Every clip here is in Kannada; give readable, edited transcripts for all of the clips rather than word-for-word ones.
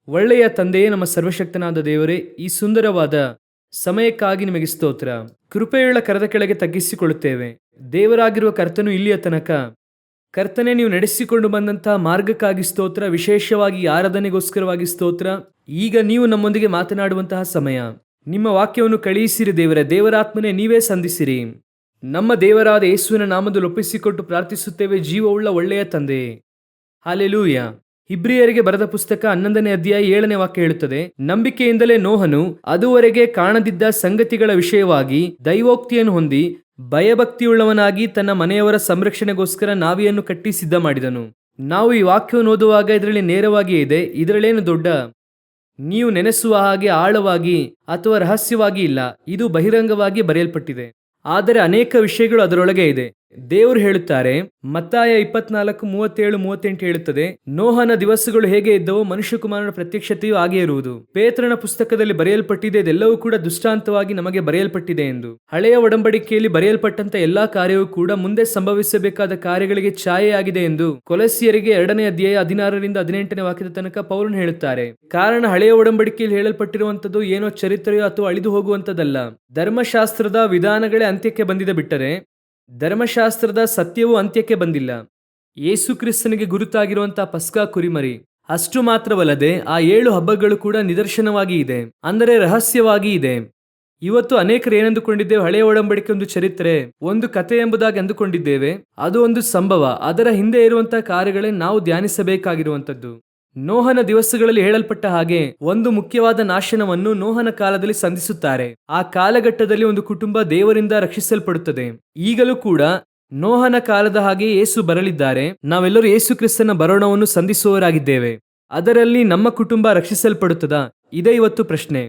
ಒಳ್ಳೆಯ ತಂದೆಯೇ, ನಮ್ಮ ಸರ್ವಶಕ್ತನಾದ ದೇವರೇ, ಈ ಸುಂದರವಾದ ಸಮಯಕ್ಕಾಗಿ ನಿಮಗೆ ಸ್ತೋತ್ರ. ಕೃಪೆಯುಳ್ಳ ಕರದ ಕೆಳಗೆ ತಗ್ಗಿಸಿಕೊಳ್ಳುತ್ತೇವೆ. ದೇವರಾಗಿರುವ ಕರ್ತನು ಇಲ್ಲಿಯ ತನಕ ಕರ್ತನೆ, ನೀವು ನಡೆಸಿಕೊಂಡು ಬಂದಂತಹ ಮಾರ್ಗಕ್ಕಾಗಿ ಸ್ತೋತ್ರ. ವಿಶೇಷವಾಗಿ ಈ ಆರಾಧನೆಗೋಸ್ಕರವಾಗಿ ಸ್ತೋತ್ರ. ಈಗ ನೀವು ನಮ್ಮೊಂದಿಗೆ ಮಾತನಾಡುವಂತಹ ಸಮಯ. ನಿಮ್ಮ ವಾಕ್ಯವನ್ನು ಕಳುಹಿಸಿರಿ ದೇವರೇ. ದೇವರಾತ್ಮನೇ, ನೀವೇ ಸಂಧಿಸಿರಿ. ನಮ್ಮ ದೇವರಾದ ಯೇಸುವಿನ ನಾಮದಲ್ಲಿ ಒಪ್ಪಿಸಿಕೊಟ್ಟು ಪ್ರಾರ್ಥಿಸುತ್ತೇವೆ, ಜೀವವುಳ್ಳ ಒಳ್ಳೆಯ ತಂದೆ. ಹಾಲೆಲೂಯ. ಇಬ್ರಿಯರಿಗೆ ಬರೆದ ಪುಸ್ತಕ 11ನೇ ಅಧ್ಯಾಯ 7ನೇ ವಾಕ್ಯ ಹೇಳುತ್ತದೆ, ನಂಬಿಕೆಯಿಂದಲೇ ನೋಹನು ಅದುವರೆಗೆ ಕಾಣದಿದ್ದ ಸಂಗತಿಗಳ ವಿಷಯವಾಗಿ ದೈವೋಕ್ತಿಯನ್ನು ಹೊಂದಿ ಭಯಭಕ್ತಿಯುಳ್ಳವನಾಗಿ ತನ್ನ ಮನೆಯವರ ಸಂರಕ್ಷಣೆಗೋಸ್ಕರ ನಾವಿಯನ್ನು ಕಟ್ಟಿ ಸಿದ್ಧ ಮಾಡಿದನು. ನಾವು ಈ ವಾಕ್ಯವನ್ನು ಓದುವಾಗ ಇದರಲ್ಲಿ ನೇರವಾಗಿಯೇ ಇದೆ. ಇದರಲ್ಲೇನು ದೊಡ್ಡ ನೀವು ನೆನೆಸುವ ಹಾಗೆ ಆಳವಾಗಿ ಅಥವಾ ರಹಸ್ಯವಾಗಿ ಇಲ್ಲ. ಇದು ಬಹಿರಂಗವಾಗಿ ಬರೆಯಲ್ಪಟ್ಟಿದೆ. ಆದರೆ ಅನೇಕ ವಿಷಯಗಳು ಅದರೊಳಗೆ ಇದೆ. ದೇವರು ಹೇಳುತ್ತಾರೆ, ಮತ್ತಾಯ 24:37-38 ಹೇಳುತ್ತದೆ, ನೋಹನ ದಿವಸಗಳು ಹೇಗೆ ಇದ್ದವೋ ಮನುಷ್ಯಕುಮಾರನ ಪ್ರತ್ಯಕ್ಷತೆಯೂ ಹಾಗೆ ಇರುವುದು. ಪೇತ್ರನ ಪುಸ್ತಕದಲ್ಲಿ ಬರೆಯಲ್ಪಟ್ಟಿದೆ, ಇದೆಲ್ಲವೂ ಕೂಡ ದೃಷ್ಟಾಂತವಾಗಿ ನಮಗೆ ಬರೆಯಲ್ಪಟ್ಟಿದೆ ಎಂದು. ಹಳೆಯ ಒಡಂಬಡಿಕೆಯಲ್ಲಿ ಬರೆಯಲ್ಪಟ್ಟಂತ ಎಲ್ಲಾ ಕಾರ್ಯವೂ ಕೂಡ ಮುಂದೆ ಸಂಭವಿಸಬೇಕಾದ ಕಾರ್ಯಗಳಿಗೆ ಛಾಯೆಯಾಗಿದೆ ಎಂದು ಕೊಲಸ್ಸಿಯರಿಗೆ 2ನೇ ಅಧ್ಯಾಯ 16-18 ವಾಕ್ಯದ ತನಕ ಪೌಲನು ಹೇಳುತ್ತಾರೆ. ಕಾರಣ ಹಳೆಯ ಒಡಂಬಡಿಕೆಯಲ್ಲಿ ಹೇಳಲ್ಪಟ್ಟಿರುವಂತದ್ದು ಏನೋ ಚರಿತ್ರೆಯೋ ಅಥವಾ ಅಳಿದು ಹೋಗುವಂತದ್ದಲ್ಲ. ಧರ್ಮಶಾಸ್ತ್ರದ ವಿಧಾನಗಳೇ ಅಂತ್ಯಕ್ಕೆ ಬಂದಿದೆ ಬಿಟ್ಟರೆ ಧರ್ಮಶಾಸ್ತ್ರದ ಸತ್ಯವೂ ಅಂತ್ಯಕ್ಕೆ ಬಂದಿಲ್ಲ. ಯೇಸು ಕ್ರಿಸ್ತನಿಗೆ ಗುರುತಾಗಿರುವಂತಹ ಪಸ್ಕಾ ಕುರಿಮರಿ ಅಷ್ಟು ಮಾತ್ರವಲ್ಲದೆ ಆ 7 ಹಬ್ಬಗಳು ಕೂಡ ನಿದರ್ಶನವಾಗಿ ಇದೆ, ಅಂದರೆ ರಹಸ್ಯವಾಗಿ ಇದೆ. ಇವತ್ತು ಅನೇಕರು ಏನಂದುಕೊಂಡಿದ್ದೇವೆ, ಹಳೆಯ ಒಡಂಬಡಿಕೆ ಒಂದು ಚರಿತ್ರೆ, ಒಂದು ಕಥೆ ಎಂಬುದಾಗಿ ಅಂದುಕೊಂಡಿದ್ದೇವೆ. ಅದು ಒಂದು ಸಂಭವ. ಅದರ ಹಿಂದೆ ಇರುವಂತಹ ಕಾರ್ಯಗಳೇ ನಾವು ಧ್ಯಾನಿಸಬೇಕಾಗಿರುವಂತದ್ದು. ನೋಹನ ದಿವಸಗಳಲ್ಲಿ ಹೇಳಲ್ಪಟ್ಟ ಹಾಗೆ ಒಂದು ಮುಖ್ಯವಾದ ನಾಶನವನ್ನು ನೋಹನ ಕಾಲದಲ್ಲಿ ಸಂಧಿಸುತ್ತಾರೆ. ಆ ಕಾಲಘಟ್ಟದಲ್ಲಿ ಒಂದು ಕುಟುಂಬ ದೇವರಿಂದ ರಕ್ಷಿಸಲ್ಪಡುತ್ತದೆ. ಈಗಲೂ ಕೂಡ ನೋಹನ ಕಾಲದ ಹಾಗೆ ಯೇಸು ಬರಲಿದ್ದಾರೆ. ನಾವೆಲ್ಲರೂ ಯೇಸು ಕ್ರಿಸ್ತನ ಬರೋಣವನ್ನು ಸಂಧಿಸುವವರಾಗಿದ್ದೇವೆ. ಅದರಲ್ಲಿ ನಮ್ಮ ಕುಟುಂಬ ರಕ್ಷಿಸಲ್ಪಡುತ್ತದಾ? ಇದೇ ಇವತ್ತು ಪ್ರಶ್ನೆ.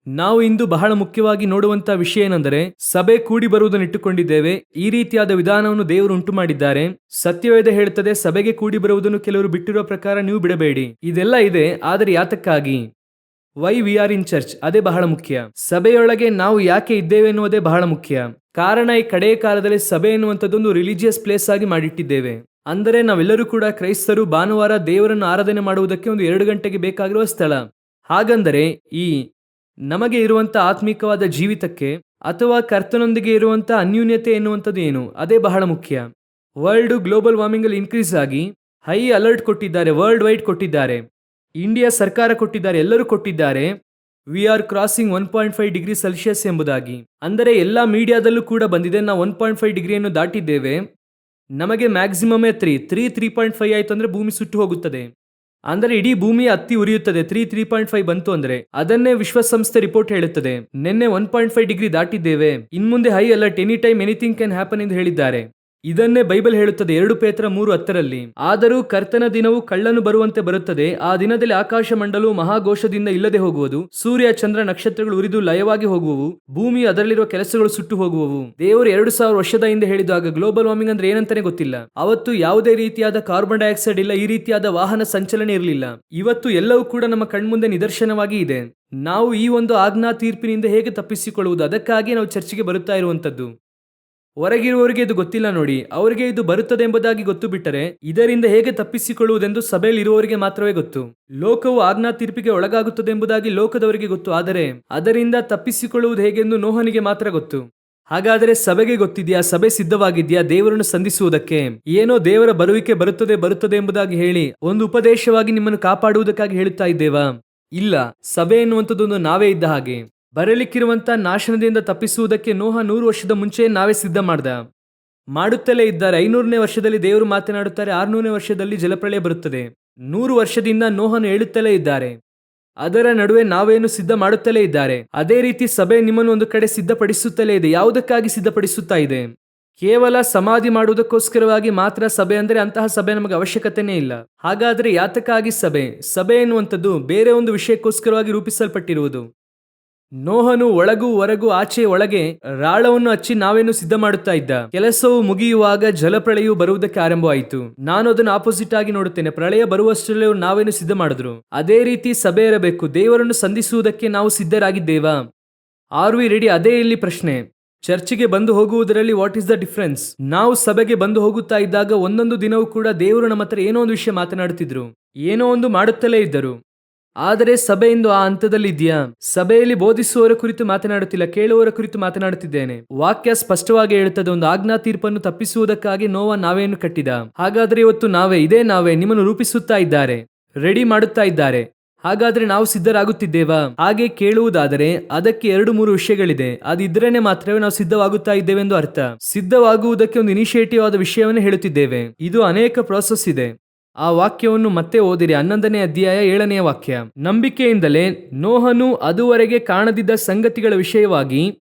ನಾವು ಇಂದು ಬಹಳ ಮುಖ್ಯವಾಗಿ ನೋಡುವಂತಹ ವಿಷಯ ಏನೆಂದರೆ, ಸಭೆ ಕೂಡಿ ಬರುವುದನ್ನು ಇಟ್ಟುಕೊಂಡಿದ್ದೇವೆ. ಈ ರೀತಿಯಾದ ವಿಧಾನವನ್ನು ದೇವರು ಉಂಟು ಮಾಡಿದ್ದಾರೆ. ಸತ್ಯವೇದ ಹೇಳುತ್ತದೆ, ಸಭೆಗೆ ಕೂಡಿ ಬರುವುದನ್ನು ಕೆಲವರು ಬಿಟ್ಟಿರುವ ಪ್ರಕಾರ ನೀವು ಬಿಡಬೇಡಿ. ಇದೆಲ್ಲ ಇದೆ, ಆದರೆ ಯಾತಕ್ಕಾಗಿ? Why we are in church, ಅದೇ ಬಹಳ ಮುಖ್ಯ. ಸಭೆಯೊಳಗೆ ನಾವು ಯಾಕೆ ಇದ್ದೇವೆ ಎನ್ನುವುದೇ ಬಹಳ ಮುಖ್ಯ. ಕಾರಣ, ಈ ಕಡೆಯ ಕಾಲದಲ್ಲಿ ಸಭೆ ಎನ್ನುವಂಥದ್ದೊಂದು ರಿಲಿಜಿಯಸ್ ಪ್ಲೇಸ್ ಆಗಿ ಮಾಡಿಟ್ಟಿದ್ದೇವೆ. ಅಂದರೆ ನಾವೆಲ್ಲರೂ ಕೂಡ ಕ್ರೈಸ್ತರು ಭಾನುವಾರ ದೇವರನ್ನು ಆರಾಧನೆ ಮಾಡುವುದಕ್ಕೆ ಒಂದು 2 ಗಂಟೆಗೆ ಬೇಕಾಗಿರುವ ಸ್ಥಳ. ಹಾಗಂದರೆ ಈ ನಮಗೆ ಇರುವಂತ ಆತ್ಮಿಕವಾದ ಜೀವಿತಕ್ಕೆ ಅಥವಾ ಕರ್ತನೊಂದಿಗೆ ಇರುವಂತ ಅನ್ಯೂನ್ಯತೆ ಎನ್ನುವಂಥದ್ದು ಏನು, ಅದೇ ಬಹಳ ಮುಖ್ಯ. ವರ್ಲ್ಡ್ ಗ್ಲೋಬಲ್ ವಾರ್ಮಿಂಗ್ ಅಲ್ಲಿ ಇನ್ಕ್ರೀಸ್ ಆಗಿ ಹೈ ಅಲರ್ಟ್ ಕೊಟ್ಟಿದ್ದಾರೆ, ವರ್ಲ್ಡ್ ವೈಡ್ ಕೊಟ್ಟಿದ್ದಾರೆ, ಇಂಡಿಯಾ ಸರ್ಕಾರ ಕೊಟ್ಟಿದ್ದಾರೆ, ಎಲ್ಲರೂ ಕೊಟ್ಟಿದ್ದಾರೆ. We are crossing 1.5 degree Celsius ಎಂಬುದಾಗಿ. ಅಂದರೆ ಎಲ್ಲಾ ಮೀಡಿಯಾದಲ್ಲೂ ಕೂಡ ಬಂದಿದೆ, ನಾವು 1.5 ಡಿಗ್ರಿಯನ್ನು ದಾಟಿದ್ದೇವೆ. ನಮಗೆ ಮ್ಯಾಕ್ಸಿಮಮೇ 3.5 ಆಯ್ತು ಅಂದ್ರೆ ಭೂಮಿ ಸುಟ್ಟು ಹೋಗುತ್ತದೆ. ಅಂದರೆ ಇಡೀ ಭೂಮಿ ಹತ್ತಿ ಉರಿಯುತ್ತದೆ. 3.5 ಬಂತು ಅಂದ್ರೆ ಅದನ್ನೇ ವಿಶ್ವಸಂಸ್ಥೆ ರಿಪೋರ್ಟ್ ಹೇಳುತ್ತದೆ. ನಿನ್ನೆ 1.5 ಡಿಗ್ರಿ ದಾಟಿದ್ದೇವೆ. ಇನ್ಮುಂದೆ high alert, any time anything can happen ಎಂದು ಹೇಳಿದ್ದಾರೆ. ಇದನ್ನೇ ಬೈಬಲ್ ಹೇಳುತ್ತದೆ 2 ಪೇತ್ರ 3:10. ಆದರೂ ಕರ್ತನ ದಿನವು ಕಳ್ಳನು ಬರುವಂತೆ ಬರುತ್ತದೆ. ಆ ದಿನದಲ್ಲಿ ಆಕಾಶ ಮಂಡಲವು ಮಹಾಘೋಷದಿಂದ ಇಲ್ಲದೆ ಹೋಗುವುದು, ಸೂರ್ಯ ಚಂದ್ರ ನಕ್ಷತ್ರಗಳು ಉರಿದು ಲಯವಾಗಿ ಹೋಗುವವು, ಭೂಮಿ ಅದರಲ್ಲಿರುವ ಕೆಲಸಗಳು ಸುಟ್ಟು ಹೋಗುವವು. ದೇವರು 2000 ವರ್ಷದ ಹಿಂದೆ ಹೇಳಿದಾಗ ಗ್ಲೋಬಲ್ ವಾರ್ಮಿಂಗ್ ಅಂದ್ರೆ ಏನಂತಾನೆ ಗೊತ್ತಿಲ್ಲ. ಅವತ್ತು ಯಾವುದೇ ರೀತಿಯಾದ ಕಾರ್ಬನ್ ಡೈಆಕ್ಸೈಡ್ ಇಲ್ಲ, ಈ ರೀತಿಯಾದ ವಾಹನ ಸಂಚಲನೆ ಇರಲಿಲ್ಲ. ಇವತ್ತು ಎಲ್ಲವೂ ಕೂಡ ನಮ್ಮ ಕಣ್ಮುಂದೆ ನಿದರ್ಶನವಾಗಿ ಇದೆ. ನಾವು ಈ ಒಂದು ಆಜ್ಞಾ ತೀರ್ಪಿನಿಂದ ಹೇಗೆ ತಪ್ಪಿಸಿಕೊಳ್ಳುವುದು? ಅದಕ್ಕಾಗಿ ನಾವು ಚರ್ಚಿಗೆ ಬರುತ್ತಾ ಇರುವಂತದ್ದು. ಹೊರಗಿರುವವರಿಗೆ ಇದು ಗೊತ್ತಿಲ್ಲ ನೋಡಿ, ಅವರಿಗೆ ಇದು ಬರುತ್ತದೆ ಎಂಬುದಾಗಿ ಗೊತ್ತು ಬಿಟ್ಟರೆ ಇದರಿಂದ ಹೇಗೆ ತಪ್ಪಿಸಿಕೊಳ್ಳುವುದೆಂದು ಸಭೆಯಲ್ಲಿ ಇರುವವರಿಗೆ ಮಾತ್ರವೇ ಗೊತ್ತು. ಲೋಕವು ಆಜ್ಞಾ ತೀರ್ಪಿಗೆ ಒಳಗಾಗುತ್ತದೆ ಎಂಬುದಾಗಿ ಲೋಕದವರಿಗೆ ಗೊತ್ತು, ಆದರೆ ಅದರಿಂದ ತಪ್ಪಿಸಿಕೊಳ್ಳುವುದು ಹೇಗೆಂದು ನೋಹನಿಗೆ ಮಾತ್ರ ಗೊತ್ತು. ಹಾಗಾದರೆ ಸಭೆಗೆ ಗೊತ್ತಿದೆಯಾ? ಸಭೆ ಸಿದ್ಧವಾಗಿದೆಯಾ ದೇವರನ್ನು ಸಂಧಿಸುವುದಕ್ಕೆ? ಏನೋ ದೇವರ ಬರುವಿಕೆ ಬರುತ್ತದೆ ಎಂಬುದಾಗಿ ಹೇಳಿ ಒಂದು ಉಪದೇಶವಾಗಿ ನಿಮ್ಮನ್ನು ಕಾಪಾಡುವುದಕ್ಕಾಗಿ ಹೇಳುತ್ತಾ ಇದ್ದೇವಾ? ಇಲ್ಲ. ಸಭೆ ಎನ್ನುವಂಥದ್ದೊಂದು ನಾವೇ ಇದ್ದ ಹಾಗೆ. ಬರಲಿಕ್ಕಿರುವಂತ ನಾಶನದಿಂದ ತಪ್ಪಿಸುವುದಕ್ಕೆ ನೋಹ 100 ವರ್ಷದ ಮುಂಚೆ ನಾವೇ ಸಿದ್ಧ ಮಾಡುತ್ತಲೇ ಇದ್ದಾರೆ. 500ನೇ ವರ್ಷದಲ್ಲಿ ದೇವರು ಮಾತನಾಡುತ್ತಾರೆ, 600ನೇ ವರ್ಷದಲ್ಲಿ ಜಲಪ್ರಳಯ ಬರುತ್ತದೆ. 100 ವರ್ಷದಿಂದ ನೋಹನು ಹೇಳುತ್ತಲೇ ಇದ್ದಾರೆ. ಅದರ ನಡುವೆ ನಾವೇನು ಸಿದ್ಧ ಮಾಡುತ್ತಲೇ ಇದ್ದಾರೆ. ಅದೇ ರೀತಿ ಸಭೆ ನಿಮ್ಮನ್ನು ಒಂದು ಕಡೆ ಸಿದ್ಧಪಡಿಸುತ್ತಲೇ ಇದೆ. ಯಾವುದಕ್ಕಾಗಿ ಸಿದ್ಧಪಡಿಸುತ್ತಾ ಇದೆ? ಕೇವಲ ಸಮಾಧಿ ಮಾಡುವುದಕ್ಕೋಸ್ಕರವಾಗಿ ಮಾತ್ರ ಸಭೆ ಅಂದರೆ ಅಂತಹ ಸಭೆ ನಮಗೆ ಅವಶ್ಯಕತೆನೇ ಇಲ್ಲ. ಹಾಗಾದ್ರೆ ಯಾತಕ್ಕಾಗಿ ಸಭೆ? ಸಭೆ ಎನ್ನುವಂಥದ್ದು ಬೇರೆ ಒಂದು ವಿಷಯಕ್ಕೋಸ್ಕರವಾಗಿ ರೂಪಿಸಲ್ಪಟ್ಟಿರುವುದು. ನೋಹನು ಒಳಗೂ ಹೊರಗೂ ಆಚೆ ಒಳಗೆ ರಾಳವನ್ನು ಹಚ್ಚಿ ನಾವೇನು ಸಿದ್ಧ ಮಾಡುತ್ತಾ ಇದ್ದ. ಕೆಲಸವು ಮುಗಿಯುವಾಗ ಜಲಪ್ರಳಯವು ಬರುವುದಕ್ಕೆ ಆರಂಭವಾಯಿತು. ನಾನು ಅದನ್ನು ಆಪೋಸಿಟ್ ಆಗಿ ನೋಡುತ್ತೇನೆ. ಪ್ರಳಯ ಬರುವಷ್ಟರಲ್ಲಿ ನಾವೇನು ಸಿದ್ಧ ಮಾಡಿದ್ರು. ಅದೇ ರೀತಿ ಸಭೆ ಇರಬೇಕು. ದೇವರನ್ನು ಸಂಧಿಸುವುದಕ್ಕೆ ನಾವು ಸಿದ್ಧರಾಗಿದ್ದೇವಾ? R V ready? ಅದೇ ಇಲ್ಲಿ ಪ್ರಶ್ನೆ. ಚರ್ಚಿಗೆ ಬಂದು ಹೋಗುವುದರಲ್ಲಿ ವಾಟ್ ಇಸ್ ದ ಡಿಫರೆನ್ಸ್? ನಾವು ಸಭೆಗೆ ಬಂದು ಹೋಗುತ್ತಾ ಇದ್ದಾಗ ಒಂದೊಂದು ದಿನವೂ ಕೂಡ ದೇವರು ನಮ್ಮ ಹತ್ರ ಏನೋ ಒಂದು ವಿಷಯ ಮಾತನಾಡುತ್ತಿದ್ರು, ಏನೋ ಒಂದು ಮಾಡುತ್ತಲೇ ಇದ್ದರು. ಆದರೆ ಸಭೆ ಇಂದು ಆ ಹಂತದಲ್ಲಿ ಇದೆಯಾ? ಸಭೆಯಲ್ಲಿ ಬೋಧಿಸುವವರ ಕುರಿತು ಮಾತನಾಡುತ್ತಿಲ್ಲ, ಕೇಳುವವರ ಕುರಿತು ಮಾತನಾಡುತ್ತಿದ್ದೇನೆ. ವಾಕ್ಯ ಸ್ಪಷ್ಟವಾಗಿ ಹೇಳುತ್ತದೆ, ಒಂದು ಆಜ್ಞಾ ತೀರ್ಪನ್ನು ತಪ್ಪಿಸುವುದಕ್ಕಾಗಿ ನೋವ ನಾವೆಯನ್ನು ಕಟ್ಟಿದ. ಹಾಗಾದ್ರೆ ಇವತ್ತು ಇದೇ ನಾವೇ ನಿಮ್ಮನ್ನು ರೂಪಿಸುತ್ತಾ ಇದ್ದಾರೆ, ರೆಡಿ ಮಾಡುತ್ತಾ ಇದ್ದಾರೆ. ಹಾಗಾದ್ರೆ ನಾವು ಸಿದ್ಧರಾಗುತ್ತಿದ್ದೇವಾ? ಹಾಗೆ ಕೇಳುವುದಾದರೆ ಅದಕ್ಕೆ 2-3 ವಿಷಯಗಳಿದೆ. ಅದಿದ್ರೇನೆ ಮಾತ್ರವೇ ನಾವು ಸಿದ್ಧವಾಗುತ್ತಾ ಇದ್ದೇವೆಂದು ಅರ್ಥ. ಸಿದ್ಧವಾಗುವುದಕ್ಕೆ ಒಂದು ಇನಿಷಿಯೇಟಿವ್ ಆದ ವಿಷಯವನ್ನು ಹೇಳುತ್ತಿದ್ದೇವೆ. ಇದು ಅನೇಕ ಪ್ರೋಸೆಸ್ ಇದೆ. ಆ ವಾಕ್ಯವನ್ನು ಮತ್ತೆ ಓದಿರಿ, 11ನೇ ಅಧ್ಯಾಯ 7ನೇ ವಾಕ್ಯ. ನಂಬಿಕೆಯಿಂದಲೇ ನೋಹನು ಅದುವರೆಗೆ ಕಾಣದಿದ್ದ ಸಂಗತಿಗಳ ವಿಷಯವಾಗಿ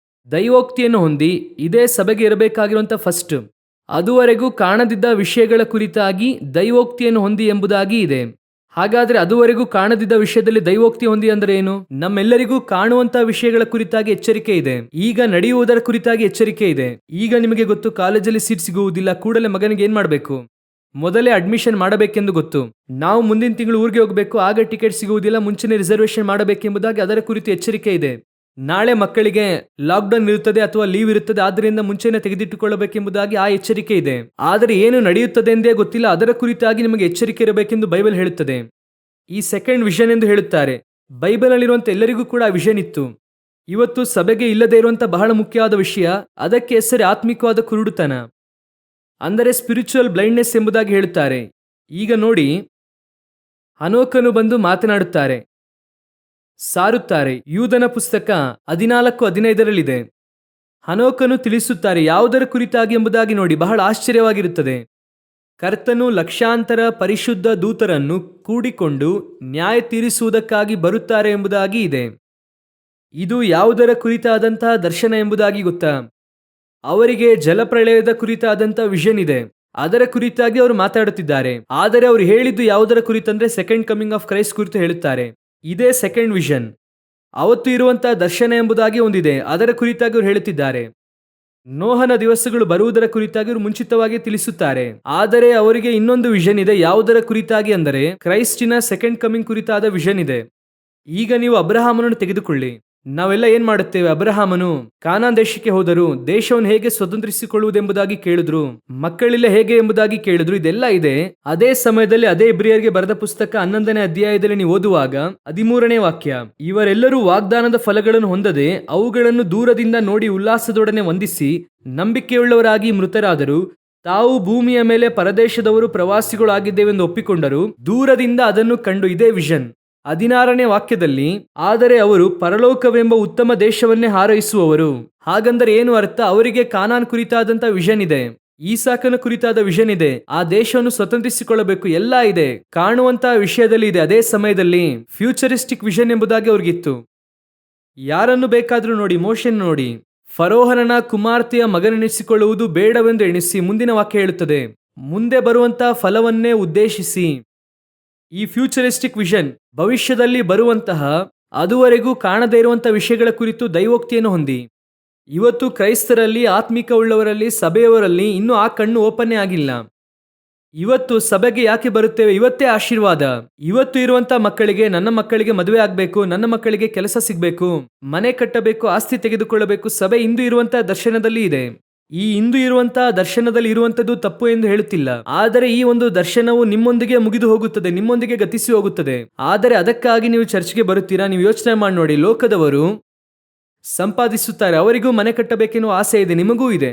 ದೈವೋಕ್ತಿಯನ್ನು ಹೊಂದಿ, ಇದೇ ಸಭೆಗೆ ಇರಬೇಕಾಗಿರುವಂತ ಫಸ್ಟ್. ಅದುವರೆಗೂ ಕಾಣದಿದ್ದ ವಿಷಯಗಳ ಕುರಿತಾಗಿ ದೈವೋಕ್ತಿಯನ್ನು ಹೊಂದಿ ಎಂಬುದಾಗಿ ಇದೆ. ಹಾಗಾದ್ರೆ ಅದುವರೆಗೂ ಕಾಣದಿದ್ದ ವಿಷಯದಲ್ಲಿ ದೈವೋಕ್ತಿ ಹೊಂದಿ ಅಂದ್ರೆ ಏನು? ನಮ್ಮೆಲ್ಲರಿಗೂ ಕಾಣುವಂತ ವಿಷಯಗಳ ಕುರಿತಾಗಿ ಎಚ್ಚರಿಕೆ ಇದೆ, ಈಗ ನಡೆಯುವುದರ ಕುರಿತಾಗಿ ಎಚ್ಚರಿಕೆ ಇದೆ. ಈಗ ನಿಮಗೆ ಗೊತ್ತು, ಕಾಲೇಜಲ್ಲಿ ಸೀಟ್ ಸಿಗುವುದಿಲ್ಲ, ಕೂಡಲೇ ಮಗನಿಗೆ ಏನ್ ಮಾಡಬೇಕು? ಮೊದಲೇ ಅಡ್ಮಿಷನ್ ಮಾಡಬೇಕೆಂದು ಗೊತ್ತು. ನಾವು ಮುಂದಿನ ತಿಂಗಳು ಊರಿಗೆ ಹೋಗಬೇಕು, ಆಗ ಟಿಕೆಟ್ ಸಿಗುವುದಿಲ್ಲ, ಮುಂಚೆನೆ ರಿಸರ್ವೇಶನ್ ಮಾಡಬೇಕೆಂಬುದಾಗಿ ಅದರ ಕುರಿತು ಎಚ್ಚರಿಕೆ ಇದೆ. ನಾಳೆ ಮಕ್ಕಳಿಗೆ ಲಾಕ್ಡೌನ್ ಇರುತ್ತದೆ ಅಥವಾ ಲೀವ್ ಇರುತ್ತದೆ, ಆದ್ದರಿಂದ ಮುಂಚೆನೆ ತೆಗೆದಿಟ್ಟುಕೊಳ್ಳಬೇಕೆಂಬುದಾಗಿ ಆ ಎಚ್ಚರಿಕೆ ಇದೆ. ಆದರೆ ಏನು ನಡೆಯುತ್ತದೆ ಎಂದೇ ಗೊತ್ತಿಲ್ಲ, ಅದರ ಕುರಿತಾಗಿ ನಿಮಗೆ ಎಚ್ಚರಿಕೆ ಇರಬೇಕೆಂದು ಬೈಬಲ್ ಹೇಳುತ್ತದೆ. ಈ ಸೆಕೆಂಡ್ ವಿಷನ್ ಎಂದು ಹೇಳುತ್ತಾರೆ. ಬೈಬಲ್ ಅಲ್ಲಿರುವಂತ ಎಲ್ಲರಿಗೂ ಕೂಡ ಆ ವಿಷನ್ ಇತ್ತು. ಇವತ್ತು ಸಭೆಗೆ ಇಲ್ಲದೆ ಇರುವಂತ ಬಹಳ ಮುಖ್ಯವಾದ ವಿಷಯ, ಅದಕ್ಕೆ ಹೆಸರೇ ಆತ್ಮಿಕವಾದ ಕುರುಡುತನ, ಅಂದರೆ ಸ್ಪಿರಿಚುವಲ್ ಬ್ಲೈಂಡ್ನೆಸ್ ಎಂಬುದಾಗಿ ಹೇಳುತ್ತಾರೆ. ಈಗ ನೋಡಿ, ಹನೋಕನು ಬಂದು ಮಾತನಾಡುತ್ತಾರೆ, ಸಾರುತ್ತಾರೆ. ಯೂದನ ಪುಸ್ತಕ 14:15 ಹನೋಕನು ತಿಳಿಸುತ್ತಾರೆ ಯಾವುದರ ಕುರಿತಾಗಿ ಎಂಬುದಾಗಿ ನೋಡಿ, ಬಹಳ ಆಶ್ಚರ್ಯವಾಗಿರುತ್ತದೆ. ಕರ್ತನು ಲಕ್ಷಾಂತರ ಪರಿಶುದ್ಧ ದೂತರನ್ನು ಕೂಡಿಕೊಂಡು ನ್ಯಾಯ ತೀರಿಸುವುದಕ್ಕಾಗಿ ಬರುತ್ತಾರೆ ಎಂಬುದಾಗಿ ಇದೆ. ಇದು ಯಾವುದರ ಕುರಿತಾದಂತಹ ದರ್ಶನ ಎಂಬುದಾಗಿ ಗೊತ್ತಾ? ಅವರಿಗೆ ಜಲಪ್ರಳಯದ ಕುರಿತಾದಂತಹ ವಿಷನ್ ಇದೆ, ಅದರ ಕುರಿತಾಗಿ ಅವರು ಮಾತಾಡುತ್ತಿದ್ದಾರೆ. ಆದರೆ ಅವರು ಹೇಳಿದ್ದು ಯಾವುದರ ಕುರಿತಂದ್ರೆ ಸೆಕೆಂಡ್ ಕಮಿಂಗ್ ಆಫ್ ಕ್ರೈಸ್ಟ್ ಕುರಿತು ಹೇಳುತ್ತಾರೆ. ಇದೇ ಸೆಕೆಂಡ್ ವಿಷನ್. ಅವತ್ತು ಇರುವಂತಹ ದರ್ಶನ ಎಂಬುದಾಗಿ ಒಂದಿದೆ, ಅದರ ಕುರಿತಾಗಿ ಅವರು ಹೇಳುತ್ತಿದ್ದಾರೆ. ನೋಹನ ದಿವಸಗಳು ಬರುವುದರ ಕುರಿತಾಗಿ ಅವರು ಮುಂಚಿತವಾಗಿ ತಿಳಿಸುತ್ತಾರೆ. ಆದರೆ ಅವರಿಗೆ ಇನ್ನೊಂದು ವಿಷನ್ ಇದೆ, ಯಾವುದರ ಕುರಿತಾಗಿ ಅಂದರೆ ಕ್ರೈಸ್ಟಿನ ಸೆಕೆಂಡ್ ಕಮಿಂಗ್ ಕುರಿತಾದ ವಿಷನ್ ಇದೆ. ಈಗ ನೀವು ಅಬ್ರಹಾಮನನ್ನು ತೆಗೆದುಕೊಳ್ಳಿ. ನಾವೆಲ್ಲ ಏನ್ ಮಾಡುತ್ತೇವೆ? ಅಬ್ರಹಾಮನು ಕಾನಾನ್ ದೇಶಕ್ಕೆ ಹೋದರು, ದೇಶವನ್ನು ಹೇಗೆ ಸ್ವತಂತ್ರಿಸಿಕೊಳ್ಳುವುದೆಂಬುದಾಗಿ ಕೇಳಿದ್ರು, ಮಕ್ಕಳಿಲ್ಲ ಹೇಗೆ ಎಂಬುದಾಗಿ ಕೇಳಿದ್ರು. ಇದೆಲ್ಲ ಇದೆ. ಅದೇ ಸಮಯದಲ್ಲಿ ಅದೇ ಇಬ್ರಿಯರಿಗೆ ಬರೆದ ಪುಸ್ತಕ 11ನೇ ಅಧ್ಯಾಯದಲ್ಲಿ ನೀವು ಓದುವಾಗ 13ನೇ ವಾಕ್ಯ, ಇವರೆಲ್ಲರೂ ವಾಗ್ದಾನದ ಫಲಗಳನ್ನು ಹೊಂದದೆ ಅವುಗಳನ್ನು ದೂರದಿಂದ ನೋಡಿ ಉಲ್ಲಾಸದೊಡನೆ ವಂದಿಸಿ ನಂಬಿಕೆಯುಳ್ಳವರಾಗಿ ಮೃತರಾದರು. ತಾವು ಭೂಮಿಯ ಮೇಲೆ ಪರದೇಶದವರು ಪ್ರವಾಸಿಗಳು ಆಗಿದ್ದೇವೆಂದು ಒಪ್ಪಿಕೊಂಡರು, ದೂರದಿಂದ ಅದನ್ನು ಕಂಡು. ಇದೇ ವಿಷನ್. 16ನೇ ವಾಕ್ಯದಲ್ಲಿ, ಆದರೆ ಅವರು ಪರಲೋಕವೆಂಬ ಉತ್ತಮ ದೇಶವನ್ನೇ ಹಾರೈಸುವವರು. ಹಾಗಂದರೆ ಏನು ಅರ್ಥ? ಅವರಿಗೆ ಕಾನಾನ್ ಕುರಿತಾದಂತ ವಿಷನ್ ಇದೆ, ಈಸಾಕನ ಕುರಿತಾದ ವಿಷನ್ ಇದೆ, ಆ ದೇಶವನ್ನು ಸ್ವತಂತ್ರಿಸಿಕೊಳ್ಳಬೇಕು, ಎಲ್ಲ ಇದೆ, ಕಾಣುವಂತಹ ವಿಷಯದಲ್ಲಿ ಇದೆ. ಅದೇ ಸಮಯದಲ್ಲಿ ಫ್ಯೂಚರಿಸ್ಟಿಕ್ ವಿಷನ್ ಎಂಬುದಾಗಿ ಅವ್ರಿಗಿತ್ತು. ಯಾರನ್ನು ಬೇಕಾದ್ರೂ ನೋಡಿ, ಮೋಶೆಯನ್ನು ನೋಡಿ, ಫರೋಹನನ ಕುಮಾರ್ತೆಯ ಮಗನೆನಿಸಿಕೊಳ್ಳುವುದು ಬೇಡವೆಂದು ಎಣಿಸಿ, ಮುಂದಿನ ವಾಕ್ಯ ಹೇಳುತ್ತದೆ, ಮುಂದೆ ಬರುವಂತಹ ಫಲವನ್ನೇ ಉದ್ದೇಶಿಸಿ. ಈ ಫ್ಯೂಚರಿಸ್ಟಿಕ್ ವಿಷನ್, ಭವಿಷ್ಯದಲ್ಲಿ ಬರುವಂತಹ ಅದುವರೆಗೂ ಕಾಣದೇ ಇರುವಂತಹ ವಿಷಯಗಳ ಕುರಿತು ದೈವೋಕ್ತಿಯನ್ನು ಹೊಂದಿ. ಇವತ್ತು ಕ್ರೈಸ್ತರಲ್ಲಿ, ಆತ್ಮಿಕ ಉಳ್ಳವರಲ್ಲಿ, ಸಭೆಯವರಲ್ಲಿ ಇನ್ನೂ ಆ ಕಣ್ಣು ಓಪನ್ನೇ ಆಗಿಲ್ಲ. ಇವತ್ತು ಸಭೆಗೆ ಯಾಕೆ ಬರುತ್ತೇವೆ? ಇವತ್ತೇ ಆಶೀರ್ವಾದ. ಇವತ್ತು ಇರುವಂತಹ ಮಕ್ಕಳಿಗೆ, ನನ್ನ ಮಕ್ಕಳಿಗೆ ಮದುವೆ ಆಗ್ಬೇಕು, ನನ್ನ ಮಕ್ಕಳಿಗೆ ಕೆಲಸ ಸಿಗ್ಬೇಕು, ಮನೆ ಕಟ್ಟಬೇಕು, ಆಸ್ತಿ ತೆಗೆದುಕೊಳ್ಳಬೇಕು. ಸಭೆ ಇಂದು ಇರುವಂತಹ ದರ್ಶನದಲ್ಲಿ ಇದೆ. ಈ ಇಂದು ಇರುವಂತಹ ದರ್ಶನದಲ್ಲಿ ಇರುವಂತದ್ದು ತಪ್ಪು ಎಂದು ಹೇಳುತ್ತಿಲ್ಲ, ಆದರೆ ಈ ಒಂದು ದರ್ಶನವು ನಿಮ್ಮೊಂದಿಗೆ ಮುಗಿದು ಹೋಗುತ್ತದೆ, ನಿಮ್ಮೊಂದಿಗೆ ಗತಿಸಿ ಹೋಗುತ್ತದೆ. ಆದರೆ ಅದಕ್ಕಾಗಿ ನೀವು ಚರ್ಚ್ಗೆ ಬರುತ್ತೀರಾ? ನೀವು ಯೋಚನೆ ಮಾಡಿ ನೋಡಿ, ಲೋಕದವರು ಸಂಪಾದಿಸುತ್ತಾರೆ, ಅವರಿಗೂ ಮನೆ ಕಟ್ಟಬೇಕೆನ್ನುವ ಆಸೆ ಇದೆ, ನಿಮಗೂ ಇದೆ.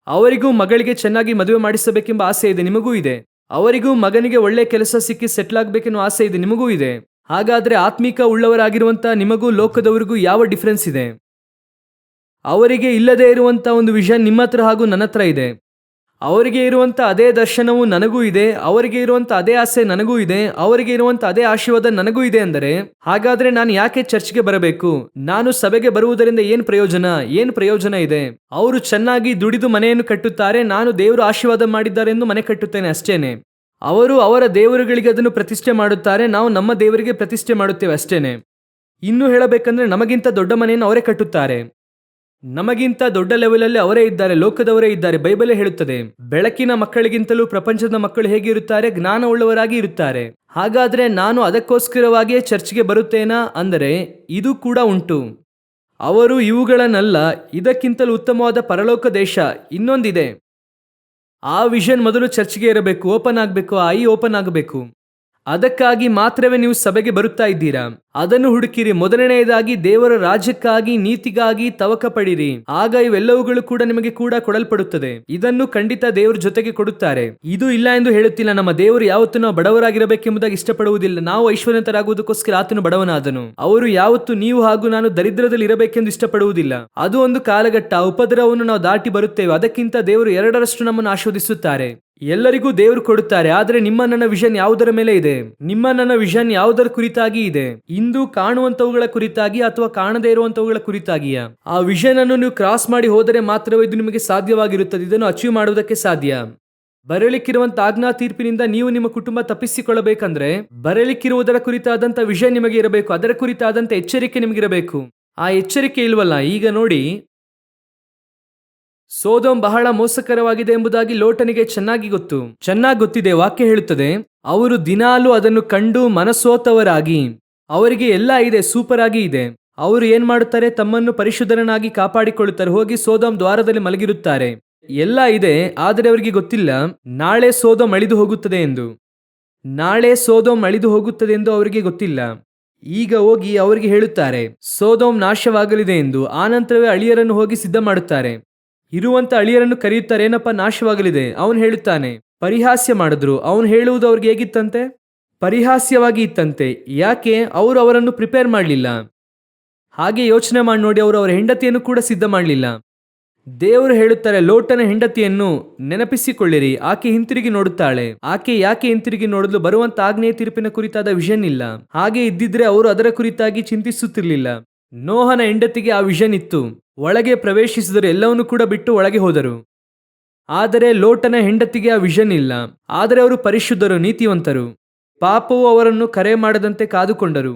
ಅವರಿಗೂ ಮಗಳಿಗೆ ಚೆನ್ನಾಗಿ ಮದುವೆ ಮಾಡಿಸಬೇಕೆಂಬ ಆಸೆ ಇದೆ, ನಿಮಗೂ ಇದೆ. ಅವರಿಗೂ ಮಗನಿಗೆ ಒಳ್ಳೆ ಕೆಲಸ ಸಿಕ್ಕಿ ಸೆಟ್ಲ್ ಆಗಬೇಕೆನ್ನುವ ಆಸೆ ಇದೆ, ನಿಮಗೂ ಇದೆ. ಹಾಗಾದ್ರೆ ಆತ್ಮಿಕ ಉಳ್ಳವರಾಗಿರುವಂತಹ ನಿಮಗೂ ಲೋಕದವರಿಗೂ ಯಾವ ಡಿಫರೆನ್ಸ್ ಇದೆ? ಅವರಿಗೆ ಇಲ್ಲದೆ ಇರುವಂತ ಒಂದು ವಿಷನ್ ನಿಮ್ಮ ಹತ್ರ ಹಾಗೂ ನನ್ನ ಹತ್ರ ಇದೆ. ಅವರಿಗೆ ಇರುವಂತ ಅದೇ ದರ್ಶನವು ನನಗೂ ಇದೆ, ಅವರಿಗೆ ಇರುವಂತ ಅದೇ ಆಸೆ ನನಗೂ ಇದೆ, ಅವರಿಗೆ ಇರುವಂತ ಅದೇ ಆಶೀರ್ವಾದ ನನಗೂ ಇದೆ. ಅಂದರೆ ಹಾಗಾದ್ರೆ ನಾನು ಯಾಕೆ ಚರ್ಚ್ಗೆ ಬರಬೇಕು? ನಾನು ಸಭೆಗೆ ಬರುವುದರಿಂದ ಏನ್ ಪ್ರಯೋಜನ ಇದೆ? ಅವರು ಚೆನ್ನಾಗಿ ದುಡಿದು ಮನೆಯನ್ನು ಕಟ್ಟುತ್ತಾರೆ, ನಾನು ದೇವರು ಆಶೀರ್ವಾದ ಮಾಡಿದ್ದಾರೆ ಎಂದು ಮನೆ ಕಟ್ಟುತ್ತೇನೆ, ಅಷ್ಟೇನೆ. ಅವರು ಅವರ ದೇವರುಗಳಿಗೆ ಅದನ್ನು ಪ್ರತಿಷ್ಠೆ ಮಾಡುತ್ತಾರೆ, ನಾವು ನಮ್ಮ ದೇವರಿಗೆ ಪ್ರತಿಷ್ಠೆ ಮಾಡುತ್ತೇವೆ, ಅಷ್ಟೇನೆ. ಇನ್ನು ಹೇಳಬೇಕಂದ್ರೆ ನಮಗಿಂತ ದೊಡ್ಡ ಮನೆಯನ್ನು ಅವರೇ ಕಟ್ಟುತ್ತಾರೆ, ನಮಗಿಂತ ದೊಡ್ಡ ಲೆವೆಲಲ್ಲಿ ಅವರೇ ಇದ್ದಾರೆ, ಲೋಕದವರೇ ಇದ್ದಾರೆ. ಬೈಬಲೇ ಹೇಳುತ್ತದೆ, ಬೆಳಕಿನ ಮಕ್ಕಳಿಗಿಂತಲೂ ಪ್ರಪಂಚದ ಮಕ್ಕಳು ಹೇಗೆ ಇರುತ್ತಾರೆ? ಜ್ಞಾನ ಉಳ್ಳವರಾಗಿ ಇರುತ್ತಾರೆ. ಹಾಗಾದ್ರೆ ನಾನು ಅದಕ್ಕೋಸ್ಕರವಾಗಿಯೇ ಚರ್ಚ್ಗೆ ಬರುತ್ತೇನಾ ಅಂದರೆ ಇದು ಕೂಡ ಉಂಟು. ಅವರು ಇವುಗಳನ್ನಲ್ಲ, ಇದಕ್ಕಿಂತಲೂ ಉತ್ತಮವಾದ ಪರಲೋಕ ದೇಶ ಇನ್ನೊಂದಿದೆ. ಆ ವಿಷನ್ ಮೊದಲು ಚರ್ಚ್ಗೆ ಇರಬೇಕು, ಓಪನ್ ಆಗಬೇಕು, ಆ ಐ ಓಪನ್ ಆಗಬೇಕು. ಅದಕ್ಕಾಗಿ ಮಾತ್ರವೇ ನೀವು ಸಭೆಗೆ ಬರುತ್ತಾ ಇದ್ದೀರಾ? ಅದನ್ನು ಹುಡುಕಿರಿ. ಮೊದಲನೆಯದಾಗಿ ದೇವರ ರಾಜ್ಯಕ್ಕಾಗಿ, ನೀತಿಗಾಗಿ ತವಕ ಪಡಿರಿ, ಆಗ ಇವೆಲ್ಲವುಗಳು ಕೂಡ ನಿಮಗೆ ಕೂಡ ಕೊಡಲ್ಪಡುತ್ತದೆ. ಇದನ್ನು ಖಂಡಿತ ದೇವರ ಜೊತೆಗೆ ಕೊಡುತ್ತಾರೆ. ಇದು ಇಲ್ಲ ಎಂದು ಹೇಳುತ್ತಿಲ್ಲ. ನಮ್ಮ ದೇವರು ಯಾವತ್ತೂ ನಾವು ಬಡವರಾಗಿರಬೇಕೆಂಬುದಾಗಿ ಇಷ್ಟಪಡುವುದಿಲ್ಲ. ನಾವು ಐಶ್ವರ್ಯವಂತರಾಗುವುದಕ್ಕೋಸ್ಕರ ಆತನು ಬಡವನಾದನು. ಅವರು ಯಾವತ್ತು ನೀವು ಹಾಗೂ ನಾನು ದರಿದ್ರದಲ್ಲಿ ಇರಬೇಕೆಂದು ಇಷ್ಟಪಡುವುದಿಲ್ಲ. ಅದು ಒಂದು ಕಾಲಘಟ್ಟ. ಉಪದ್ರವವನ್ನು ನಾವು ದಾಟಿ ಬರುತ್ತೇವೆ. ಅದಕ್ಕಿಂತ ದೇವರು 2ರಷ್ಟು ನಮ್ಮನ್ನು ಆಶೀರ್ವದಿಸುತ್ತಾರೆ. ಎಲ್ಲರಿಗೂ ದೇವರು ಕೊಡುತ್ತಾರೆ. ಆದರೆ ನಿಮ್ಮ ನನ್ನ ವಿಷನ್ ಯಾವುದರ ಮೇಲೆ ಇದೆ? ನಿಮ್ಮ ನನ್ನ ವಿಷನ್ ಯಾವುದರ ಕುರಿತಾಗಿ ಇದೆ? ಇಂದು ಕಾಣುವಂತವುಗಳ ಕುರಿತಾಗಿ ಅಥವಾ ಕಾಣದೇ ಇರುವಂತವುಗಳ ಕುರಿತಾಗಿಯಾ? ಆ ವಿಷನ್ ಅನ್ನು ನೀವು ಕ್ರಾಸ್ ಮಾಡಿ ಹೋದರೆ ಮಾತ್ರವೇ ಇದು ನಿಮಗೆ ಸಾಧ್ಯವಾಗಿರುತ್ತದೆ. ಇದನ್ನು ಅಚೀವ್ ಮಾಡುವುದಕ್ಕೆ ಸಾಧ್ಯ. ಬರಲಿಕ್ಕಿರುವಂತ ಆಜ್ಞಾ ತೀರ್ಪಿನಿಂದ ನೀವು ನಿಮ್ಮ ಕುಟುಂಬ ತಪ್ಪಿಸಿಕೊಳ್ಳಬೇಕಂದ್ರೆ ಬರಲಿಕ್ಕಿರುವುದರ ಕುರಿತಾದಂತ ವಿಷಯ ನಿಮಗೆ ಇರಬೇಕು. ಅದರ ಕುರಿತಾದಂತ ಎಚ್ಚರಿಕೆ ನಿಮಗಿರಬೇಕು. ಆ ಎಚ್ಚರಿಕೆ ಇಲ್ವಲ್ಲ. ಈಗ ನೋಡಿ, ಸೋದೋಮ್ ಬಹಳ ಮೋಸಕರವಾಗಿದೆ ಎಂಬುದಾಗಿ ಲೋಟನಿಗೆ ಚೆನ್ನಾಗಿ ಗೊತ್ತಿದೆ. ವಾಕ್ಯ ಹೇಳುತ್ತದೆ, ಅವರು ದಿನಾಲು ಅದನ್ನು ಕಂಡು ಮನಸೋತವರಾಗಿ, ಅವರಿಗೆ ಎಲ್ಲ ಇದೆ, ಸೂಪರ್ ಆಗಿ ಇದೆ. ಅವರು ಏನ್ ಮಾಡುತ್ತಾರೆ? ತಮ್ಮನ್ನು ಪರಿಶುದ್ಧರನ್ನಾಗಿ ಕಾಪಾಡಿಕೊಳ್ಳುತ್ತಾರೆ. ಹೋಗಿ ಸೋದೋಮ್ ದ್ವಾರದಲ್ಲಿ ಮಲಗಿರುತ್ತಾರೆ. ಎಲ್ಲ ಇದೆ, ಆದರೆ ಅವರಿಗೆ ಗೊತ್ತಿಲ್ಲ ನಾಳೆ ಸೋದೋಮ್ ಅಳಿದು ಹೋಗುತ್ತದೆ ಎಂದು. ಅವರಿಗೆ ಗೊತ್ತಿಲ್ಲ. ಈಗ ಹೋಗಿ ಅವರಿಗೆ ಹೇಳುತ್ತಾರೆ ಸೋದೋಮ್ ನಾಶವಾಗಲಿದೆ ಎಂದು. ಆನಂತರವೇ ಅಳಿಯರನ್ನು ಹೋಗಿ ಸಿದ್ಧ ಮಾಡುತ್ತಾರೆ. ಇರುವಂತ ಅಳಿಯರನ್ನು ಕರೆಯುತ್ತಾರೆ. ಏನಪ್ಪ ನಾಶವಾಗಲಿದೆ? ಅವನು ಹೇಳುತ್ತಾನೆ, ಪರಿಹಾಸ್ಯ ಮಾಡಿದ್ರು. ಅವನು ಹೇಳುವುದು ಅವ್ರಿಗೆ ಹೇಗಿತ್ತಂತೆ? ಪರಿಹಾಸ್ಯವಾಗಿ ಇತ್ತಂತೆ. ಯಾಕೆ? ಅವರು ಅವರನ್ನು ಪ್ರಿಪೇರ್ ಮಾಡಲಿಲ್ಲ. ಹಾಗೆ ಯೋಚನೆ ಮಾಡಿ ನೋಡಿ, ಅವರು ಅವರ ಹೆಂಡತಿಯನ್ನು ಕೂಡ ಸಿದ್ಧ ಮಾಡಲಿಲ್ಲ. ದೇವರು ಹೇಳುತ್ತಾರೆ, ಲೋಟನ ಹೆಂಡತಿಯನ್ನು ನೆನಪಿಸಿಕೊಳ್ಳಿರಿ, ಆಕೆ ಹಿಂತಿರುಗಿ ನೋಡುತ್ತಾಳೆ. ಆಕೆ ಯಾಕೆ ಹಿಂತಿರುಗಿ ನೋಡಿದ್ಲು? ಬರುವಂತ ಆಜ್ಞೆಯ ತೀರ್ಪಿನ ಕುರಿತಾದ ವಿಷನ್ ಇಲ್ಲ. ಹಾಗೆ ಇದ್ದಿದ್ರೆ ಅವರು ಅದರ ಕುರಿತಾಗಿ ಚಿಂತಿಸುತ್ತಿರಲಿಲ್ಲ. ನೋಹನ ಹೆಂಡತಿಗೆ ಆ ವಿಷನ್ ಇತ್ತು. ಒಳಗೆ ಪ್ರವೇಶಿಸಿದರು, ಎಲ್ಲವನ್ನೂ ಕೂಡ ಬಿಟ್ಟು ಒಳಗೆ ಹೋದರು. ಆದರೆ ಲೋಟನ ಹೆಂಡತಿಗೆ ಆ ವಿಷನ್ ಇಲ್ಲ. ಆದರೆ ಅವರು ಪರಿಶುದ್ಧರು, ನೀತಿವಂತರು. ಪಾಪವು ಅವರನ್ನು ಕರೆ ಮಾಡದಂತೆ ಕಾದುಕೊಂಡರು.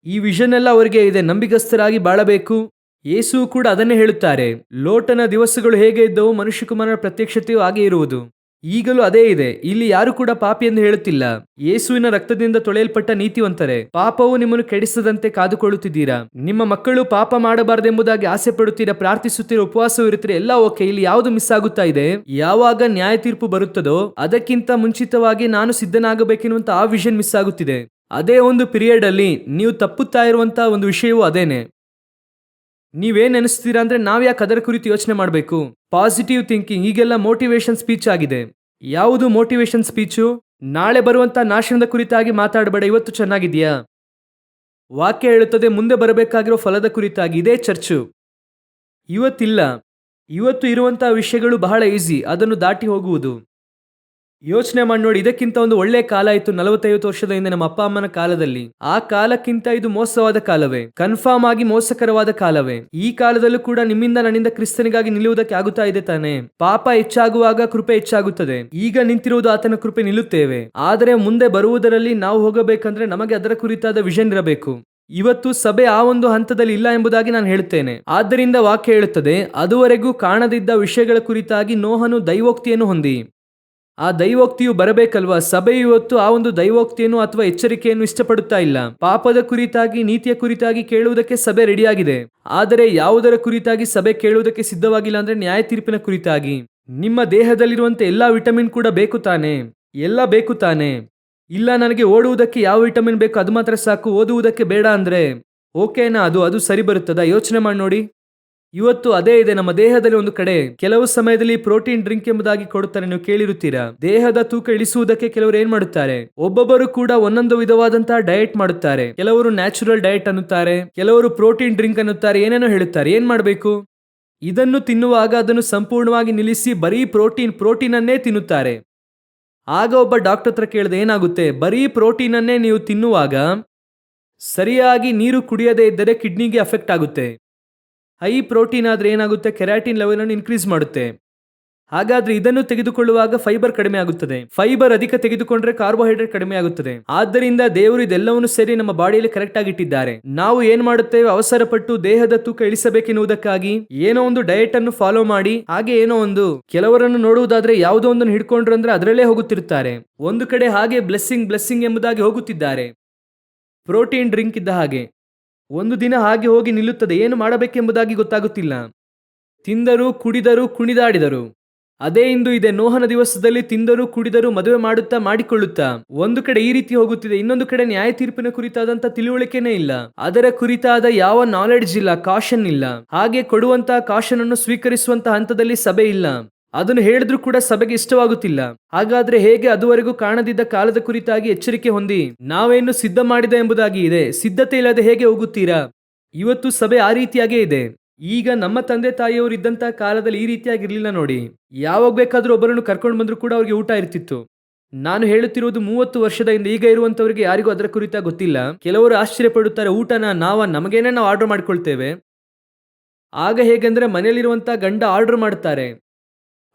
ಈ ವಿಷನ್ ಎಲ್ಲ ಅವರಿಗೆ ಇದೆ. ನಂಬಿಗಸ್ತರಾಗಿ ಬಾಳಬೇಕು. ಯೇಸು ಕೂಡ ಅದನ್ನೇ ಹೇಳುತ್ತಾರೆ. ಲೋಟನ ದಿವಸಗಳು ಹೇಗೆ ಇದ್ದವು, ಮನುಷ್ಯಕುಮಾರನ ಪ್ರತ್ಯಕ್ಷತೆಯು ಹಾಗೆ ಇರುವುದು. ಈಗಲೂ ಅದೇ ಇದೆ. ಇಲ್ಲಿ ಯಾರು ಕೂಡ ಪಾಪಿ ಎಂದು ಹೇಳುತ್ತಿಲ್ಲ. ಯೇಸುವಿನ ರಕ್ತದಿಂದ ತೊಳೆಯಲ್ಪಟ್ಟ ನೀತಿವಂತರೇ. ಪಾಪವು ನಿಮ್ಮನ್ನು ಕೆಡಿಸದಂತೆ ಕಾದುಕೊಳ್ಳುತ್ತಿದ್ದೀರಾ? ನಿಮ್ಮ ಮಕ್ಕಳು ಪಾಪ ಮಾಡಬಾರದೆಂಬುದಾಗಿ ಆಸೆ ಪಡುತ್ತೀರಾ, ಪ್ರಾರ್ಥಿಸುತ್ತೀರಾ, ಉಪವಾಸವಿರುತ್ತೀರಾ, ಎಲ್ಲ ಓಕೆ. ಇಲ್ಲಿ ಯಾವುದು ಮಿಸ್ ಆಗುತ್ತಾ ಇದೆ? ಯಾವಾಗ ನ್ಯಾಯ ತೀರ್ಪು ಬರುತ್ತದೋ ಅದಕ್ಕಿಂತ ಮುಂಚಿತವಾಗಿ ನಾನು ಸಿದ್ಧನಾಗಬೇಕೆನ್ನುವಂತ ಆ ವಿಷನ್ ಮಿಸ್ ಆಗುತ್ತಿದೆ. ಅದೇ ಒಂದು ಪೀರಿಯಡ್ ಅಲ್ಲಿ ನೀವು ತಪ್ಪುತ್ತಾ ಇರುವಂತ ಒಂದು ವಿಷಯವೂ ಅದೇನೆ. ನೀವೇನ್ ಅನಿಸ್ತೀರಾ ಅಂದ್ರೆ, ನಾವ್ಯಾಕೆ ಅದರ ಕುರಿತು ಯೋಚನೆ ಮಾಡಬೇಕು? Positive thinking. ಈಗೆಲ್ಲ ಮೋಟಿವೇಶನ್ ಸ್ಪೀಚ್ ಆಗಿದೆ. ಯಾವುದು ಮೋಟಿವೇಶನ್ ಸ್ಪೀಚು? ನಾಳೆ ಬರುವಂತ ನಾಶನದ ಕುರಿತಾಗಿ ಮಾತಾಡಬೇಡ, ಇವತ್ತು ಚೆನ್ನಾಗಿದೆಯಾ? ವಾಕ್ಯ ಹೇಳುತ್ತದೆ ಮುಂದೆ ಬರಬೇಕಾಗಿರೋ ಫಲದ ಕುರಿತಾಗಿ. ಇದೇ ಚರ್ಚು. ಇವತ್ತಿಲ್ಲ. ಇವತ್ತು ಇರುವಂತಹ ವಿಷಯಗಳು ಬಹಳ ಈಸಿ, ಅದನ್ನು ದಾಟಿ ಹೋಗುವುದು. ಯೋಚನೆ ಮಾಡಿ ನೋಡಿ, ಇದಕ್ಕಿಂತ ಒಂದು ಒಳ್ಳೆ ಕಾಲ ಇತ್ತು 40-50 ವರ್ಷದ ಹಿಂದೆ ನಮ್ಮ ಅಪ್ಪ ಅಮ್ಮನ ಕಾಲದಲ್ಲಿ. ಆ ಕಾಲಕ್ಕಿಂತ ಇದು ಮೋಸವಾದ ಕಾಲವೇ, ಕನ್ಫರ್ಮ್ ಆಗಿ ಮೋಸಕರವಾದ ಕಾಲವೇ. ಈ ಕಾಲದಲ್ಲೂ ಕೂಡ ನಿಮ್ಮಿಂದ ನನ್ನಿಂದ ಕ್ರಿಸ್ತನಿಗಾಗಿ ನಿಲ್ಲುವುದಕ್ಕೆ ಆಗುತ್ತಾ ಇದೆ ತಾನೆ? ಪಾಪ ಹೆಚ್ಚಾಗುವಾಗ ಕೃಪೆ ಹೆಚ್ಚಾಗುತ್ತದೆ. ಈಗ ನಿಂತಿರುವುದು ಆತನ ಕೃಪೆ, ನಿಲ್ಲುತ್ತೇವೆ. ಆದರೆ ಮುಂದೆ ಬರುವುದರಲ್ಲಿ ನಾವು ಹೋಗಬೇಕಂದ್ರೆ ನಮಗೆ ಅದರ ಕುರಿತಾದ ವಿಷನ್ ಇರಬೇಕು. ಇವತ್ತು ಸಭೆ ಆ ಒಂದು ಹಂತದಲ್ಲಿ ಇಲ್ಲ ಎಂಬುದಾಗಿ ನಾನು ಹೇಳುತ್ತೇನೆ. ಆದ್ದರಿಂದ ವಾಕ್ಯ ಹೇಳುತ್ತದೆ, ಅದುವರೆಗೂ ಕಾಣದಿದ್ದ ವಿಷಯಗಳ ಕುರಿತಾಗಿ ನೋಹನು ದೈವೋಕ್ತಿಯನ್ನು ಹೊಂದಿ. ಆ ದೈವೋಕ್ತಿಯು ಬರಬೇಕಲ್ವಾ? ಸಭೆ ಇವತ್ತು ಆ ಒಂದು ದೈವೋಕ್ತಿಯನ್ನು ಅಥವಾ ಎಚ್ಚರಿಕೆಯನ್ನು ಇಷ್ಟಪಡುತ್ತಾ ಇಲ್ಲ. ಪಾಪದ ಕುರಿತಾಗಿ, ನೀತಿಯ ಕುರಿತಾಗಿ ಕೇಳುವುದಕ್ಕೆ ಸಭೆ ರೆಡಿಯಾಗಿದೆ. ಆದರೆ ಯಾವುದರ ಕುರಿತಾಗಿ ಸಭೆ ಕೇಳುವುದಕ್ಕೆ ಸಿದ್ಧವಾಗಿಲ್ಲ ಅಂದ್ರೆ ನ್ಯಾಯ ತೀರ್ಪಿನ ಕುರಿತಾಗಿ. ನಿಮ್ಮ ದೇಹದಲ್ಲಿರುವಂತೆ ಎಲ್ಲಾ ವಿಟಮಿನ್ ಕೂಡ ಬೇಕು ತಾನೆ? ಎಲ್ಲ ಬೇಕು ತಾನೆ? ಇಲ್ಲ, ನನಗೆ ಓಡುವುದಕ್ಕೆ ಯಾವ ವಿಟಮಿನ್ ಬೇಕು ಅದು ಮಾತ್ರ ಸಾಕು, ಓದುವುದಕ್ಕೆ ಬೇಡ ಅಂದ್ರೆ ಓಕೆನಾ? ಅದು ಸರಿ ಬರುತ್ತದಾ? ಯೋಚನೆ ಮಾಡಿ ನೋಡಿ. ಇವತ್ತು ಅದೇ ಇದೆ ನಮ್ಮ ದೇಹದಲ್ಲಿ. ಒಂದು ಕಡೆ ಕೆಲವು ಸಮಯದಲ್ಲಿ ಪ್ರೋಟೀನ್ ಡ್ರಿಂಕ್ ಎಂಬುದಾಗಿ ಕೊಡುತ್ತಾರೆ, ನೀವು ಕೇಳಿರುತ್ತೀರಾ. ದೇಹದ ತೂಕ ಇಳಿಸುವುದಕ್ಕೆ ಕೆಲವರು ಏನ್ ಮಾಡುತ್ತಾರೆ? ಒಬ್ಬೊಬ್ಬರು ಕೂಡ ಒಂದೊಂದು ವಿಧವಾದಂತಹ ಡಯಟ್ ಮಾಡುತ್ತಾರೆ. ಕೆಲವರು ನ್ಯಾಚುರಲ್ ಡಯಟ್ ಅನ್ನುತ್ತಾರೆ, ಕೆಲವರು ಪ್ರೋಟೀನ್ ಡ್ರಿಂಕ್ ಅನ್ನುತ್ತಾರೆ, ಏನೇನೋ ಹೇಳುತ್ತಾರೆ. ಏನ್ ಮಾಡಬೇಕು? ಇದನ್ನು ತಿನ್ನುವಾಗ ಅದನ್ನು ಸಂಪೂರ್ಣವಾಗಿ ನಿಲ್ಲಿಸಿ ಬರೀ ಪ್ರೋಟೀನ್ ಅನ್ನೇ ತಿನ್ನುತ್ತಾರೆ. ಆಗ ಒಬ್ಬ ಡಾಕ್ಟರ್ ಹತ್ರ ಕೇಳಿದೆ, ಏನಾಗುತ್ತೆ? ಬರೀ ಪ್ರೋಟೀನ್ ಅನ್ನೇ ನೀವು ತಿನ್ನುವಾಗ ಸರಿಯಾಗಿ ನೀರು ಕುಡಿಯದೇ ಇದ್ದರೆ ಕಿಡ್ನಿಗೆ ಅಫೆಕ್ಟ್ ಆಗುತ್ತೆ. ಹೈ ಪ್ರೋಟೀನ್ ಆದ್ರೆ ಏನಾಗುತ್ತೆ? ಕೆರಾಟಿನ್ ಲೆವೆಲ್ ಅನ್ನು ಇನ್ಕ್ರೀಸ್ ಮಾಡುತ್ತೆ. ಹಾಗಾದ್ರೆ ಇದನ್ನು ತೆಗೆದುಕೊಳ್ಳುವಾಗ ಫೈಬರ್ ಕಡಿಮೆ ಆಗುತ್ತದೆ. ಫೈಬರ್ ಅಧಿಕ ತೆಗೆದುಕೊಂಡ್ರೆ ಕಾರ್ಬೋಹೈಡ್ರೇಟ್ ಕಡಿಮೆ ಆಗುತ್ತದೆ. ಆದ್ದರಿಂದ ದೇವರು ಇದೆಲ್ಲವನ್ನು ಸೇರಿ ನಮ್ಮ ಬಾಡಿಯಲ್ಲಿ ಕರೆಕ್ಟ್ ಆಗಿ ಇಟ್ಟಿದ್ದಾರೆ. ನಾವು ಏನ್ ಮಾಡುತ್ತೇವೆ? ಅವಸರ ಪಟ್ಟು ದೇಹದ ತೂಕ ಇಳಿಸಬೇಕೆನ್ನುವುದಕ್ಕಾಗಿ ಏನೋ ಒಂದು ಡಯಟ್ ಅನ್ನು ಫಾಲೋ ಮಾಡಿ, ಹಾಗೆ ಏನೋ ಒಂದು ಕೆಲವರನ್ನು ನೋಡುವುದಾದ್ರೆ ಯಾವುದೋ ಒಂದನ್ನು ಹಿಡ್ಕೊಂಡ್ರು ಅಂದ್ರೆ ಅದರಲ್ಲೇ ಹೋಗುತ್ತಿರುತ್ತಾರೆ. ಒಂದು ಕಡೆ ಹಾಗೆ ಬ್ಲೆಸ್ಸಿಂಗ್ ಎಂಬುದಾಗಿ ಹೋಗುತ್ತಿದ್ದಾರೆ. ಪ್ರೋಟೀನ್ ಡ್ರಿಂಕ್ ಇದ್ದ ಹಾಗೆ ಒಂದು ದಿನ ಹಾಗೆ ಹೋಗಿ ನಿಲ್ಲುತ್ತದೆ. ಏನು ಮಾಡಬೇಕೆಂಬುದಾಗಿ ಗೊತ್ತಾಗುತ್ತಿಲ್ಲ. ತಿಂದರು, ಕುಡಿದರು, ಕುಣಿದಾಡಿದರು. ಅದೇ ಇಂದು ಇದೆ. ನೋಹನ ದಿವಸದಲ್ಲಿ ತಿಂದರು ಕುಡಿದರು ಮದುವೆ ಮಾಡುತ್ತಾ ಮಾಡಿಕೊಳ್ಳುತ್ತಾ. ಒಂದು ಕಡೆ ಈ ರೀತಿ ಹೋಗುತ್ತಿದೆ, ಇನ್ನೊಂದು ಕಡೆ ನ್ಯಾಯ ತೀರ್ಪಿನ ಕುರಿತಾದಂತ ತಿಳುವಳಿಕೆನೇ ಇಲ್ಲ, ಅದರ ಕುರಿತಾದ ಯಾವ ನಾಲೆಡ್ಜ್ ಇಲ್ಲ, ಕಾಷನ್ ಇಲ್ಲ. ಹಾಗೆ ಕೊಡುವಂತಹ ಕಾಷನ್ ಅನ್ನು ಸ್ವೀಕರಿಸುವಂತಹ ಹಂತದಲ್ಲಿ ಸಭೆ ಇಲ್ಲ. ಅದನ್ನು ಹೇಳಿದ್ರು ಕೂಡ ಸಭೆಗೆ ಇಷ್ಟವಾಗುತ್ತಿಲ್ಲ. ಹಾಗಾದ್ರೆ ಹೇಗೆ ಅದುವರೆಗೂ ಕಾಣದಿದ್ದ ಕಾಲದ ಕುರಿತಾಗಿ ಎಚ್ಚರಿಕೆ ಹೊಂದಿ ನಾವೇನು ಸಿದ್ಧ ಮಾಡಿದೆ ಎಂಬುದಾಗಿ ಇದೆ, ಸಿದ್ಧತೆ ಇಲ್ಲದೆ ಹೇಗೆ ಹೋಗುತ್ತೀರಾ? ಇವತ್ತು ಸಭೆ ಆ ರೀತಿಯಾಗೇ ಇದೆ. ಈಗ ನಮ್ಮ ತಂದೆ ತಾಯಿಯವರು ಇದ್ದಂತ ಕಾಲದಲ್ಲಿ ಈ ರೀತಿಯಾಗಿರ್ಲಿಲ್ಲ ನೋಡಿ. ಯಾವಾಗ ಬೇಕಾದ್ರೂ ಒಬ್ಬರನ್ನು ಕರ್ಕೊಂಡು ಬಂದ್ರು ಕೂಡ ಅವ್ರಿಗೆ ಊಟ ಇರ್ತಿತ್ತು. ನಾನು ಹೇಳುತ್ತಿರುವುದು 30 ವರ್ಷದ ಹಿಂದೆ. ಈಗ ಇರುವಂತವರಿಗೆ ಯಾರಿಗೂ ಅದರ ಕುರಿತಾಗಿ ಗೊತ್ತಿಲ್ಲ. ಕೆಲವರು ಆಶ್ಚರ್ಯ ಪಡುತ್ತಾರೆ, ಊಟನ ನಮಗೇನೆ ನಾವು ಆರ್ಡರ್ ಮಾಡ್ಕೊಳ್ತೇವೆ. ಆಗ ಹೇಗೆಂದ್ರೆ ಮನೆಯಲ್ಲಿರುವಂತ ಗಂಡ ಆರ್ಡರ್ ಮಾಡ್ತಾರೆ,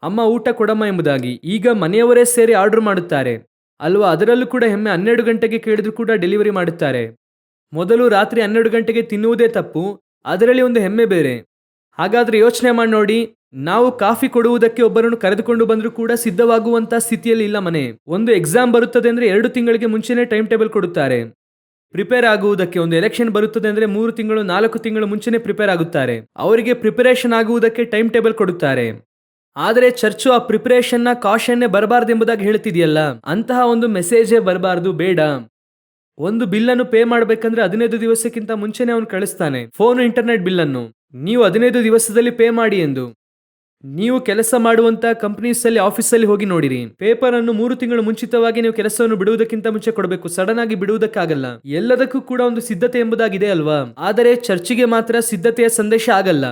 ಅಮ್ಮ ಊಟ ಕೊಡಮ್ಮ ಎಂಬುದಾಗಿ. ಈಗ ಮನೆಯವರೇ ಸೇರಿ ಆರ್ಡರ್ ಮಾಡುತ್ತಾರೆ ಅಲ್ವಾ? ಅದರಲ್ಲೂ ಕೂಡ ಹೆಮ್ಮೆ. 12 ಗಂಟೆಗೆ ಕೇಳಿದ್ರು ಕೂಡ ಡೆಲಿವರಿ ಮಾಡುತ್ತಾರೆ. ಮೊದಲು ರಾತ್ರಿ 12 ಗಂಟೆಗೆ ತಿನ್ನುವುದೇ ತಪ್ಪು, ಅದರಲ್ಲಿ ಒಂದು ಹೆಮ್ಮೆ ಬೇರೆ. ಹಾಗಾದ್ರೆ ಯೋಚನೆ ಮಾಡಿ ನೋಡಿ, ನಾವು ಕಾಫಿ ಕೊಡುವುದಕ್ಕೆ ಒಬ್ಬರನ್ನು ಕರೆದುಕೊಂಡು ಬಂದರೂ ಕೂಡ ಸಿದ್ಧವಾಗುವಂತ ಸ್ಥಿತಿಯಲ್ಲಿ ಇಲ್ಲ ಮನೆ. ಒಂದು ಎಕ್ಸಾಮ್ ಬರುತ್ತದೆ ಅಂದ್ರೆ 2 ತಿಂಗಳಿಗೆ ಮುಂಚೆನೆ ಟೈಮ್ ಟೇಬಲ್ ಕೊಡುತ್ತಾರೆ. ಪ್ರಿಪೇರ್ ಆಗುವುದಕ್ಕೆ ಒಂದು ಎಲೆಕ್ಷನ್ ಬರುತ್ತದೆ ಅಂದ್ರೆ 3 ತಿಂಗಳು 4 ತಿಂಗಳು ಮುಂಚೆನೆ ಪ್ರಿಪೇರ್ ಆಗುತ್ತಾರೆ. ಅವರಿಗೆ ಪ್ರಿಪರೇಷನ್ ಆಗುವುದಕ್ಕೆ ಟೈಮ್ ಟೇಬಲ್ ಕೊಡುತ್ತಾರೆ. ಆದರೆ ಚರ್ಚು ಆ ಪ್ರಿಪರೇಷನ್ ನ ಕಾಷನ್ನೇ ಬರಬಾರ್ದು ಎಂಬುದಾಗಿ ಹೇಳ್ತಿದೆಯಲ್ಲ, ಅಂತಹ ಒಂದು ಮೆಸೇಜೇ ಬರಬಾರ್ದು, ಬೇಡ. ಒಂದು ಬಿಲ್ ಅನ್ನು ಪೇ ಮಾಡಬೇಕಂದ್ರೆ 15 ದಿವಸಕ್ಕಿಂತ ಮುಂಚೆನೆ ಅವನು ಕಳಿಸ್ತಾನೆ, ಫೋನ್ ಇಂಟರ್ನೆಟ್ ಬಿಲ್ ಅನ್ನು. ನೀವು 15 ದಿವಸದಲ್ಲಿ ಪೇ ಮಾಡಿ ಎಂದು. ನೀವು ಕೆಲಸ ಮಾಡುವಂತ ಕಂಪನೀಸ್ ಅಲ್ಲಿ, ಆಫೀಸ್ ಅಲ್ಲಿ ಹೋಗಿ ನೋಡಿರಿ, ಪೇಪರ್ ಅನ್ನು 3 ತಿಂಗಳು ಮುಂಚಿತವಾಗಿ ನೀವು ಕೆಲಸವನ್ನು ಬಿಡುವುದಕ್ಕಿಂತ ಮುಂಚೆ ಕೊಡಬೇಕು. ಸಡನ್ ಆಗಿ ಬಿಡುವುದಕ್ಕಾಗಲ್ಲ. ಎಲ್ಲದಕ್ಕೂ ಕೂಡ ಒಂದು ಸಿದ್ಧತೆ ಎಂಬುದಾಗಿದೆ ಅಲ್ವಾ? ಆದರೆ ಚರ್ಚಿಗೆ ಮಾತ್ರ ಸಿದ್ಧತೆಯ ಸಂದೇಶ ಆಗಲ್ಲ.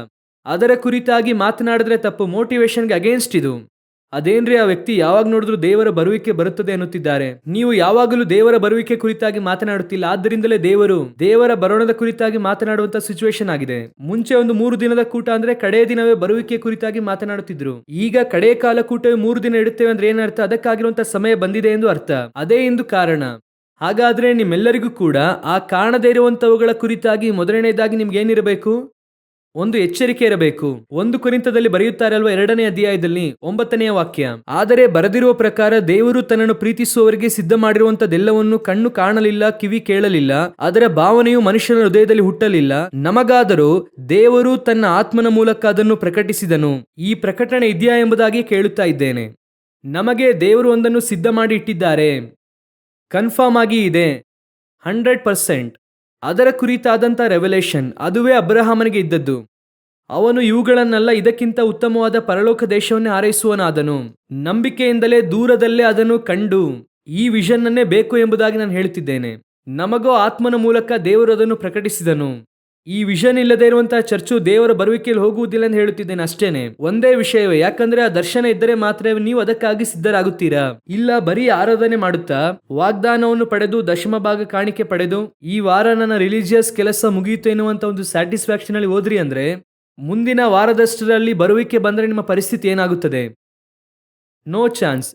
ಅದರ ಕುರಿತಾಗಿ ಮಾತನಾಡಿದ್ರೆ ತಪ್ಪು, ಮೋಟಿವೇಶನ್ಗೆ ಅಗೇನ್ಸ್ಟ್ ಇದು. ಅದೇನ್ರಿ ಆ ವ್ಯಕ್ತಿ ಯಾವಾಗ ನೋಡಿದ್ರು ದೇವರ ಬರುವಿಕೆ ಬರುತ್ತದೆ ಅನ್ನುತ್ತಿದ್ದಾರೆ. ನೀವು ಯಾವಾಗಲೂ ದೇವರ ಬರುವಿಕೆ ಕುರಿತಾಗಿ ಮಾತನಾಡುತ್ತಿಲ್ಲ, ಆದ್ದರಿಂದಲೇ ದೇವರ ಬರೋಣದ ಕುರಿತಾಗಿ ಮಾತನಾಡುವಂತ ಸಿಚುವೇಶನ್ ಆಗಿದೆ. ಮುಂಚೆ ಒಂದು 3 ದಿನದ ಕೂಟ ಅಂದ್ರೆ ಕಡೆಯ ದಿನವೇ ಬರುವಿಕೆ ಕುರಿತಾಗಿ ಮಾತನಾಡುತ್ತಿದ್ರು. ಈಗ ಕಡೆಯ ಕಾಲ ಕೂಟವೇ 3 ದಿನ ಇಡುತ್ತೇವೆ ಅಂದ್ರೆ ಏನರ್ಥ? ಅದಕ್ಕಾಗಿರುವಂತ ಸಮಯ ಬಂದಿದೆ ಎಂದು ಅರ್ಥ. ಅದೇ ಇಂದು ಕಾರಣ. ಹಾಗಾದ್ರೆ ನಿಮ್ಮೆಲ್ಲರಿಗೂ ಕೂಡ ಆ ಕಾಣದೇ ಇರುವಂತವುಗಳ ಕುರಿತಾಗಿ ಮೊದಲನೇದಾಗಿ ನಿಮ್ಗೆ ಏನಿರಬೇಕು? ಒಂದು ಎಚ್ಚರಿಕೆ ಇರಬೇಕು. 1 ಕೊರಿಂಥದಲ್ಲಿ ಬರೆಯುತ್ತಾರೆ ಅಲ್ವಾ, 2ನೇ ಅಧ್ಯಾಯದಲ್ಲಿ 9ನೇ ವಾಕ್ಯ, ಆದರೆ ಬರೆದಿರುವ ಪ್ರಕಾರ ದೇವರು ತನ್ನನ್ನು ಪ್ರೀತಿಸುವವರಿಗೆ ಸಿದ್ಧ ಮಾಡಿರುವಂತದೆಲ್ಲವನ್ನು ಕಣ್ಣು ಕಾಣಲಿಲ್ಲ, ಕಿವಿ ಕೇಳಲಿಲ್ಲ, ಅದರ ಭಾವನೆಯು ಮನುಷ್ಯನ ಹೃದಯದಲ್ಲಿ ಹುಟ್ಟಲಿಲ್ಲ. ನಮಗಾದರೂ ದೇವರು ತನ್ನ ಆತ್ಮನ ಮೂಲಕ ಅದನ್ನು ಪ್ರಕಟಿಸಿದನು. ಈ ಪ್ರಕಟಣೆ ಇದೆಯಾ ಎಂಬುದಾಗಿ ಕೇಳುತ್ತಾ ಇದ್ದೇನೆ. ನಮಗೆ ದೇವರು ಒಂದನ್ನು ಸಿದ್ಧ ಮಾಡಿ ಇಟ್ಟಿದ್ದಾರೆ, ಕನ್ಫರ್ಮ್ ಆಗಿ ಇದೆ, 100%. ಅದರ ಕುರಿತಾದಂಥ ರೆವಲೇಷನ್, ಅದುವೇ ಅಬ್ರಹಾಮನಿಗೆ ಇದ್ದದ್ದು. ಅವನು ಇವುಗಳನ್ನೆಲ್ಲ ಇದಕ್ಕಿಂತ ಉತ್ತಮವಾದ ಪರಲೋಕ ದೇಶವನ್ನೇ ಹಾರೈಸುವನಾದನು. ನಂಬಿಕೆಯಿಂದಲೇ ದೂರದಲ್ಲೇ ಅದನ್ನು ಕಂಡು ಈ ವಿಷನ್ ಅನ್ನೇ ಬೇಕು ಎಂಬುದಾಗಿ ನಾನು ಹೇಳುತ್ತಿದ್ದೇನೆ. ನಮಗೋ ಆತ್ಮನ ಮೂಲಕ ದೇವರು ಅದನ್ನು ಪ್ರಕಟಿಸಿದನು. ಈ ವಿಷನ್ ಇಲ್ಲದೆ ಇರುವಂತಹ ಚರ್ಚು ದೇವರ ಬರುವಿಕೆಯಲ್ಲಿ ಹೋಗುವುದಿಲ್ಲ ಎಂದು ಹೇಳುತ್ತಿದ್ದೇನೆ ಅಷ್ಟೇನೆ. ಒಂದೇ ವಿಷಯವೇ, ಯಾಕಂದ್ರೆ ಆ ದರ್ಶನ ಇದ್ದರೆ ಮಾತ್ರ ನೀವು ಅದಕ್ಕಾಗಿ ಸಿದ್ಧರಾಗುತ್ತೀರಾ. ಇಲ್ಲ ಬರೀ ಆರಾಧನೆ ಮಾಡುತ್ತಾ ವಾಗ್ದಾನವನ್ನು ಪಡೆದು ದಶಮ ಭಾಗ ಕಾಣಿಕೆ ಪಡೆದು ಈ ವಾರ ನನ್ನ ರಿಲಿಜಿಯಸ್ ಕೆಲಸ ಮುಗಿಯಿತು ಎನ್ನುವಂತ ಒಂದು ಸ್ಯಾಟಿಸ್ಫ್ಯಾಕ್ಷನ್ ಅಲ್ಲಿ ಹೋದ್ರಿ ಅಂದ್ರೆ ಮುಂದಿನ ವಾರದಷ್ಟರಲ್ಲಿ ಬರುವಿಕೆ ಬಂದರೆ ನಿಮ್ಮ ಪರಿಸ್ಥಿತಿ ಏನಾಗುತ್ತದೆ? No chance.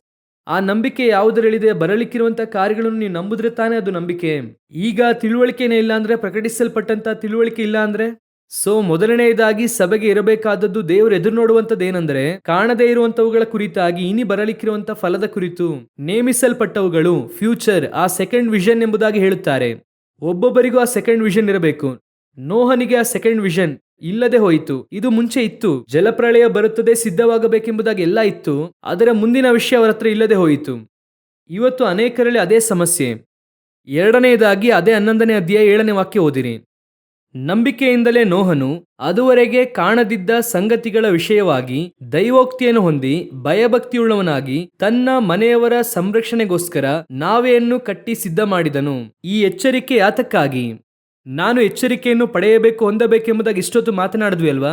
ಆ ನಂಬಿಕೆ ಯಾವುದರಲ್ಲಿದೆ? ಬರಲಿಕ್ಕಿರುವಂತ ಕಾರ್ಯಗಳನ್ನು ನೀವು ನಂಬುದ್ರೆ ತಾನೇ ಅದು ನಂಬಿಕೆ. ಈಗ ತಿಳುವಳಿಕೆನೇ ಇಲ್ಲ ಅಂದ್ರೆ, ಪ್ರಕಟಿಸಲ್ಪಟ್ಟಂತ ತಿಳುವಳಿಕೆ ಇಲ್ಲ ಅಂದ್ರೆ, ಸೊ ಮೊದಲನೆಯದಾಗಿ ಸಭೆಗೆ ಇರಬೇಕಾದದ್ದು ದೇವರು ಎದುರು ನೋಡುವಂತದ್ದು ಏನಂದ್ರೆ, ಕಾಣದೇ ಇರುವಂತವುಗಳ ಕುರಿತಾಗಿ ಇನಿ ಬರಲಿಕ್ಕಿರುವಂತ ಫಲದ ಕುರಿತು ನೇಮಿಸಲ್ಪಟ್ಟವುಗಳು, ಫ್ಯೂಚರ್, ಆ ಸೆಕೆಂಡ್ ವಿಷನ್ ಎಂಬುದಾಗಿ ಹೇಳುತ್ತಾರೆ. ಒಬ್ಬೊಬ್ಬರಿಗೂ ಆ ಸೆಕೆಂಡ್ ವಿಷನ್ ಇರಬೇಕು. ನೋಹನಿಗೆ ಆ ಸೆಕೆಂಡ್ ವಿಷನ್ ಇಲ್ಲದೆ ಹೋಯಿತು. ಇದು ಮುಂಚೆ ಇತ್ತು, ಜಲಪ್ರಳಯ ಬರುತ್ತದೆ ಸಿದ್ಧವಾಗಬೇಕೆಂಬುದಾಗಿ ಎಲ್ಲ ಇತ್ತು. ಅದರ ಮುಂದಿನ ವಿಷಯ ಅವರ ಹತ್ರ ಇಲ್ಲದೆ ಹೋಯಿತು. ಇವತ್ತು ಅನೇಕರಲ್ಲಿ ಅದೇ ಸಮಸ್ಯೆ. 2ನೇದಾಗಿ ಅದೇ 11ನೇ ಅಧ್ಯಾಯ 7ನೇ ವಾಕ್ಯ ಓದಿರಿ. ನಂಬಿಕೆಯಿಂದಲೇ ನೋಹನು ಅದುವರೆಗೆ ಕಾಣದಿದ್ದ ಸಂಗತಿಗಳ ವಿಷಯವಾಗಿ ದೈವೋಕ್ತಿಯನ್ನು ಹೊಂದಿ ಭಯಭಕ್ತಿಯುಳ್ಳವನಾಗಿ ತನ್ನ ಮನೆಯವರ ಸಂರಕ್ಷಣೆಗೋಸ್ಕರ ನಾವೆಯನ್ನು ಕಟ್ಟಿ ಸಿದ್ಧ ಮಾಡಿದನು. ಈ ಎಚ್ಚರಿಕೆ ಯಾತಕ್ಕಾಗಿ? ನಾನು ಎಚ್ಚರಿಕೆಯನ್ನು ಪಡೆಯಬೇಕು, ಹೊಂದಬೇಕೆಂಬುದಾಗಿ ಇಷ್ಟೊತ್ತು ಮಾತನಾಡಿದ್ವಿ ಅಲ್ವಾ?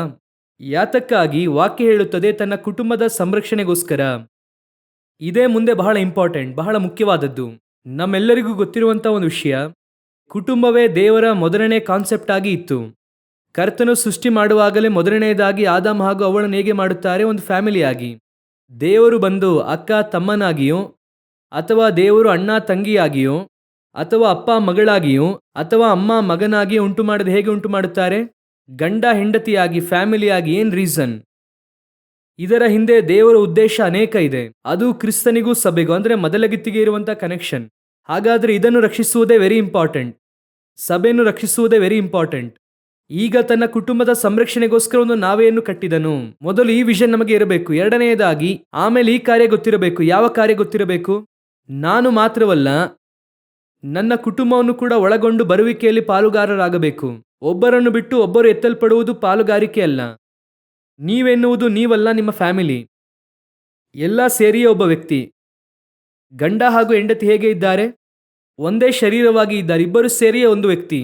ಯಾತಕ್ಕಾಗಿ? ವಾಕ್ಯ ಹೇಳುತ್ತದೆ, ತನ್ನ ಕುಟುಂಬದ ಸಂರಕ್ಷಣೆಗೋಸ್ಕರ. ಇದೇ ಮುಂದೆ ಬಹಳ ಇಂಪಾರ್ಟೆಂಟ್, ಬಹಳ ಮುಖ್ಯವಾದದ್ದು. ನಮ್ಮೆಲ್ಲರಿಗೂ ಗೊತ್ತಿರುವಂತ ಒಂದು ವಿಷಯ, ಕುಟುಂಬವೇ ದೇವರ ಮೊದಲನೇ ಕಾನ್ಸೆಪ್ಟ್ ಆಗಿ ಇತ್ತು. ಕರ್ತನು ಸೃಷ್ಟಿ ಮಾಡುವಾಗಲೇ ಮೊದಲನೆಯದಾಗಿ ಆದಾಮ ಹಾಗೂ ಅವಳನ್ನು ಹೇಗೆ ಮಾಡುತ್ತಾರೆ? ಒಂದು ಫ್ಯಾಮಿಲಿಯಾಗಿ. ದೇವರು ಬಂದು ಅಕ್ಕ ತಮ್ಮನಾಗಿಯೋ, ಅಥವಾ ದೇವರು ಅಣ್ಣ ತಂಗಿಯಾಗಿಯೋ, ಅಥವಾ ಅಪ್ಪ ಮಗಳಾಗಿಯೋ, ಅಥವಾ ಅಮ್ಮ ಮಗನಾಗಿಯೋ ಉಂಟು ಮಾಡದೆ ಹೇಗೆ ಉಂಟು ಮಾಡುತ್ತಾರೆ? ಗಂಡ ಹೆಂಡತಿಯಾಗಿ, ಫ್ಯಾಮಿಲಿಯಾಗಿ. ಏನ್ ರೀಸನ್? ಇದರ ಹಿಂದೆ ದೇವರ ಉದ್ದೇಶ ಅನೇಕ ಇದೆ. ಅದು ಕ್ರಿಸ್ತನಿಗೂ ಸಭೆಗೂ ಅಂದ್ರೆ ಮೊದಲಗಿತ್ತಿಗೆ ಇರುವಂತ ಕನೆಕ್ಷನ್. ಹಾಗಾದ್ರೆ ಇದನ್ನು ರಕ್ಷಿಸುವುದೇ ವೆರಿ ಇಂಪಾರ್ಟೆಂಟ್. ಸಭೆಯನ್ನು ರಕ್ಷಿಸುವುದೇ ವೆರಿ ಇಂಪಾರ್ಟೆಂಟ್. ಈಗ ತನ್ನ ಕುಟುಂಬದ ಸಂರಕ್ಷಣೆಗೋಸ್ಕರ ಒಂದು ನಾವೆಯನ್ನು ಕಟ್ಟಿದನು. ಮೊದಲು ಈ ವಿಷನ್ ನಮಗೆ ಇರಬೇಕು. ಎರಡನೆಯದಾಗಿ ಆಮೇಲೆ ಈ ಕಾರ್ಯ ಗೊತ್ತಿರಬೇಕು. ಯಾವ ಕಾರ್ಯ ಗೊತ್ತಿರಬೇಕು? ನಾನು ಮಾತ್ರವಲ್ಲ, ನನ್ನ ಕುಟುಂಬವನ್ನು ಕೂಡ ಒಳಗೊಂಡು ಬರುವಿಕೆಯಲ್ಲಿ ಪಾಲುಗಾರರಾಗಬೇಕು. ಒಬ್ಬರನ್ನು ಬಿಟ್ಟು ಒಬ್ಬರು ಎತ್ತಲ್ಪಡುವುದು ಪಾಲುಗಾರಿಕೆ ಅಲ್ಲ. ನೀವೆನ್ನುವುದು ನೀವಲ್ಲ, ನಿಮ್ಮ ಫ್ಯಾಮಿಲಿ ಎಲ್ಲ ಸೇರಿಯೇ ಒಬ್ಬ ವ್ಯಕ್ತಿ. ಗಂಡ ಹಾಗೂ ಹೆಂಡತಿ ಹೇಗೆ ಇದ್ದಾರೆ? ಒಂದೇ ಶರೀರವಾಗಿ ಇದ್ದಾರೆ. ಇಬ್ಬರು ಸೇರಿಯೇ ಒಂದು ವ್ಯಕ್ತಿ.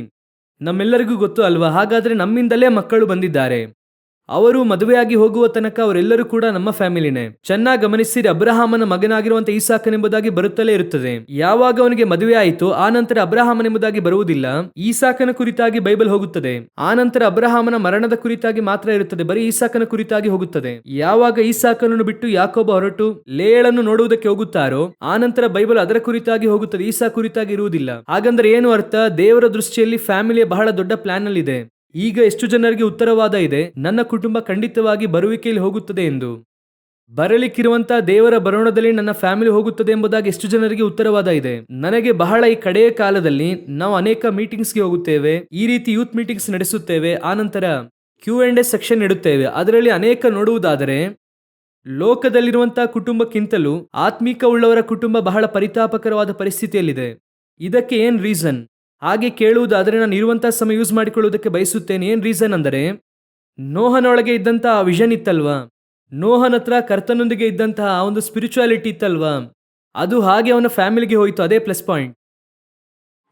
ನಮ್ಮೆಲ್ಲರಿಗೂ ಗೊತ್ತು ಅಲ್ವಾ? ಹಾಗಾದ್ರೆ ನಮ್ಮಿಂದಲೇ ಮಕ್ಕಳು ಬಂದಿದ್ದಾರೆ. ಅವರು ಮದುವೆಯಾಗಿ ಹೋಗುವ ತನಕ ಅವರೆಲ್ಲರೂ ಕೂಡ ನಮ್ಮ ಫ್ಯಾಮಿಲಿನೇ. ಚೆನ್ನಾಗಿ ಗಮನಿಸಿರಿ, ಅಬ್ರಹಾಮನ ಮಗನಾಗಿರುವಂತಹ ಈಸಾಕನೆಂಬುದಾಗಿ ಬರುತ್ತಲೇ ಇರುತ್ತದೆ. ಯಾವಾಗ ಅವನಿಗೆ ಮದುವೆ ಆಯಿತು ಆ ನಂತರ ಅಬ್ರಹಾಮನೆಂಬುದಾಗಿ ಬರುವುದಿಲ್ಲ. ಈಸಾಕನ ಕುರಿತಾಗಿ ಬೈಬಲ್ ಹೋಗುತ್ತದೆ. ಆ ನಂತರ ಅಬ್ರಹಾಮನ ಮರಣದ ಕುರಿತಾಗಿ ಮಾತ್ರ ಇರುತ್ತದೆ. ಬರೀ ಈಸಾಕನ ಕುರಿತಾಗಿ ಹೋಗುತ್ತದೆ. ಯಾವಾಗ ಈಸಾಕನನ್ನು ಬಿಟ್ಟು ಯಾಕೋಬ ಹೊರಟು ಲೇಯಳನ್ನು ನೋಡುವುದಕ್ಕೆ ಹೋಗುತ್ತಾರೋ ಆ ನಂತರ ಬೈಬಲ್ ಅದರ ಕುರಿತಾಗಿ ಹೋಗುತ್ತದೆ. ಈಸಾ ಕುರಿತಾಗಿ ಇರುವುದಿಲ್ಲ. ಹಾಗಂದ್ರೆ ಏನು ಅರ್ಥ? ದೇವರ ದೃಷ್ಟಿಯಲ್ಲಿ ಫ್ಯಾಮಿಲಿಯ ಬಹಳ ದೊಡ್ಡ ಪ್ಲಾನ್ ಅಲ್ಲಿ ಇದೆ. ಈಗ ಎಷ್ಟು ಜನರಿಗೆ ಉತ್ತರವಾದ ಇದೆ, ನನ್ನ ಕುಟುಂಬ ಖಂಡಿತವಾಗಿ ಬರುವಿಕೆಯಲ್ಲಿ ಹೋಗುತ್ತದೆ ಎಂದು. ಬರಲಿಕ್ಕಿರುವಂತಹ ದೇವರ ಬರೋಣದಲ್ಲಿ ನನ್ನ ಫ್ಯಾಮಿಲಿ ಹೋಗುತ್ತದೆ ಎಂಬುದಾಗಿ ಎಷ್ಟು ಜನರಿಗೆ ಉತ್ತರವಾದ ಇದೆ. ನನಗೆ ಬಹಳ ಈ ಕಡೆಯ ಕಾಲದಲ್ಲಿ ನಾವು ಅನೇಕ ಮೀಟಿಂಗ್ಸ್ಗೆ ಹೋಗುತ್ತೇವೆ, ಈ ರೀತಿ ಯೂತ್ ಮೀಟಿಂಗ್ಸ್ ನಡೆಸುತ್ತೇವೆ, ಆನಂತರ Q&A ಸೆಕ್ಷನ್ ಇಡುತ್ತೇವೆ. ಅದರಲ್ಲಿ ಅನೇಕ ನೋಡುವುದಾದರೆ ಲೋಕದಲ್ಲಿರುವಂತಹ ಕುಟುಂಬಕ್ಕಿಂತಲೂ ಆತ್ಮೀಕ ಉಳ್ಳವರ ಕುಟುಂಬ ಬಹಳ ಪರಿತಾಪಕರವಾದ ಪರಿಸ್ಥಿತಿಯಲ್ಲಿದೆ. ಇದಕ್ಕೆ ಏನ್ ರೀಸನ್? ಹಾಗೆ ಕೇಳುವುದಾದರೆ ನಾನು ಇರುವಂತಹ ಸಮಯ ಯೂಸ್ ಮಾಡಿಕೊಳ್ಳುವುದಕ್ಕೆ ಬಯಸುತ್ತೇನೆ. ಏನ್ ರೀಸನ್ ಅಂದರೆ, ನೋಹನೊಳಗೆ ಇದ್ದಂತಹ ಆ ವಿಷನ್ ಇತ್ತಲ್ವಾ, ನೋಹನ ಹತ್ರ ಕರ್ತನೊಂದಿಗೆ ಇದ್ದಂತಹ ಆ ಒಂದು ಸ್ಪಿರಿಚುಯಾಲಿಟಿ ಇತ್ತಲ್ವಾ, ಅದು ಹಾಗೆ ಅವನ ಫ್ಯಾಮಿಲಿಗೆ ಹೋಯಿತು. ಅದೇ ಪ್ಲಸ್ ಪಾಯಿಂಟ್.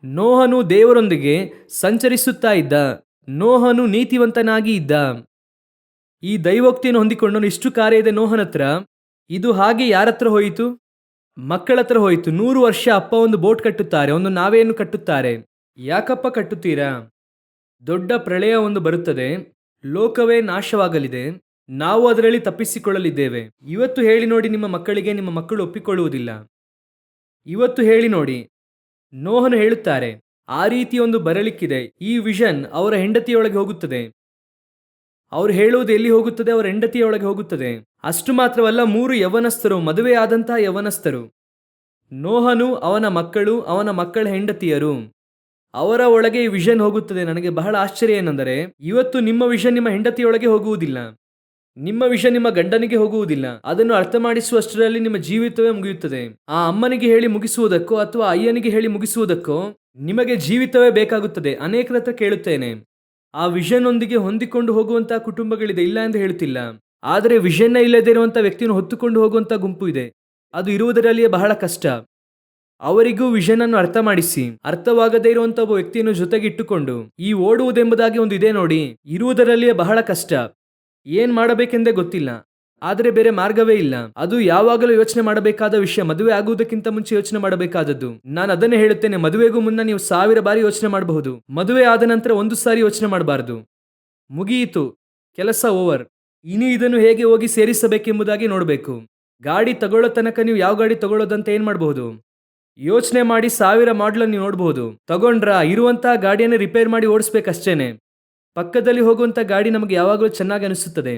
ನೋಹನು ದೇವರೊಂದಿಗೆ ಸಂಚರಿಸುತ್ತಾ ಇದ್ದ. ನೋಹನು ನೀತಿವಂತನಾಗಿ ಇದ್ದ. ಈ ದೈವೋಕ್ತಿಯನ್ನು ಹೊಂದಿಕೊಂಡನು. ಇಷ್ಟು ಕಾರ್ಯ ಇದೆ ನೋಹನ ಹತ್ರ. ಇದು ಹಾಗೆ ಯಾರ ಹತ್ರ ಹೋಯಿತು? ಮಕ್ಕಳ ಹತ್ರ ಹೋಯಿತು. 100 ವರ್ಷ ಅಪ್ಪ ಒಂದು ಬೋಟ್ ಕಟ್ಟುತ್ತಾರೆ, ಒಂದು ನಾವೆಯನ್ನು ಕಟ್ಟುತ್ತಾರೆ. ಯಾಕಪ್ಪ ಕಟ್ಟುತ್ತೀರಾ? ದೊಡ್ಡ ಪ್ರಳಯ ಒಂದು ಬರುತ್ತದೆ, ಲೋಕವೇ ನಾಶವಾಗಲಿದೆ, ನಾವು ಅದರಲ್ಲಿ ತಪ್ಪಿಸಿಕೊಳ್ಳಲಿದ್ದೇವೆ. ಇವತ್ತು ಹೇಳಿ ನೋಡಿ ನಿಮ್ಮ ಮಕ್ಕಳಿಗೆ, ನಿಮ್ಮ ಮಕ್ಕಳು ಒಪ್ಪಿಕೊಳ್ಳುವುದಿಲ್ಲ. ಇವತ್ತು ಹೇಳಿ ನೋಡಿ. ನೋಹನು ಹೇಳುತ್ತಾರೆ ಆ ರೀತಿ ಒಂದು ಬರಲಿಕ್ಕಿದೆ. ಈ ವಿಷನ್ ಅವರ ಹೆಂಡತಿಯೊಳಗೆ ಹೋಗುತ್ತದೆ. ಅವರು ಹೇಳುವುದು ಎಲ್ಲಿ ಹೋಗುತ್ತದೆ? ಅವರ ಹೆಂಡತಿಯೊಳಗೆ ಹೋಗುತ್ತದೆ. ಅಷ್ಟು ಮಾತ್ರವಲ್ಲ, 3 ಯವನಸ್ಥರು, ಮದುವೆಯಾದಂತಹ ಯವನಸ್ಥರು, ನೋಹನು, ಅವನ ಮಕ್ಕಳು, ಅವನ ಮಕ್ಕಳ ಹೆಂಡತಿಯರು, ಅವರ ಒಳಗೆ ಈ ವಿಷನ್ ಹೋಗುತ್ತದೆ. ನನಗೆ ಬಹಳ ಆಶ್ಚರ್ಯ ಏನೆಂದರೆ, ಇವತ್ತು ನಿಮ್ಮ ವಿಷನ್ ನಿಮ್ಮ ಹೆಂಡತಿಯೊಳಗೆ ಹೋಗುವುದಿಲ್ಲ, ನಿಮ್ಮ ವಿಷನ್ ನಿಮ್ಮ ಗಂಡನಿಗೆ ಹೋಗುವುದಿಲ್ಲ. ಅದನ್ನು ಅರ್ಥ ಮಾಡಿಸುವಷ್ಟರಲ್ಲಿ ನಿಮ್ಮ ಜೀವಿತವೇ ಮುಗಿಯುತ್ತದೆ. ಆ ಅಮ್ಮನಿಗೆ ಹೇಳಿ ಮುಗಿಸುವುದಕ್ಕೋ ಅಥವಾ ಅಯ್ಯನಿಗೆ ಹೇಳಿ ಮುಗಿಸುವುದಕ್ಕೋ ನಿಮಗೆ ಜೀವಿತವೇ ಬೇಕಾಗುತ್ತದೆ. ಅನೇಕರ ಹತ್ರ ಕೇಳುತ್ತೇನೆ, ಆ ವಿಷನ್ ಒಂದಿಗೆ ಹೊಂದಿಕೊಂಡು ಹೋಗುವಂತಹ ಕುಟುಂಬಗಳಿದೆ, ಇಲ್ಲ ಎಂದು ಹೇಳುತ್ತಿಲ್ಲ. ಆದರೆ ವಿಷನ್ನ ಇಲ್ಲದೇ ಇರುವಂತಹ ವ್ಯಕ್ತಿಯನ್ನು ಹೊತ್ತುಕೊಂಡು ಹೋಗುವಂತಹ ಗುಂಪು ಇದೆ. ಅದು ಇರುವುದರಲ್ಲಿಯೇ ಬಹಳ ಕಷ್ಟ. ಅವರಿಗೂ ವಿಷನ್ ಅನ್ನು ಅರ್ಥ ಮಾಡಿಸಿ. ಅರ್ಥವಾಗದೇ ಇರುವಂತಹ ಒಬ್ಬ ವ್ಯಕ್ತಿಯನ್ನು ಜೊತೆಗಿಟ್ಟುಕೊಂಡು ಈ ಓಡುವುದೆಂಬುದಾಗಿ ಒಂದು ಇದೆ ನೋಡಿ, ಇರುವುದರಲ್ಲಿಯೇ ಬಹಳ ಕಷ್ಟ. ಏನ್ ಮಾಡಬೇಕೆಂದೇ ಗೊತ್ತಿಲ್ಲ, ಆದರೆ ಬೇರೆ ಮಾರ್ಗವೇ ಇಲ್ಲ. ಅದು ಯಾವಾಗಲೂ ಯೋಚನೆ ಮಾಡಬೇಕಾದ ವಿಷಯ. ಮದುವೆ ಆಗುವುದಕ್ಕಿಂತ ಮುಂಚೆ ಯೋಚನೆ ಮಾಡಬೇಕಾದದ್ದು. ನಾನು ಅದನ್ನೇ ಹೇಳುತ್ತೇನೆ, ಮದುವೆಗೂ ಮುನ್ನ ನೀವು 1000 ಬಾರಿ ಯೋಚನೆ ಮಾಡಬಹುದು. ಮದುವೆ ಆದ ನಂತರ 1 ಸಾರಿ ಯೋಚನೆ ಮಾಡಬಾರದು. ಮುಗಿಯಿತು, ಕೆಲಸ ಓವರ್. ಇನ್ನು ಇದನ್ನು ಹೇಗೆ ಹೋಗಿ ಸೇರಿಸಬೇಕೆಂಬುದಾಗಿ ನೋಡಬೇಕು. ಗಾಡಿ ತಗೊಳ್ಳೋ ತನಕ ನೀವು ಯಾವ ಗಾಡಿ ತಗೊಳ್ಳೋದಂತ ಏನ್ ಮಾಡಬಹುದು? ಯೋಚನೆ ಮಾಡಿ 1000 ಮಾಡಲ್ ನೀವು ನೋಡಬಹುದು. ತಗೊಂಡ್ರ ಇರುವಂತಹ ಗಾಡಿಯನ್ನು ರಿಪೇರ್ ಮಾಡಿ ಓಡಿಸ್ಬೇಕಷ್ಟೇನೆ. ಪಕ್ಕದಲ್ಲಿ ಹೋಗುವಂತ ಗಾಡಿ ನಮಗೆ ಯಾವಾಗಲೂ ಚೆನ್ನಾಗಿ ಅನಿಸುತ್ತದೆ.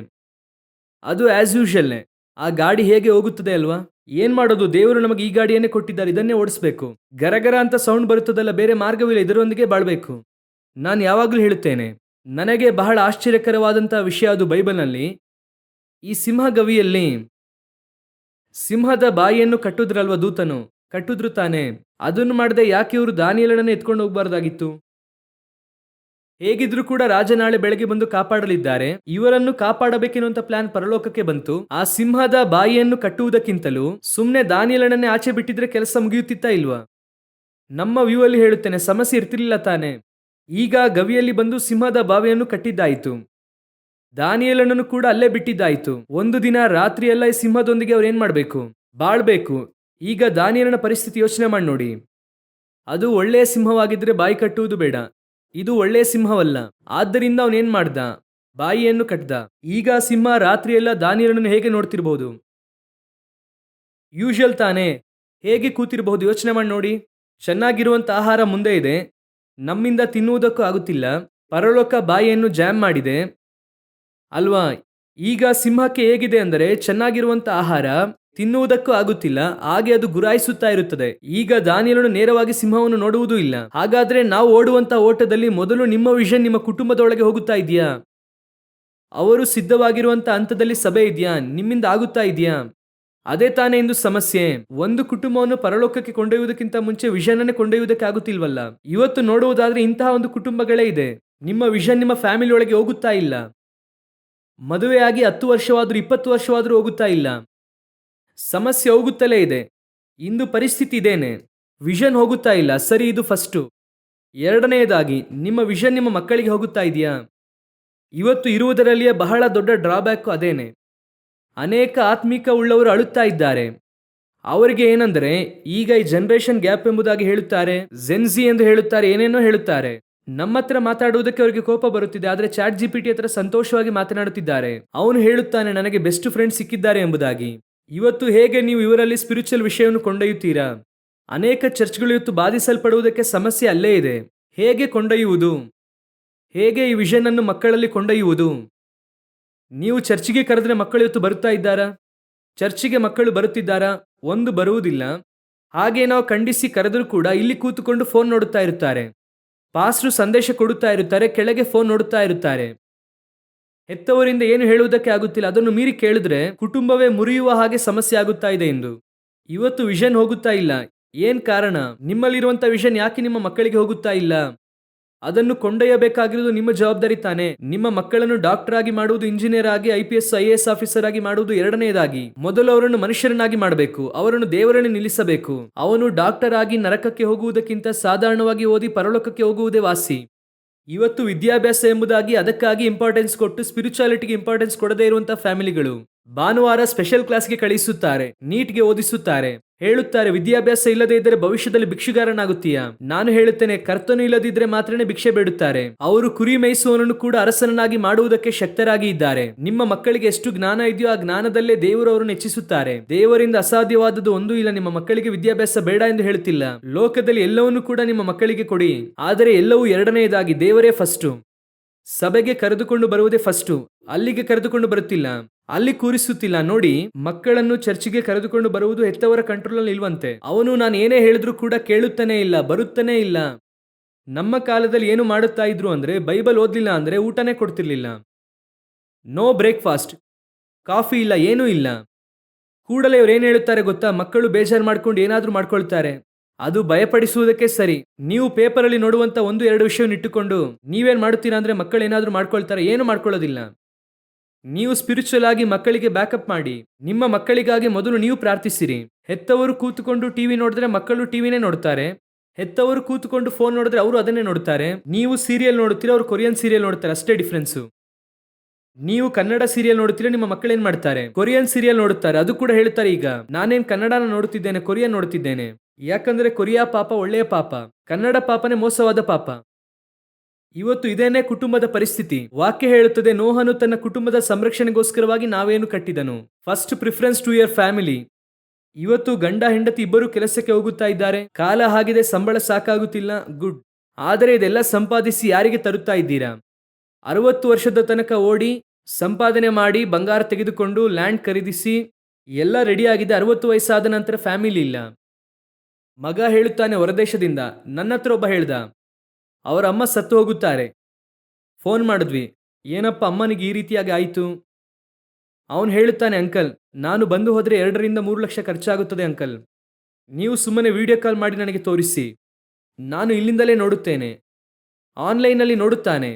ಅದು ಆಸ್ ಯೂಶುವಲ್ನೇ. ಆ ಗಾಡಿ ಹೇಗೆ ಹೋಗುತ್ತದೆ ಅಲ್ವಾ? ಏನ್ ಮಾಡೋದು? ದೇವರು ನಮಗೆ ಈ ಗಾಡಿಯನ್ನೇ ಕೊಟ್ಟಿದ್ದಾರೆ, ಇದನ್ನೇ ಓಡಿಸ್ಬೇಕು. ಗರಗರ ಅಂತ ಸೌಂಡ್ ಬರುತ್ತದಲ್ಲ, ಬೇರೆ ಮಾರ್ಗವಿಲ್ಲ, ಇದರೊಂದಿಗೆ ಬಾಳ್ಬೇಕು. ನಾನು ಯಾವಾಗಲೂ ಹೇಳುತ್ತೇನೆ, ನನಗೆ ಬಹಳ ಆಶ್ಚರ್ಯಕರವಾದಂತಹ ವಿಷಯ ಅದು ಬೈಬಲ್ನಲ್ಲಿ. ಈ ಸಿಂಹಗವಿಯಲ್ಲಿ ಸಿಂಹದ ಬಾಯಿಯನ್ನು ಕಟ್ಟುದ್ರಲ್ವ ದೂತನು, ಕಟ್ಟುದ್ರು ತಾನೆ. ಅದನ್ನು ಮಾಡದೆ ಯಾಕೆ ಇವರು ದಾನಿಯೇಲನನ್ನು ಎತ್ಕೊಂಡು ಹೋಗಬಾರ್ದಾಗಿತ್ತು? ಹೇಗಿದ್ರು ಕೂಡ ರಾಜ ನಾಳೆ ಬೆಳಗ್ಗೆ ಬಂದು ಕಾಪಾಡಲಿದ್ದಾರೆ. ಇವರನ್ನು ಕಾಪಾಡಬೇಕೆನ್ನುವಂತ ಪ್ಲಾನ್ ಪರಲೋಕಕ್ಕೆ ಬಂತು. ಆ ಸಿಂಹದ ಬಾಯಿಯನ್ನು ಕಟ್ಟುವುದಕ್ಕಿಂತಲೂ ಸುಮ್ನೆ ದಾನಿಯೇಲನನ್ನೇ ಆಚೆ ಬಿಟ್ಟಿದ್ರೆ ಕೆಲಸ ಮುಗಿಯುತ್ತಿತ್ತಾ ಇಲ್ವಾ? ನಮ್ಮ ವ್ಯೂ ಅಲ್ಲಿ ಹೇಳುತ್ತೇನೆ, ಸಮಸ್ಯೆ ಇರ್ತಿರ್ಲಿಲ್ಲ ತಾನೆ. ಈಗ ಗವಿಯಲ್ಲಿ ಬಂದು ಸಿಂಹದ ಬಾವಿಯನ್ನು ಕಟ್ಟಿದ್ದಾಯಿತು. ದಾನಿಯೇಲನನ್ನು ಕೂಡ ಅಲ್ಲೇ ಬಿಟ್ಟಿದ್ದಾಯಿತು. ಒಂದು ದಿನ ರಾತ್ರಿ ಎಲ್ಲ ಈ ಸಿಂಹದೊಂದಿಗೆ ಅವ್ರು ಏನ್ ಮಾಡ್ಬೇಕು? ಬಾಳ್ಬೇಕು. ಈಗ ದಾನಿಯೇಲನ ಪರಿಸ್ಥಿತಿ ಯೋಚನೆ ಮಾಡಿ ನೋಡಿ. ಅದು ಒಳ್ಳೆಯ ಸಿಂಹವಾಗಿದ್ರೆ ಬಾಯಿ ಕಟ್ಟುವುದು ಬೇಡ. ಇದು ಒಳ್ಳೆಯ ಸಿಂಹವಲ್ಲ. ಆದ್ದರಿಂದ ಅವನೇನ್ ಮಾಡ್ದ? ಬಾಯಿಯನ್ನು ಕಟ್ದ. ಈಗ ಸಿಂಹ ರಾತ್ರಿ ಎಲ್ಲ ದಾನಿಯೇಲನನ್ನು ಹೇಗೆ ನೋಡ್ತಿರ್ಬಹುದು? ಯೂಶುವಲ್ ತಾನೆ. ಹೇಗೆ ಕೂತಿರಬಹುದು? ಯೋಚನೆ ಮಾಡಿ ನೋಡಿ. ಚೆನ್ನಾಗಿರುವಂತ ಆಹಾರ ಮುಂದೆ ಇದೆ, ನಮ್ಮಿಂದ ತಿನ್ನುವುದಕ್ಕೂ ಆಗುತ್ತಿಲ್ಲ. ಪರಲೋಕ ಬಾಯಿಯನ್ನು ಜಾಮ್ ಮಾಡಿದೆ ಅಲ್ವಾ? ಈಗ ಸಿಂಹಕ್ಕೆ ಹೇಗಿದೆ ಅಂದರೆ, ಚೆನ್ನಾಗಿರುವಂತ ಆಹಾರ, ತಿನ್ನುವುದಕ್ಕೂ ಆಗುತ್ತಿಲ್ಲ, ಹಾಗೆ ಅದು ಗುರಾಯಿಸುತ್ತಾ ಇರುತ್ತದೆ. ಈಗ ದಾನಿಯೇಲನು ನೇರವಾಗಿ ಸಿಂಹವನ್ನು ನೋಡುವುದೂ ಇಲ್ಲ. ಹಾಗಾದ್ರೆ ನಾವು ಓಡುವಂತ ಓಟದಲ್ಲಿ ಮೊದಲು ನಿಮ್ಮ ವಿಷನ್ ನಿಮ್ಮ ಕುಟುಂಬದೊಳಗೆ ಹೋಗುತ್ತಾ ಇದೆಯಾ? ಅವರು ಸಿದ್ಧವಾಗಿರುವಂತ ಹಂತದಲ್ಲಿ ಸಭೆ ಇದೆಯಾ? ನಿಮ್ಮಿಂದ ಆಗುತ್ತಾ ಇದೆಯಾ? ಅದೇ ತಾನೇ ಇಂದು ಸಮಸ್ಯೆ. ಒಂದು ಕುಟುಂಬವನ್ನು ಪರಲೋಕಕ್ಕೆ ಕೊಂಡೊಯ್ಯುವುದಕ್ಕಿಂತ ಮುಂಚೆ ವಿಷನ್ ಅನ್ನೇ ಕೊಂಡೊಯ್ಯುವುದಕ್ಕೆ ಆಗುತ್ತಿಲ್ವಲ್ಲ. ಇವತ್ತು ನೋಡುವುದಾದ್ರೆ ಇಂತಹ ಒಂದು ಕುಟುಂಬಗಳೇ ಇದೆ. ನಿಮ್ಮ ವಿಷನ್ ನಿಮ್ಮ ಫ್ಯಾಮಿಲಿ ಒಳಗೆ ಹೋಗುತ್ತಾ ಇಲ್ಲ. ಮದುವೆಯಾಗಿ 10 ವರ್ಷವಾದ್ರೂ 20 ವರ್ಷವಾದ್ರೂ ಹೋಗುತ್ತಾ ಇಲ್ಲ. ಸಮಸ್ಯೆ ಹೋಗುತ್ತಲೇ ಇದೆ. ಇಂದು ಪರಿಸ್ಥಿತಿ ಇದೇನೆ. ವಿಷನ್ ಹೋಗುತ್ತಾ ಇಲ್ಲ. ಸರಿ, ಇದು ಫಸ್ಟು. ಎರಡನೆಯದಾಗಿ, ನಿಮ್ಮ ವಿಷನ್ ನಿಮ್ಮ ಮಕ್ಕಳಿಗೆ ಹೋಗುತ್ತಾ ಇದೆಯಾ? ಇವತ್ತು ಇರುವುದರಲ್ಲಿಯೇ ಬಹಳ ದೊಡ್ಡ ಡ್ರಾಬ್ಯಾಕ್ ಅದೇನೆ. ಅನೇಕ ಆತ್ಮಿಕ ಉಳ್ಳವರು ಅಳುತ್ತಾ ಇದ್ದಾರೆ. ಅವರಿಗೆ ಏನಂದರೆ, ಈಗ ಈ ಜನರೇಷನ್ ಗ್ಯಾಪ್ ಎಂಬುದಾಗಿ ಹೇಳುತ್ತಾರೆ, ಜೆನ್ಜಿ ಎಂದು ಹೇಳುತ್ತಾರೆ, ಏನೇನೋ ಹೇಳುತ್ತಾರೆ. ನಮ್ಮ ಹತ್ರ ಮಾತಾಡುವುದಕ್ಕೆ ಅವರಿಗೆ ಕೋಪ ಬರುತ್ತಿದೆ, ಆದರೆ ಚಾಟ್ ಜಿಪಿಟಿ ಹತ್ರ ಸಂತೋಷವಾಗಿ ಮಾತನಾಡುತ್ತಿದ್ದಾರೆ. ಅವನು ಹೇಳುತ್ತಾನೆ, ನನಗೆ ಬೆಸ್ಟ್ ಫ್ರೆಂಡ್ ಸಿಕ್ಕಿದ್ದಾರೆ ಎಂಬುದಾಗಿ. ಇವತ್ತು ಹೇಗೆ ನೀವು ಇವರಲ್ಲಿ ಸ್ಪಿರಿಚುವಲ್ ವಿಷಯವನ್ನು ಕೊಂಡೊಯ್ಯುತ್ತೀರಾ? ಅನೇಕ ಚರ್ಚ್ಗಳು ಇವತ್ತು ಬಾಧಿಸಲ್ಪಡುವುದಕ್ಕೆ ಸಮಸ್ಯೆ ಅಲ್ಲೇ ಇದೆ. ಹೇಗೆ ಕೊಂಡೊಯ್ಯುವುದು? ಹೇಗೆ ಈ ವಿಷನ್ ಅನ್ನು ಮಕ್ಕಳಲ್ಲಿ ಕೊಂಡೊಯ್ಯುವುದು? ನೀವು ಚರ್ಚಿಗೆ ಕರೆದ್ರೆ ಮಕ್ಕಳು ಇವತ್ತು ಬರುತ್ತಾ ಇದ್ದಾರಾ? ಚರ್ಚಿಗೆ ಮಕ್ಕಳು ಬರುತ್ತಿದ್ದಾರಾ? ಒಂದು ಬರುವುದಿಲ್ಲ. ಹಾಗೆ ನಾವು ಖಂಡಿಸಿ ಕರೆದರೂ ಕೂಡ ಇಲ್ಲಿ ಕೂತುಕೊಂಡು ಫೋನ್ ನೋಡುತ್ತಾ ಇರುತ್ತಾರೆ. ಪಾಸ್ಟ್ರು ಸಂದೇಶ ಕೊಡುತ್ತಾ ಇರುತ್ತಾರೆ, ಕೆಳಗೆ ಫೋನ್ ನೋಡುತ್ತಾ ಇರುತ್ತಾರೆ. ಹೆತ್ತವರಿಂದ ಏನು ಹೇಳುವುದಕ್ಕೆ ಆಗುತ್ತಿಲ್ಲ. ಅದನ್ನು ಮೀರಿ ಕೇಳಿದ್ರೆ ಕುಟುಂಬವೇ ಮುರಿಯುವ ಹಾಗೆ ಸಮಸ್ಯೆ ಆಗುತ್ತಾ ಇದೆ ಎಂದು. ಇವತ್ತು ವಿಷನ್ ಹೋಗುತ್ತಾ ಇಲ್ಲ. ಏನ್ ಕಾರಣ? ನಿಮ್ಮಲ್ಲಿರುವಂತ ವಿಷನ್ ಯಾಕೆ ನಿಮ್ಮ ಮಕ್ಕಳಿಗೆ ಹೋಗುತ್ತಾ ಇಲ್ಲ? ಅದನ್ನು ಕೊಂಡೊಯ್ಯಬೇಕಾಗಿರುವುದು ನಿಮ್ಮ ಜವಾಬ್ದಾರಿ ತಾನೆ. ನಿಮ್ಮ ಮಕ್ಕಳನ್ನು ಡಾಕ್ಟರ್ ಆಗಿ ಮಾಡುವುದು, ಇಂಜಿನಿಯರ್ ಆಗಿ, IPS IAS ಆಫೀಸರ್ ಆಗಿ ಮಾಡುವುದು ಎರಡನೆಯದಾಗಿ. ಮೊದಲು ಅವರನ್ನು ಮನುಷ್ಯರನ್ನಾಗಿ ಮಾಡಬೇಕು, ಅವರನ್ನು ದೇವರಲ್ಲಿ ನಿಲ್ಲಿಸಬೇಕು. ಅವನು ಡಾಕ್ಟರ್ ಆಗಿ ನರಕಕ್ಕೆ ಹೋಗುವುದಕ್ಕಿಂತ ಸಾಧಾರಣವಾಗಿ ಓದಿ ಪರಲೋಕಕ್ಕೆ ಹೋಗುವುದೇ ವಾಸಿ. ಇವತ್ತು ವಿದ್ಯಾಭ್ಯಾಸ ಎಂಬುದಾಗಿ ಅದಕ್ಕಾಗಿ ಇಂಪಾರ್ಟೆನ್ಸ್ ಕೊಟ್ಟು ಸ್ಪಿರಿಚುಯಾಲಿಟಿಗೆ ಇಂಪಾರ್ಟೆನ್ಸ್ ಕೊಡದೇ ಇರುವಂತಹ ಫ್ಯಾಮಿಲಿಗಳು ಭಾನುವಾರ ಸ್ಪೆಷಲ್ ಕ್ಲಾಸ್ಗೆ ಕಳಿಸುತ್ತಾರೆ, ನೀಟ್ಗೆ ಓದಿಸುತ್ತಾರೆ, ಹೇಳುತ್ತಾರೆ ವಿದ್ಯಾಭ್ಯಾಸ ಇಲ್ಲದೆ ಇದ್ದರೆ ಭವಿಷ್ಯದಲ್ಲಿ ಭಿಕ್ಷುಗಾರನಾಗುತ್ತೀಯಾ? ನಾನು ಹೇಳುತ್ತೇನೆ, ಕರ್ತನು ಇಲ್ಲದಿದ್ರೆ ಮಾತ್ರನೇ ಭಿಕ್ಷೆ ಬೇಡುತ್ತಾರೆ. ಅವರು ಕುರಿ ಮೇಯಿಸುವವನನ್ನು ಕೂಡ ಅರಸನನ್ನಾಗಿ ಮಾಡುವುದಕ್ಕೆ ಶಕ್ತರಾಗಿ ಇದ್ದಾರೆ. ನಿಮ್ಮ ಮಕ್ಕಳಿಗೆ ಎಷ್ಟು ಜ್ಞಾನ ಇದೆಯೋ ಆ ಜ್ಞಾನದಲ್ಲೇ ದೇವರು ಅವರನ್ನು ಹೆಚ್ಚಿಸುತ್ತಾರೆ. ದೇವರಿಂದ ಅಸಾಧ್ಯವಾದದ್ದು ಒಂದೂ ಇಲ್ಲ. ನಿಮ್ಮ ಮಕ್ಕಳಿಗೆ ವಿದ್ಯಾಭ್ಯಾಸ ಬೇಡ ಎಂದು ಹೇಳುತ್ತಿಲ್ಲ. ಲೋಕದಲ್ಲಿ ಎಲ್ಲವನ್ನೂ ಕೂಡ ನಿಮ್ಮ ಮಕ್ಕಳಿಗೆ ಕೊಡಿ, ಆದರೆ ಎಲ್ಲವೂ ಎರಡನೆಯದಾಗಿ. ದೇವರೇ ಫಸ್ಟು. ಸಭೆಗೆ ಕರೆದುಕೊಂಡು ಬರುವುದೇ ಫಸ್ಟು. ಅಲ್ಲಿಗೆ ಕರೆದುಕೊಂಡು ಬರುತ್ತಿಲ್ಲ, ಅಲ್ಲಿ ಕೂರಿಸುತ್ತಿಲ್ಲ. ನೋಡಿ, ಮಕ್ಕಳನ್ನು ಚರ್ಚಿಗೆ ಕರೆದುಕೊಂಡು ಬರುವುದು ಹೆತ್ತವರ ಕಂಟ್ರೋಲ್ ಅಲ್ಲಿ ಇಲ್ವಂತೆ. ಅವನು ನಾನು ಏನೇ ಹೇಳಿದ್ರು ಕೂಡ ಕೇಳುತ್ತಾನೆ ಇಲ್ಲ, ಬರುತ್ತಾನೆ ಇಲ್ಲ. ನಮ್ಮ ಕಾಲದಲ್ಲಿ ಏನು ಮಾಡುತ್ತಾ ಇದ್ರು ಅಂದ್ರೆ, ಬೈಬಲ್ ಓದ್ಲಿಲ್ಲ ಅಂದ್ರೆ ಊಟನೇ ಕೊಡ್ತಿರ್ಲಿಲ್ಲ. ನೋ ಬ್ರೇಕ್ಫಾಸ್ಟ್, ಕಾಫಿ ಇಲ್ಲ, ಏನೂ ಇಲ್ಲ. ಕೂಡಲೇ ಇವ್ರು ಏನ್ ಹೇಳುತ್ತಾರೆ ಗೊತ್ತಾ? ಮಕ್ಕಳು ಬೇಜಾರು ಮಾಡ್ಕೊಂಡು ಏನಾದ್ರೂ ಮಾಡ್ಕೊಳ್ತಾರೆ. ಅದು ಭಯಪಡಿಸುವುದಕ್ಕೆ ಸರಿ. ನೀವು ಪೇಪರಲ್ಲಿ ನೋಡುವಂತ 1-2 ವಿಷಯವನ್ನು ಇಟ್ಟುಕೊಂಡು ನೀವೇನ್ ಮಾಡುತ್ತೀರಾ ಅಂದ್ರೆ ಮಕ್ಕಳು ಏನಾದ್ರೂ ಮಾಡ್ಕೊಳ್ತಾರೆ? ಏನು ಮಾಡ್ಕೊಳ್ಳೋದಿಲ್ಲ. ನೀವು ಸ್ಪಿರಿಚುವಲ್ ಆಗಿ ಮಕ್ಕಳಿಗೆ ಬ್ಯಾಕಪ್ ಮಾಡಿ. ನಿಮ್ಮ ಮಕ್ಕಳಿಗಾಗಿ ಮೊದಲು ನೀವು ಪ್ರಾರ್ಥಿಸಿರಿ. ಹೆತ್ತವರು ಕೂತುಕೊಂಡು ಟಿವಿ ನೋಡಿದ್ರೆ ಮಕ್ಕಳು ಟಿವಿನೇ ನೋಡ್ತಾರೆ. ಹೆತ್ತವರು ಕೂತುಕೊಂಡು ಫೋನ್ ನೋಡಿದ್ರೆ ಅವರು ಅದನ್ನೇ ನೋಡ್ತಾರೆ. ನೀವು ಸೀರಿಯಲ್ ನೋಡುತ್ತೀರಾ, ಅವರು ಕೊರಿಯನ್ ಸೀರಿಯಲ್ ನೋಡ್ತಾರೆ, ಅಷ್ಟೇ ಡಿಫ್ರೆನ್ಸು. ನೀವು ಕನ್ನಡ ಸೀರಿಯಲ್ ನೋಡುತ್ತೀರಾ, ನಿಮ್ಮ ಮಕ್ಕಳು ಏನ್ ಮಾಡ್ತಾರೆ? ಕೊರಿಯನ್ ಸೀರಿಯಲ್ ನೋಡುತ್ತಾರೆ. ಅದು ಕೂಡ ಹೇಳ್ತಾರೆ, ಈಗ ನಾನೇನ್ ಕನ್ನಡನ ನೋಡುತ್ತಿದ್ದೇನೆ, ಕೊರಿಯನ್ ನೋಡುತ್ತಿದ್ದೇನೆ. ಯಾಕಂದ್ರೆ ಕೊರಿಯಾ ಪಾಪ ಒಳ್ಳೆಯ ಪಾಪ, ಕನ್ನಡ ಪಾಪನೇ ಮೋಸವಾದ ಪಾಪ. ಇವತ್ತು ಇದೇನೇ ಕುಟುಂಬದ ಪರಿಸ್ಥಿತಿ. ವಾಕ್ಯ ಹೇಳುತ್ತದೆ, ನೋಹನು ತನ್ನ ಕುಟುಂಬದ ಸಂರಕ್ಷಣೆಗೋಸ್ಕರವಾಗಿ ನಾವೇನು ಕಟ್ಟಿದನು. First preference to your family. ಇವತ್ತು ಗಂಡ ಹೆಂಡತಿ ಇಬ್ಬರು ಕೆಲಸಕ್ಕೆ ಹೋಗುತ್ತಾ ಇದ್ದಾರೆ. ಕಾಲ ಆಗಿದೆ, ಸಂಬಳ ಸಾಕಾಗುತ್ತಿಲ್ಲ, ಗುಡ್. ಆದರೆ ಇದೆಲ್ಲ ಸಂಪಾದಿಸಿ ಯಾರಿಗೆ ತರುತ್ತಾ ಇದ್ದೀರಾ? 60 ವರ್ಷದ ತನಕ ಓಡಿ ಸಂಪಾದನೆ ಮಾಡಿ ಬಂಗಾರ ತೆಗೆದುಕೊಂಡು ಲ್ಯಾಂಡ್ ಖರೀದಿಸಿ ಎಲ್ಲ ರೆಡಿ ಆಗಿದೆ. 60 ವಯಸ್ಸಾದ ನಂತರ ಫ್ಯಾಮಿಲಿ ಇಲ್ಲ. ಮಗ ಹೇಳುತ್ತಾನೆ ಹೊರದೇಶದಿಂದ, ನನ್ನ ಹತ್ರ ಒಬ್ಬ ಹೇಳ್ದ, ಅವರ ಅಮ್ಮ ಸತ್ತು ಹೋಗುತ್ತಾರೆ. ಫೋನ್ ಮಾಡಿದ್ವಿ, ಏನಪ್ಪ ಅಮ್ಮನಿಗೆ ಈ ರೀತಿಯಾಗಿ ಆಯಿತು? ಅವನು ಹೇಳುತ್ತಾನೆ, ಅಂಕಲ್ ನಾನು ಬಂದು ಹೋದರೆ 2-3 ಲಕ್ಷ ಖರ್ಚಾಗುತ್ತದೆ ಅಂಕಲ್. ನೀವು ಸುಮ್ಮನೆ ವಿಡಿಯೋ ಕಾಲ್ ಮಾಡಿ ನನಗೆ ತೋರಿಸಿ, ನಾನು ಇಲ್ಲಿಂದಲೇ ನೋಡುತ್ತೇನೆ. ಆನ್ಲೈನಲ್ಲಿ ನೋಡುತ್ತಾನೆ.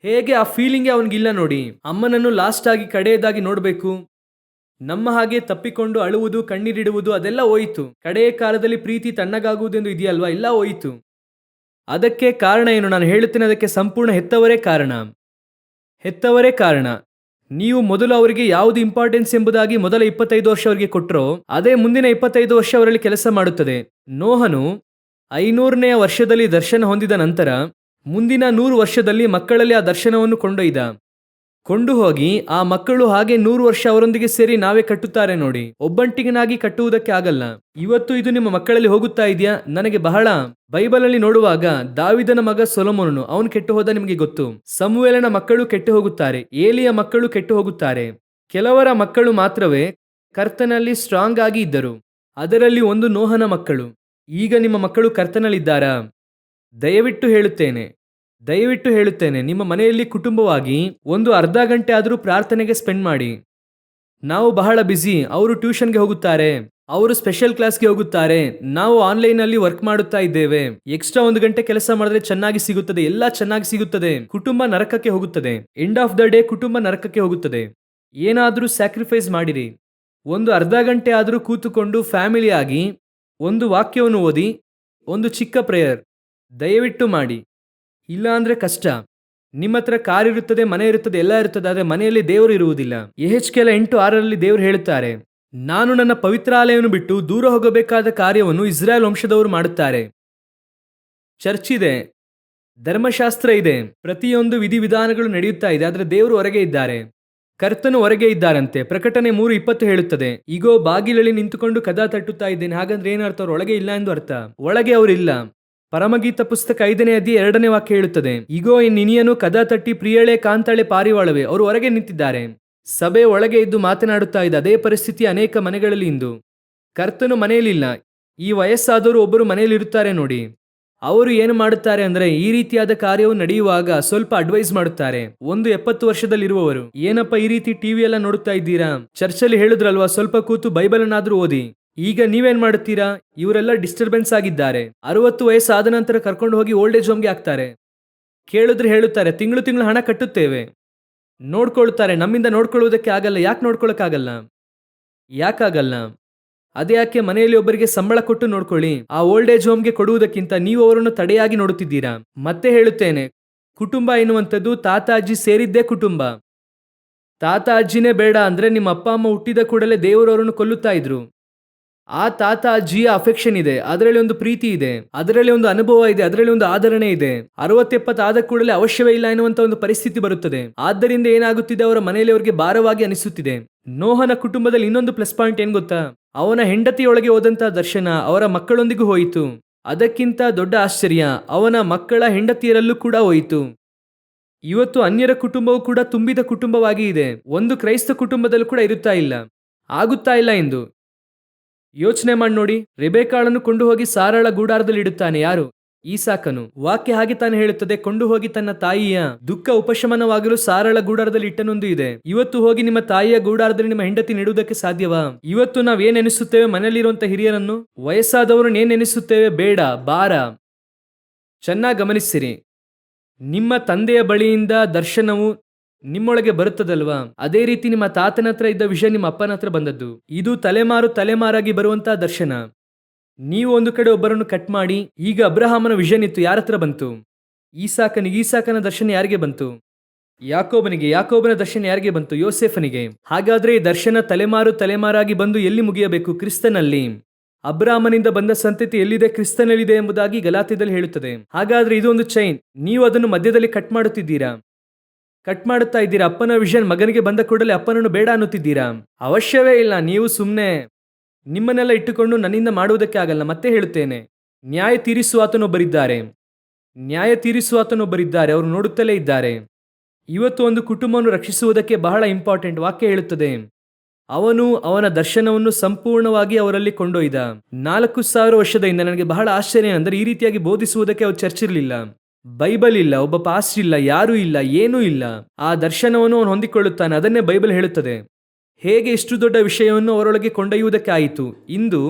ಹೇಗೆ ಆ ಫೀಲಿಂಗೇ ಅವನಿಗಿಲ್ಲ ನೋಡಿ. ಅಮ್ಮನನ್ನು ಲಾಸ್ಟ್ ಆಗಿ ಕಡೆಯದಾಗಿ ನೋಡಬೇಕು. ನಮ್ಮ ಹಾಗೆ ತಪ್ಪಿಕೊಂಡು ಅಳುವುದು, ಕಣ್ಣೀರಿಡುವುದು ಅದೆಲ್ಲ ಹೋಯಿತು. ಕಡೆಯ ಕಾಲದಲ್ಲಿ ಪ್ರೀತಿ ತಣ್ಣಗಾಗುವುದೆಂದು ಇದೆಯಲ್ವಾ, ಎಲ್ಲ ಹೋಯಿತು. ಅದಕ್ಕೆ ಕಾರಣ ಏನು? ನಾನು ಹೇಳುತ್ತೇನೆ, ಅದಕ್ಕೆ ಸಂಪೂರ್ಣ ಹೆತ್ತವರೇ ಕಾರಣ. ಹೆತ್ತವರೇ ಕಾರಣ. ನೀವು ಮೊದಲು ಅವರಿಗೆ ಯಾವುದು ಇಂಪಾರ್ಟೆನ್ಸ್ ಎಂಬುದಾಗಿ ಮೊದಲ 25 ವರ್ಷ ಅವರಿಗೆ ಕೊಟ್ಟರೋ ಅದೇ ಮುಂದಿನ 25 ವರ್ಷ ಅವರಲ್ಲಿ ಕೆಲಸ ಮಾಡುತ್ತದೆ. ನೋಹನು 500ನೇ ವರ್ಷದಲ್ಲಿ ದರ್ಶನ ಹೊಂದಿದ ನಂತರ ಮುಂದಿನ 100 ವರ್ಷದಲ್ಲಿ ಮಕ್ಕಳಲ್ಲಿ ಆ ದರ್ಶನವನ್ನು ಕೊಂಡು ಹೋಗಿ ಆ ಮಕ್ಕಳು ಹಾಗೆ 100 ವರ್ಷ ಅವರೊಂದಿಗೆ ಸೇರಿ ನಾವೇ ಕಟ್ಟುತ್ತಾರೆ ನೋಡಿ. ಒಬ್ಬಂಟಿಗನಾಗಿ ಕಟ್ಟುವುದಕ್ಕೆ ಆಗಲ್ಲ. ಇವತ್ತು ಇದು ನಿಮ್ಮ ಮಕ್ಕಳಲ್ಲಿ ಹೋಗುತ್ತಾ ಇದೆಯಾ? ನನಗೆ ಬಹಳ ಬೈಬಲಲ್ಲಿ ನೋಡುವಾಗ ದಾವಿದನ ಮಗ ಸೊಲೊಮೋನನು ಅವನು ಕೆಟ್ಟು ಹೋದ, ನಿಮಗೆ ಗೊತ್ತು. ಸಮುವೇಲನ ಮಕ್ಕಳು ಕೆಟ್ಟು ಹೋಗುತ್ತಾರೆ, ಏಲಿಯ ಮಕ್ಕಳು ಕೆಟ್ಟು ಹೋಗುತ್ತಾರೆ. ಕೆಲವರ ಮಕ್ಕಳು ಮಾತ್ರವೇ ಕರ್ತನಲ್ಲಿ ಸ್ಟ್ರಾಂಗ್ ಆಗಿ ಇದ್ದರು. ಅದರಲ್ಲಿ ಒಂದು ನೋಹನ ಮಕ್ಕಳು. ಈಗ ನಿಮ್ಮ ಮಕ್ಕಳು ಕರ್ತನಲ್ಲಿದ್ದಾರಾ? ದಯವಿಟ್ಟು ಹೇಳುತ್ತೇನೆ, ನಿಮ್ಮ ಮನೆಯಲ್ಲಿ ಕುಟುಂಬವಾಗಿ ಒಂದು ಅರ್ಧ ಗಂಟೆ ಆದರೂ ಪ್ರಾರ್ಥನೆಗೆ ಸ್ಪೆಂಡ್ ಮಾಡಿ. ನಾವು ಬಹಳ ಬ್ಯುಸಿ, ಅವರು ಟ್ಯೂಷನ್ಗೆ ಹೋಗುತ್ತಾರೆ, ಅವರು ಸ್ಪೆಷಲ್ ಕ್ಲಾಸ್ಗೆ ಹೋಗುತ್ತಾರೆ, ನಾವು ಆನ್ಲೈನ್ ವರ್ಕ್ ಮಾಡುತ್ತಾ ಇದ್ದೇವೆ. ಎಕ್ಸ್ಟ್ರಾ 1 ಗಂಟೆ ಕೆಲಸ ಮಾಡಿದ್ರೆ ಚೆನ್ನಾಗಿ ಸಿಗುತ್ತದೆ, ಎಲ್ಲ ಚೆನ್ನಾಗಿ ಸಿಗುತ್ತದೆ. ಕುಟುಂಬ ನರಕಕ್ಕೆ ಹೋಗುತ್ತದೆ. ಎಂಡ್ ಆಫ್ ದ ಡೇ ಕುಟುಂಬ ನರಕಕ್ಕೆ ಹೋಗುತ್ತದೆ. ಏನಾದರೂ ಸ್ಯಾಕ್ರಿಫೈಸ್ ಮಾಡಿರಿ. ಒಂದು ಅರ್ಧ ಗಂಟೆ ಆದರೂ ಕೂತುಕೊಂಡು ಫ್ಯಾಮಿಲಿಯಾಗಿ ಒಂದು ವಾಕ್ಯವನ್ನು ಓದಿ, ಒಂದು ಚಿಕ್ಕ ಪ್ರೇಯರ್ ದಯವಿಟ್ಟು ಮಾಡಿ. ಇಲ್ಲ ಅಂದ್ರೆ ಕಷ್ಟ. ನಿಮ್ಮ ಹತ್ರ ಕಾರ್ ಇರುತ್ತದೆ, ಮನೆ ಇರುತ್ತದೆ, ಎಲ್ಲ ಇರುತ್ತದೆ, ಆದರೆ ಮನೆಯಲ್ಲಿ ದೇವರು ಇರುವುದಿಲ್ಲ. ಯೆಹೆಜ್ಕೇಲ 8:6 ದೇವರು ಹೇಳುತ್ತಾರೆ, ನಾನು ನನ್ನ ಪವಿತ್ರಾಲಯವನ್ನು ಬಿಟ್ಟು ದೂರ ಹೋಗಬೇಕಾದ ಕಾರ್ಯವನ್ನು ಇಸ್ರಾಯೇಲ್ ವಂಶದವರು ಮಾಡುತ್ತಾರೆ. ಚರ್ಚ್ ಇದೆ, ಧರ್ಮಶಾಸ್ತ್ರ ಇದೆ, ಪ್ರತಿಯೊಂದು ವಿಧಿವಿಧಾನಗಳು ನಡೆಯುತ್ತಾ ಇದೆ, ಆದರೆ ದೇವರು ಹೊರಗೆ ಇದ್ದಾರೆ. ಕರ್ತನು ಹೊರಗೆ ಇದ್ದಾರಂತೆ. ಪ್ರಕಟಣೆ 3:20 ಹೇಳುತ್ತದೆ, ಇಗೋ ಬಾಗಿಲಲ್ಲಿ ನಿಂತುಕೊಂಡು ಕದ ತಟ್ಟುತ್ತಾ ಇದ್ದೇನೆ. ಹಾಗಂದ್ರೆ ಏನರ್ಥ? ಅವ್ರು ಒಳಗೆ ಇಲ್ಲ ಎಂದು ಅರ್ಥ. ಒಳಗೆ ಅವರಿಲ್ಲ. ಪರಮಗೀತ ಪುಸ್ತಕ 5ನೇ ಅಧ್ಯಾಯ 2ನೇ ವಾಕ್ಯ ಹೇಳುತ್ತದೆ, ಇಗೋ ನಿನಿಯನು ಕದ ತಟ್ಟಿ ಪ್ರಿಯಳೆ ಕಾಂತಾಳೆ ಪಾರಿವಾಳವೆ. ಅವರು ಹೊರಗೆ ನಿಂತಿದ್ದಾರೆ. ಸಭೆ ಒಳಗೆ ಇದ್ದು ಮಾತನಾಡುತ್ತಾ ಇದೆ. ಅದೇ ಪರಿಸ್ಥಿತಿ ಅನೇಕ ಮನೆಗಳಲ್ಲಿ ಇಂದು. ಕರ್ತನು ಮನೆಯಲ್ಲಿಲ್ಲ. ಈ ವಯಸ್ಸಾದವರು ಒಬ್ಬರು ಮನೆಯಲ್ಲಿ ಇರುತ್ತಾರೆ ನೋಡಿ. ಅವರು ಏನು ಮಾಡುತ್ತಾರೆ ಅಂದ್ರೆ, ಈ ರೀತಿಯಾದ ಕಾರ್ಯವು ನಡೆಯುವಾಗ ಸ್ವಲ್ಪ ಅಡ್ವೈಸ್ ಮಾಡುತ್ತಾರೆ. 70 ವರ್ಷದಲ್ಲಿರುವವರು, ಏನಪ್ಪ ಈ ರೀತಿ ಟಿವಿ ಎಲ್ಲ ನೋಡುತ್ತಾ ಇದ್ದೀರಾ? ಚರ್ಚಲ್ಲಿ ಹೇಳಿದ್ರಲ್ವಾ, ಸ್ವಲ್ಪ ಕೂತು ಬೈಬಲ್ ಅನ್ನಾದ್ರೂ ಓದಿ. ಈಗ ನೀವೇನ್ ಮಾಡುತ್ತೀರಾ? ಇವರೆಲ್ಲ ಡಿಸ್ಟರ್ಬೆನ್ಸ್ ಆಗಿದ್ದಾರೆ. 60 ವಯಸ್ಸಾದ ನಂತರ ಕರ್ಕೊಂಡು ಹೋಗಿ ಓಲ್ಡ್ ಏಜ್ ಹೋಮ್ಗೆ ಹಾಕ್ತಾರೆ. ಕೇಳಿದ್ರೆ ಹೇಳುತ್ತಾರೆ, ತಿಂಗಳು ಹಣ ಕಟ್ಟುತ್ತೇವೆ. ನೋಡ್ಕೊಳ್ತಾರೆ. ನಮ್ಮಿಂದ ನೋಡ್ಕೊಳ್ಳುವುದಕ್ಕೆ ಆಗಲ್ಲ. ಯಾಕೆ ನೋಡ್ಕೊಳ್ಳೋಕ್ಕಾಗಲ್ಲ? ಯಾಕಾಗಲ್ಲ? ಅದೇ ಯಾಕೆ ಮನೆಯಲ್ಲಿ ಒಬ್ಬರಿಗೆ ಸಂಬಳ ಕೊಟ್ಟು ನೋಡ್ಕೊಳ್ಳಿ. ಆ ಓಲ್ಡ್ ಏಜ್ ಹೋಮ್ಗೆ ಕೊಡುವುದಕ್ಕಿಂತ ನೀವು ಅವರನ್ನು ತಡೆಯಾಗಿ ನೋಡುತ್ತಿದ್ದೀರಾ. ಮತ್ತೆ ಹೇಳುತ್ತೇನೆ, ಕುಟುಂಬ ಎನ್ನುವಂಥದ್ದು ತಾತ ಅಜ್ಜಿ ಸೇರಿದ್ದೇ ಕುಟುಂಬ. ತಾತ ಅಜ್ಜಿನೇ ಬೇಡ ಅಂದ್ರೆ ನಿಮ್ಮ ಅಪ್ಪ ಅಮ್ಮ ಹುಟ್ಟಿದ ಕೂಡಲೇ ದೇವರವರನ್ನು ಕೊಲ್ಲುತ್ತಾ ಇದ್ರು. ಆ ತಾತ ಅಜ್ಜಿಯ ಅಫೆಕ್ಷನ್ ಇದೆ, ಅದರಲ್ಲಿ ಒಂದು ಪ್ರೀತಿ ಇದೆ, ಅದರಲ್ಲಿ ಒಂದು ಅನುಭವ ಇದೆ, ಅದರಲ್ಲಿ ಒಂದು ಆದರಣೆ ಇದೆ. 60-70 ಆದ ಕೂಡಲೇ ಅವಶ್ಯವೇ ಇಲ್ಲ ಎನ್ನುವಂತ ಒಂದು ಪರಿಸ್ಥಿತಿ ಬರುತ್ತದೆ. ಆದ್ದರಿಂದ ಏನಾಗುತ್ತಿದೆ, ಅವರ ಮನೆಯಲ್ಲಿ ಅವರಿಗೆ ಭಾರವಾಗಿ ಅನಿಸುತ್ತಿದೆ. ನೋಹನ ಕುಟುಂಬದಲ್ಲಿ ಇನ್ನೊಂದು ಪ್ಲಸ್ ಪಾಯಿಂಟ್ ಏನ್ ಗೊತ್ತಾ? ಅವನ ಹೆಂಡತಿಯೊಳಗೆ ಹೋದಂತಹ ದರ್ಶನ ಅವರ ಮಕ್ಕಳೊಂದಿಗೂ ಹೋಯಿತು. ಅದಕ್ಕಿಂತ ದೊಡ್ಡ ಆಶ್ಚರ್ಯ, ಅವನ ಮಕ್ಕಳ ಹೆಂಡತಿಯರಲ್ಲೂ ಕೂಡ ಹೋಯಿತು. ಇವತ್ತು ಅನ್ಯರ ಕುಟುಂಬವು ಕೂಡ ತುಂಬಿದ ಕುಟುಂಬವಾಗಿ ಇದೆ. ಒಂದು ಕ್ರೈಸ್ತ ಕುಟುಂಬದಲ್ಲೂ ಕೂಡ ಆಗುತ್ತಾ ಇಲ್ಲ ಎಂದು ಯೋಚನೆ ಮಾಡಿ ನೋಡಿ. ರೆಬೆಕಾಳನ್ನು ಕೊಂಡು ಹೋಗಿ ಸಾರಳ ಗೂಡಾರದಲ್ಲಿ ಇಡುತ್ತಾನೆ. ಯಾರು? ಈಸಾಕನು. ವಾಕ್ಯ ಹಾಗೆ ತಾನು ಹೇಳುತ್ತದೆ, ಕೊಂಡು ಹೋಗಿ ತನ್ನ ತಾಯಿಯ ದುಃಖ ಉಪಶಮನವಾಗಲು ಸಾರಳ ಗೂಡಾರದಲ್ಲಿ ಇಟ್ಟನೊಂದು ಇದೆ. ಇವತ್ತು ಹೋಗಿ ನಿಮ್ಮ ತಾಯಿಯ ಗೂಡಾರದಲ್ಲಿ ನಿಮ್ಮ ಹೆಂಡತಿ ನೆಡುವುದಕ್ಕೆ ಸಾಧ್ಯವಾ? ಇವತ್ತು ನಾವ್ ಏನ್ ಎನಿಸುತ್ತೇವೆ ಮನೆಯಲ್ಲಿರುವಂತ ಹಿರಿಯರನ್ನು? ವಯಸ್ಸಾದವರು ಏನ್ ಎನಿಸುತ್ತೇವೆ? ಬೇಡ, ಭಾರ. ಚೆನ್ನಾಗಿ ಗಮನಿಸಿರಿ. ನಿಮ್ಮ ತಂದೆಯ ಬಳಿಯಿಂದ ದರ್ಶನವು ನಿಮ್ಮೊಳಗೆ ಬರುತ್ತದಲ್ವಾ, ಅದೇ ರೀತಿ ನಿಮ್ಮ ತಾತನ ಹತ್ರ ಇದ್ದ ವಿಷಯ ನಿಮ್ಮ ಅಪ್ಪನ ಹತ್ರ ಬಂದದ್ದು. ಇದು ತಲೆಮಾರಾಗಿ ಬರುವಂತಹ ದರ್ಶನ. ನೀವು ಒಂದು ಕಡೆ ಒಬ್ಬರನ್ನು ಕಟ್ ಮಾಡಿ. ಈಗ ಅಬ್ರಹಾಮನ ವಿಷನ್ ಇತ್ತು, ಯಾರ ಹತ್ರ ಬಂತು? ಈಸಾಕನ ದರ್ಶನ ಯಾರಿಗೆ ಬಂತು? ಯಾಕೋಬನ ದರ್ಶನ ಯಾರಿಗೆ ಬಂತು? ಯೋಸೆಫನಿಗೆ. ಹಾಗಾದ್ರೆ ಈ ದರ್ಶನ ತಲೆಮಾರಾಗಿ ಬಂದು ಎಲ್ಲಿ ಮುಗಿಯಬೇಕು? ಕ್ರಿಸ್ತನಲ್ಲಿ. ಅಬ್ರಹಾಮನಿಂದ ಬಂದ ಸಂತತಿ ಎಲ್ಲಿದೆ? ಕ್ರಿಸ್ತನಲ್ಲಿದೆ ಎಂಬುದಾಗಿ ಗಲಾತ್ಯದಲ್ಲಿ ಹೇಳುತ್ತದೆ. ಹಾಗಾದ್ರೆ ಇದೊಂದು ಚೈನ್. ನೀವು ಅದನ್ನು ಮಧ್ಯದಲ್ಲಿ ಕಟ್ ಮಾಡುತ್ತಾ ಇದ್ದೀರಾ. ಅಪ್ಪನ ವಿಷನ್ ಮಗನಿಗೆ ಬಂದ ಕೂಡಲೇ ಅಪ್ಪನನ್ನು ಬೇಡ ಅನ್ನುತ್ತಿದ್ದೀರಾ. ಅವಶ್ಯವೇ ಇಲ್ಲ. ನೀವು ಸುಮ್ಮನೆ ನಿಮ್ಮನ್ನೆಲ್ಲ ಇಟ್ಟುಕೊಂಡು ನನ್ನಿಂದ ಮಾಡುವುದಕ್ಕೆ ಆಗಲ್ಲ. ಮತ್ತೆ ಹೇಳುತ್ತೇನೆ, ನ್ಯಾಯ ತೀರಿಸುವಾತನೊಬ್ಬರಿದ್ದಾರೆ. ಅವರು ನೋಡುತ್ತಲೇ ಇದ್ದಾರೆ. ಇವತ್ತು ಒಂದು ಕುಟುಂಬವನ್ನು ರಕ್ಷಿಸುವುದಕ್ಕೆ ಬಹಳ ಇಂಪಾರ್ಟೆಂಟ್. ವಾಕ್ಯ ಹೇಳುತ್ತದೆ, ಅವನು ಅವನ ದರ್ಶನವನ್ನು ಸಂಪೂರ್ಣವಾಗಿ ಅವರಲ್ಲಿ ಕೊಂಡೊಯ್ದ. 4000 ವರ್ಷದಿಂದ ನನಗೆ ಬಹಳ ಆಶ್ಚರ್ಯ ಅಂದರೆ, ಈ ರೀತಿಯಾಗಿ ಬೋಧಿಸುವುದಕ್ಕೆ ಅವ್ರು ಚರ್ಚ್ ಇರಲಿಲ್ಲ, ಬೈಬಲ್ ಇಲ್ಲ, ಒಬ್ಬ ಪಾಸ್ಟ್ ಇಲ್ಲ, ಯಾರೂ ಇಲ್ಲ, ಏನೂ ಇಲ್ಲ. ಆ ದರ್ಶನವನ್ನು ಅವನು ಹೊಂದಿಕೊಳ್ಳುತ್ತಾನೆ. ಅದನ್ನೇ ಬೈಬಲ್ ಹೇಳುತ್ತದೆ. ಹೇಗೆ ಇಷ್ಟು ದೊಡ್ಡ ವಿಷಯವನ್ನು ಅವರೊಳಗೆ ಕೊಂಡೊಯ್ಯುವುದಕ್ಕೆ ಆಯಿತು? ಇಂದು